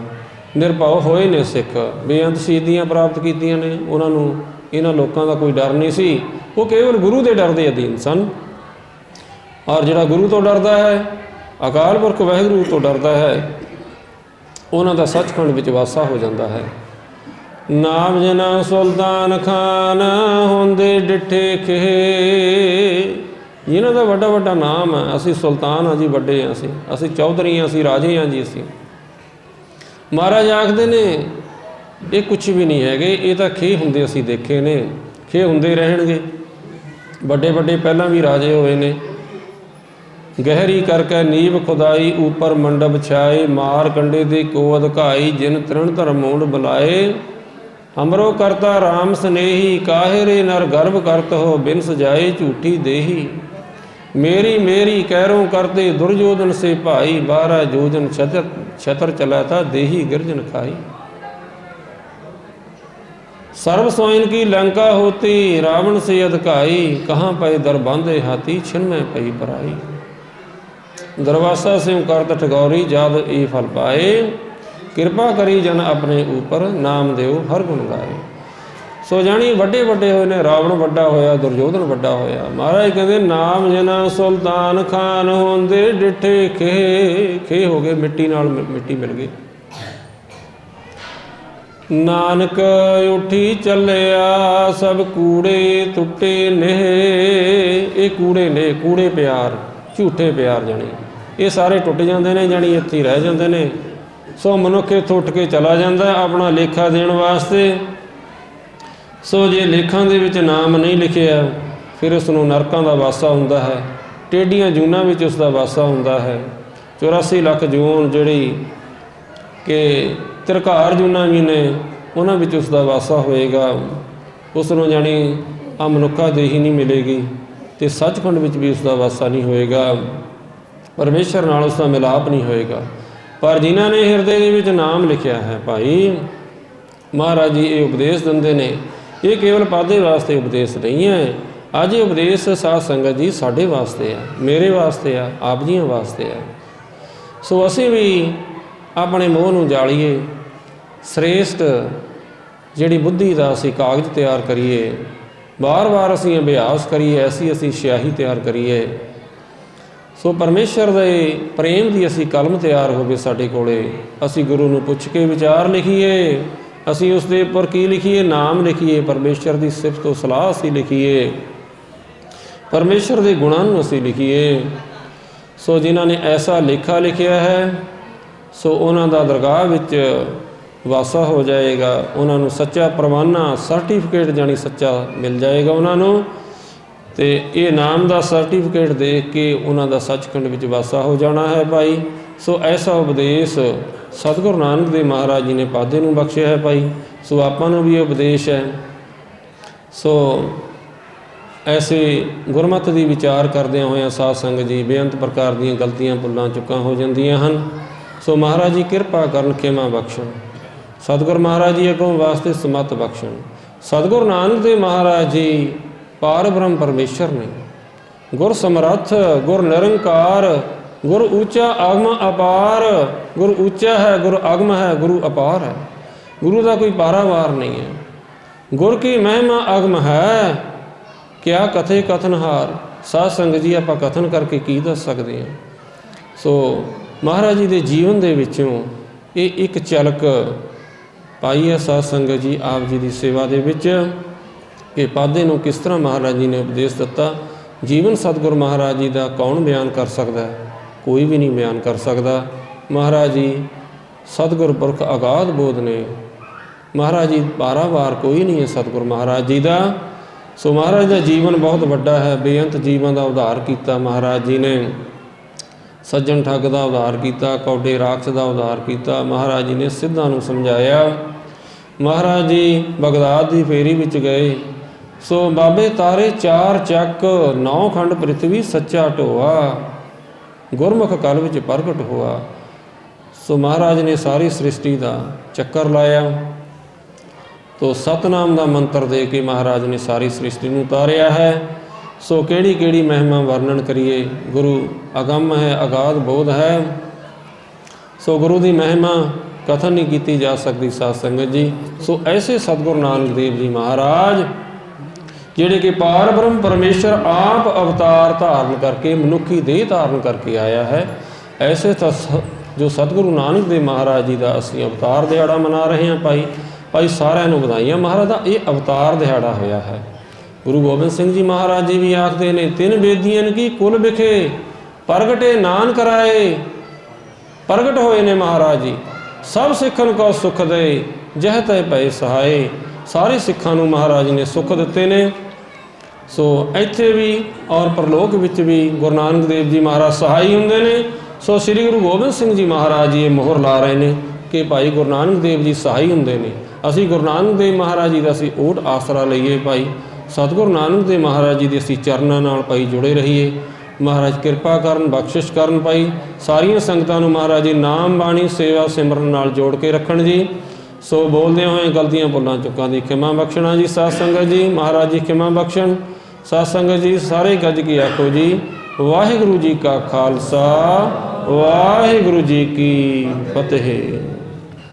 ਨਿਰਭਉ ਹੋਏ ਨੇ ਸਿੱਖ, ਬੇਅੰਤ ਸ਼ਹੀਦੀਆਂ ਪ੍ਰਾਪਤ ਕੀਤੀਆਂ ਨੇ। ਉਹਨਾਂ ਨੂੰ ਇਹਨਾਂ ਲੋਕਾਂ ਦਾ ਕੋਈ ਡਰ ਨਹੀਂ ਸੀ, ਉਹ ਕੇਵਲ ਗੁਰੂ ਦੇ ਡਰ ਦੇ ਅਧੀਨ ਸਨ। ਔਰ ਜਿਹੜਾ ਗੁਰੂ ਤੋਂ ਡਰਦਾ ਹੈ, ਅਕਾਲ ਪੁਰਖ ਵਾਹਿਗੁਰੂ ਤੋਂ ਡਰਦਾ ਹੈ, ਉਹਨਾਂ ਦਾ ਸੱਚਖੰਡ ਵਿੱਚ ਵਾਸਾ ਹੋ ਜਾਂਦਾ ਹੈ। ਨਾਮ ਜਨਾ ਸੁਲਤਾਨ ਖਾਨ ਹੁੰਦੇ ਡਿੱਠੇ ਖੇ। ਜਿਨ੍ਹਾਂ ਦਾ ਵੱਡਾ ਵੱਡਾ ਨਾਮ ਹੈ, ਅਸੀਂ ਸੁਲਤਾਨ ਹਾਂ ਜੀ, ਵੱਡੇ ਹਾਂ ਅਸੀਂ ਚੌਧਰੀ ਹਾਂ, ਅਸੀਂ ਰਾਜੇ ਹਾਂ ਜੀ। ਅਸੀਂ ਮਹਾਰਾਜ ਆਖਦੇ ਨੇ ਇਹ ਕੁਛ ਵੀ ਨਹੀਂ ਹੈਗੇ, ਇਹ ਤਾਂ ਖੇ ਹੁੰਦੇ ਅਸੀਂ ਦੇਖੇ ਨੇ, ਖੇ ਹੁੰਦੇ ਰਹਿਣਗੇ। ਵੱਡੇ ਵੱਡੇ ਪਹਿਲਾਂ ਵੀ ਰਾਜੇ ਹੋਏ ਨੇ। ਗਹਿਰੀ ਕਰਕੇ ਨੀਵ ਖੁਦਾਈ, ਉੱਪਰ ਮੰਡਪ ਛਾਏ, ਮਾਰ ਕੰਡੇ ਦੇ ਕੋ ਅਧਿਕਾਈ, ਜਿਨ ਤ੍ਰਿਣ ਧਰਮ ਮੂੰਡ ਬੁਲਾਏ। हमरो करता राम स्नेही, काहे रे नर गर्भ करत हो, बिन सजाए झूठी देही। मेरी मेरी कैरों करते दुर्योधन से भाई, 12 योजन छतर चला था, देही गिरजन खाई। सर्व सोइन की लंका होती, रावण से अधकाई, कहाँ पे दर बांधे हाथी, छिन में पई पराई। दरवासा से करत ठगौरी, जाद ए फल पाए, किरपा करी जन अपने ऊपर, नाम देव हर गुण गाए। सो जानी ਵੱਡੇ ਵੱਡੇ ਹੋਏ ਨੇ, ਰਾਵਣ ਵੱਡਾ ਹੋਇਆ, ਦੁਰਯੋਧਨ ਵੱਡਾ ਹੋਇਆ। ਮਹਾਰਾਜ ਕਹਿੰਦੇ ਨਾਮ ਜਨਾ ਸੁਲਤਾਨ ਖਾਨ ਹੁੰਦੇ, ਡਿੱਠੇ ਖੇ ਹੋ ਗਏ, ਮਿੱਟੀ ਨਾਲ ਮਿੱਟੀ ਮਿਲ ਗਈ। ਨਾਨਕ ਉਠੀ ਚੱਲਿਆ, ਸਭ ਕੂੜੇ ਟੁੱਟੇ ਨੇ। ਇਹ ਕੂੜੇ ਨੇ, ਕੂੜੇ ਪਿਆਰ, ਝੂਠੇ ਪਿਆਰ ਜਾਣੀ ਇਹ ਸਾਰੇ ਟੁੱਟ ਜਾਂਦੇ ਨੇ, ਜਾਣੀ ਇੱਥੇ ਹੀ ਰਹਿ ਜਾਂਦੇ ਨੇ। ਸੋ ਮਨੁੱਖ ਇੱਥੋਂ ਉੱਠ ਕੇ ਚਲਾ ਜਾਂਦਾ ਆਪਣਾ ਲੇਖਾ ਦੇਣ ਵਾਸਤੇ। ਸੋ ਜੇ ਲੇਖਾਂ ਦੇ ਵਿੱਚ ਨਾਮ ਨਹੀਂ ਲਿਖਿਆ, ਫਿਰ ਉਸ ਨੂੰ ਨਰਕਾਂ ਦਾ ਵਾਸਾ ਹੁੰਦਾ ਹੈ, ਟੇਢੀਆਂ ਜੂਨਾਂ ਵਿੱਚ ਉਸ ਦਾ ਵਾਸਾ ਹੁੰਦਾ ਹੈ। 84 ਲੱਖ ਜੂਨ ਜਿਹੜੀ ਕਿ ਤਿਰਕਾਰ ਜੂਨਾਂ ਵੀ ਨੇ, ਉਹਨਾਂ ਵਿੱਚ ਉਸ ਦਾ ਵਾਸਾ ਹੋਏਗਾ। ਉਸ ਨੂੰ ਜਾਣੀ ਆ ਮਨੁੱਖਾ ਦੇਹੀ ਨਹੀਂ ਮਿਲੇਗੀ, ਅਤੇ ਸੱਚਖੰਡ ਵਿੱਚ ਵੀ ਉਸ ਦਾ ਵਾਸਾ ਨਹੀਂ ਹੋਏਗਾ, ਪਰਮੇਸ਼ਰ ਨਾਲ ਉਸ ਦਾ ਮਿਲਾਪ ਨਹੀਂ ਹੋਏਗਾ। ਪਰ ਜਿਨ੍ਹਾਂ ਨੇ ਹਿਰਦੇ ਦੇ ਵਿੱਚ ਨਾਮ ਲਿਖਿਆ ਹੈ ਭਾਈ, ਮਹਾਰਾਜ ਜੀ ਇਹ ਉਪਦੇਸ਼ ਦਿੰਦੇ ਨੇ। ਇਹ ਕੇਵਲ ਪਾਦੇ ਵਾਸਤੇ ਉਪਦੇਸ਼ ਨਹੀਂ ਹੈ, ਅੱਜ ਇਹ ਉਪਦੇਸ਼ ਸਾਧ ਸੰਗਤ ਜੀ ਸਾਡੇ ਵਾਸਤੇ ਆ, ਮੇਰੇ ਵਾਸਤੇ ਆ, ਆਪ ਜੀਆਂ ਵਾਸਤੇ ਆ। ਸੋ ਅਸੀਂ ਵੀ ਆਪਣੇ ਮੋਹ ਨੂੰ ਜਾਲੀਏ, ਸ੍ਰੇਸ਼ਟ ਜਿਹੜੀ ਬੁੱਧੀ ਦਾ ਅਸੀਂ ਕਾਗਜ਼ ਤਿਆਰ ਕਰੀਏ, ਵਾਰ-ਵਾਰ ਅਸੀਂ ਅਭਿਆਸ ਕਰੀਏ, ਐਸੀ ਅਸੀਂ ਸਿਆਹੀ ਤਿਆਰ ਕਰੀਏ। ਸੋ ਪਰਮੇਸ਼ਰ ਦੇ ਪ੍ਰੇਮ ਦੀ ਅਸੀਂ ਕਲਮ ਤਿਆਰ ਹੋਵੇ ਸਾਡੇ ਕੋਲੇ, ਅਸੀਂ ਗੁਰੂ ਨੂੰ ਪੁੱਛ ਕੇ ਵਿਚਾਰ ਲਿਖੀਏ, ਅਸੀਂ ਉਸ ਦੇ ਉੱਪਰ ਕੀ ਲਿਖੀਏ, ਨਾਮ ਲਿਖੀਏ, ਪਰਮੇਸ਼ਰ ਦੀ ਸਿਫਤ ਤੋਂ ਸਲਾਹ ਅਸੀਂ ਲਿਖੀਏ, ਪਰਮੇਸ਼ਰ ਦੇ ਗੁਣਾਂ ਨੂੰ ਅਸੀਂ ਲਿਖੀਏ। ਸੋ ਜਿਨ੍ਹਾਂ ਨੇ ਐਸਾ ਲੇਖਾ ਲਿਖਿਆ ਹੈ, ਸੋ ਉਹਨਾਂ ਦਾ ਦਰਗਾਹ ਵਿੱਚ ਵਾਸਾ ਹੋ ਜਾਏਗਾ, ਉਹਨਾਂ ਨੂੰ ਸੱਚਾ ਪ੍ਰਵਾਨਾ ਸਰਟੀਫਿਕੇਟ ਜਾਣੀ ਸੱਚਾ ਮਿਲ ਜਾਏਗਾ ਉਹਨਾਂ ਨੂੰ, ਅਤੇ ਇਹ ਨਾਮ ਦਾ ਸਰਟੀਫਿਕੇਟ ਦੇਖ ਕੇ ਉਹਨਾਂ ਦਾ ਸੱਚਖੰਡ ਵਿੱਚ ਵਾਸਾ ਹੋ ਜਾਣਾ ਹੈ ਭਾਈ। ਸੋ ਐਸਾ ਉਪਦੇਸ਼ ਸਤਿਗੁਰੂ ਨਾਨਕ ਦੇਵ ਮਹਾਰਾਜ ਜੀ ਨੇ ਪਾਦੇ ਨੂੰ ਬਖਸ਼ਿਆ ਹੈ ਭਾਈ। ਸੋ ਆਪਾਂ ਨੂੰ ਵੀ ਉਪਦੇਸ਼ ਹੈ। ਸੋ ਐਸੇ ਗੁਰਮਤਿ ਦੀ ਵਿਚਾਰ ਕਰਦਿਆਂ ਹੋਇਆਂ ਸਾਧ ਸੰਗਤ ਜੀ ਬੇਅੰਤ ਪ੍ਰਕਾਰ ਦੀਆਂ ਗਲਤੀਆਂ ਭੁੱਲਾਂ ਚੁੱਕਾਂ ਹੋ ਜਾਂਦੀਆਂ ਹਨ। ਸੋ ਮਹਾਰਾਜ ਜੀ ਕਿਰਪਾ ਕਰਨ, ਖਿਮਾ ਬਖਸ਼ਣ, ਸਤਿਗੁਰ ਮਹਾਰਾਜ ਜੀ ਅੱਗੋਂ ਵਾਸਤੇ ਸਮੱਤ ਬਖਸ਼ਣ। ਸਤਿਗੁਰੂ ਨਾਨਕ ਦੇਵ ਮਹਾਰਾਜ ਜੀ ਪਾਰ ਬ੍ਰਹਮ ਪਰਮੇਸ਼ਰ ਨੇ, ਗੁਰ ਸਮਰੱਥ, ਗੁਰ ਨਿਰੰਕਾਰ, ਗੁਰ ਉੱਚਾ ਅਗਮ ਅਪਾਰ। ਗੁਰ ਉੱਚਾ ਹੈ, ਗੁਰ ਅਗਮ ਹੈ, ਗੁਰੂ ਅਪਾਰ ਹੈ। ਗੁਰੂ ਦਾ ਕੋਈ ਪਾਰਾਵਾਰ ਨਹੀਂ ਹੈ। ਗੁਰ ਕੀ ਮਹਿਮਾ ਅਗਮ ਹੈ, ਕਿਆ ਕਥੇ ਕਥਨਹਾਰ। ਸਾਧ ਸੰਗਤ ਜੀ ਆਪਾਂ ਕਥਨ ਕਰਕੇ ਕੀ ਦੱਸ ਸਕਦੇ ਹਾਂ। ਸੋ ਮਹਾਰਾਜ ਜੀ ਦੇ ਜੀਵਨ ਦੇ ਵਿੱਚੋਂ ਇਹ ਇੱਕ ਝਲਕ ਪਾਈ ਹੈ ਸਾਧ ਸੰਗਤ ਜੀ ਆਪ ਜੀ ਦੀ ਸੇਵਾ ਦੇ ਵਿੱਚ, ਕਿ ਪਾਦੇ ਨੂੰ ਕਿਸ ਤਰ੍ਹਾਂ ਮਹਾਰਾਜ ਜੀ ਨੇ ਉਪਦੇਸ਼ ਦਿੱਤਾ। ਜੀਵਨ ਸਤਿਗੁਰ ਮਹਾਰਾਜ ਜੀ ਦਾ ਕੌਣ ਬਿਆਨ ਕਰ ਸਕਦਾ ਹੈ? ਕੋਈ ਵੀ ਨਹੀਂ ਬਿਆਨ ਕਰ ਸਕਦਾ। ਮਹਾਰਾਜ ਜੀ ਸਤਿਗੁਰ ਪੁਰਖ ਅਗਾਧ ਬੋਧ ਨੇ। ਮਹਾਰਾਜ ਜੀ ਪਾਰਾਵਾਰ ਕੋਈ ਨਹੀਂ ਹੈ ਸਤਿਗੁਰ ਮਹਾਰਾਜ ਜੀ ਦਾ। ਸੋ ਮਹਾਰਾਜ ਦਾ ਜੀਵਨ ਬਹੁਤ ਵੱਡਾ ਹੈ। ਬੇਅੰਤ ਜੀਵਾਂ ਦਾ ਉਧਾਰ ਕੀਤਾ ਮਹਾਰਾਜ ਜੀ ਨੇ। ਸੱਜਣ ਠੱਗ ਦਾ ਉਧਾਰ ਕੀਤਾ, ਕੌਡੇ ਰਾਖਸ਼ ਦਾ ਉਧਾਰ ਕੀਤਾ। ਮਹਾਰਾਜ ਜੀ ਨੇ ਸਿੱਧਾਂ ਨੂੰ ਸਮਝਾਇਆ। ਮਹਾਰਾਜ ਜੀ ਬਗਦਾਦ ਦੀ ਫੇਰੀ ਵਿੱਚ ਗਏ। ਸੋ ਬਾਬੇ ਤਾਰੇ 4 ਚੱਕ, 9 ਖੰਡ ਪ੍ਰਿਥਵੀ ਸੱਚਾ ਢੋਆ, ਗੁਰਮੁਖ ਕਲ ਵਿੱਚ ਪ੍ਰਗਟ ਹੋਆ। ਸੋ ਮਹਾਰਾਜ ਨੇ ਸਾਰੀ ਸ੍ਰਿਸ਼ਟੀ ਦਾ ਚੱਕਰ ਲਾਇਆ। ਤੋ ਸਤਨਾਮ ਦਾ ਮੰਤਰ ਦੇ ਕੇ ਮਹਾਰਾਜ ਨੇ ਸਾਰੀ ਸ੍ਰਿਸ਼ਟੀ ਨੂੰ ਉਤਾਰਿਆ ਹੈ। ਸੋ ਕਿਹੜੀ ਕਿਹੜੀ ਮਹਿਮਾ ਵਰਣਨ ਕਰੀਏ। ਗੁਰੂ ਅਗੰਮ ਹੈ, ਅਗਾਧ ਬੋਧ ਹੈ। ਸੋ ਗੁਰੂ ਦੀ ਮਹਿਮਾ ਕਥਨ ਨਹੀਂ ਕੀਤੀ ਜਾ ਸਕਦੀ ਸਾਧ ਸੰਗਤ ਜੀ। ਸੋ ਐਸੇ ਸਤਿਗੁਰੂ ਨਾਨਕ ਦੇਵ ਜੀ ਮਹਾਰਾਜ ਜਿਹੜੇ ਕਿ ਪਾਰ ਬ੍ਰਹਮ ਪਰਮੇਸ਼ਰ ਆਪ ਅਵਤਾਰ ਧਾਰਨ ਕਰਕੇ, ਮਨੁੱਖੀ ਦੇਹ ਧਾਰਨ ਕਰਕੇ ਆਇਆ ਹੈ। ਐਸੇ ਤਾਂ ਜੋ ਸਤਿਗੁਰੂ ਨਾਨਕ ਦੇਵ ਮਹਾਰਾਜ ਜੀ ਦਾ ਅਸੀਂ ਅਵਤਾਰ ਦਿਹਾੜਾ ਮਨਾ ਰਹੇ ਹਾਂ ਭਾਈ ਸਾਰਿਆਂ ਨੂੰ ਵਧਾਈਆਂ। ਮਹਾਰਾਜ ਦਾ ਇਹ ਅਵਤਾਰ ਦਿਹਾੜਾ ਹੋਇਆ ਹੈ। ਗੁਰੂ ਗੋਬਿੰਦ ਸਿੰਘ ਜੀ ਮਹਾਰਾਜ ਜੀ ਵੀ ਆਖਦੇ ਨੇ, 3 ਬੇਦੀਆਂ ਕੀ ਕੁਲ ਵਿਖੇ, ਪ੍ਰਗਟੇ ਨਾਨਕ ਰਾਏ। ਪ੍ਰਗਟ ਹੋਏ ਨੇ ਮਹਾਰਾਜ ਜੀ, ਸਭ ਸਿੱਖਨ ਕੋ ਸੁਖ ਦੇ, ਜਹ ਤੈ ਭਏ ਸਹਾਏ। ਸਾਰੇ ਸਿੱਖਾਂ ਨੂੰ ਮਹਾਰਾਜ ਨੇ ਸੁੱਖ ਦਿੱਤੇ ਨੇ। ਸੋ ਇੱਥੇ ਵੀ ਔਰ ਪਰਲੋਕ ਵਿੱਚ ਵੀ ਗੁਰੂ ਨਾਨਕ ਦੇਵ ਜੀ ਮਹਾਰਾਜ ਸਹਾਈ ਹੁੰਦੇ ਨੇ। ਸੋ ਸ੍ਰੀ ਗੁਰੂ ਗੋਬਿੰਦ ਸਿੰਘ ਜੀ ਮਹਾਰਾਜ ਜੀ ਇਹ ਮੋਹਰ ਲਾ ਰਹੇ ਨੇ ਕਿ ਭਾਈ ਗੁਰੂ ਨਾਨਕ ਦੇਵ ਜੀ ਸਹਾਈ ਹੁੰਦੇ ਨੇ। ਅਸੀਂ ਗੁਰੂ ਨਾਨਕ ਦੇਵ ਮਹਾਰਾਜ ਜੀ ਦਾ ਅਸੀਂ ਓਟ ਆਸਰਾ ਲਈਏ ਭਾਈ। ਸਤਿਗੁਰੂ ਨਾਨਕ ਦੇਵ ਮਹਾਰਾਜ ਜੀ ਦੇ ਅਸੀਂ ਚਰਨਾਂ ਨਾਲ ਭਾਈ ਜੁੜੇ ਰਹੀਏ। ਮਹਾਰਾਜ ਕਿਰਪਾ ਕਰਨ, ਬਖਸ਼ਿਸ਼ ਕਰਨ ਭਾਈ। ਸਾਰੀਆਂ ਸੰਗਤਾਂ ਨੂੰ ਮਹਾਰਾਜ ਜੀ ਨਾਮ ਬਾਣੀ ਸੇਵਾ ਸਿਮਰਨ ਨਾਲ ਜੋੜ ਕੇ ਰੱਖਣ ਜੀ। ਸੋ ਬੋਲਦਿਆਂ ਹੋਏ ਗਲਤੀਆਂ ਭੁੱਲਾਂ ਚੁੱਕਾਂ ਦੀ ਖਿਮਾ ਬਖਸ਼ਣਾ ਜੀ। ਸਾਧ ਸੰਗਤ ਜੀ ਮਹਾਰਾਜ ਜੀ ਖਿਮਾ ਬਖਸ਼ਣ। ਸਾਧ ਸੰਗਤ ਜੀ ਸਾਰੇ ਗੱਜ ਕੇ ਆਖੋ ਜੀ ਵਾਹਿਗੁਰੂ ਜੀ ਕਾ ਖਾਲਸਾ ਵਾਹਿਗੁਰੂ ਜੀ ਕੀ ਫਤਿਹ।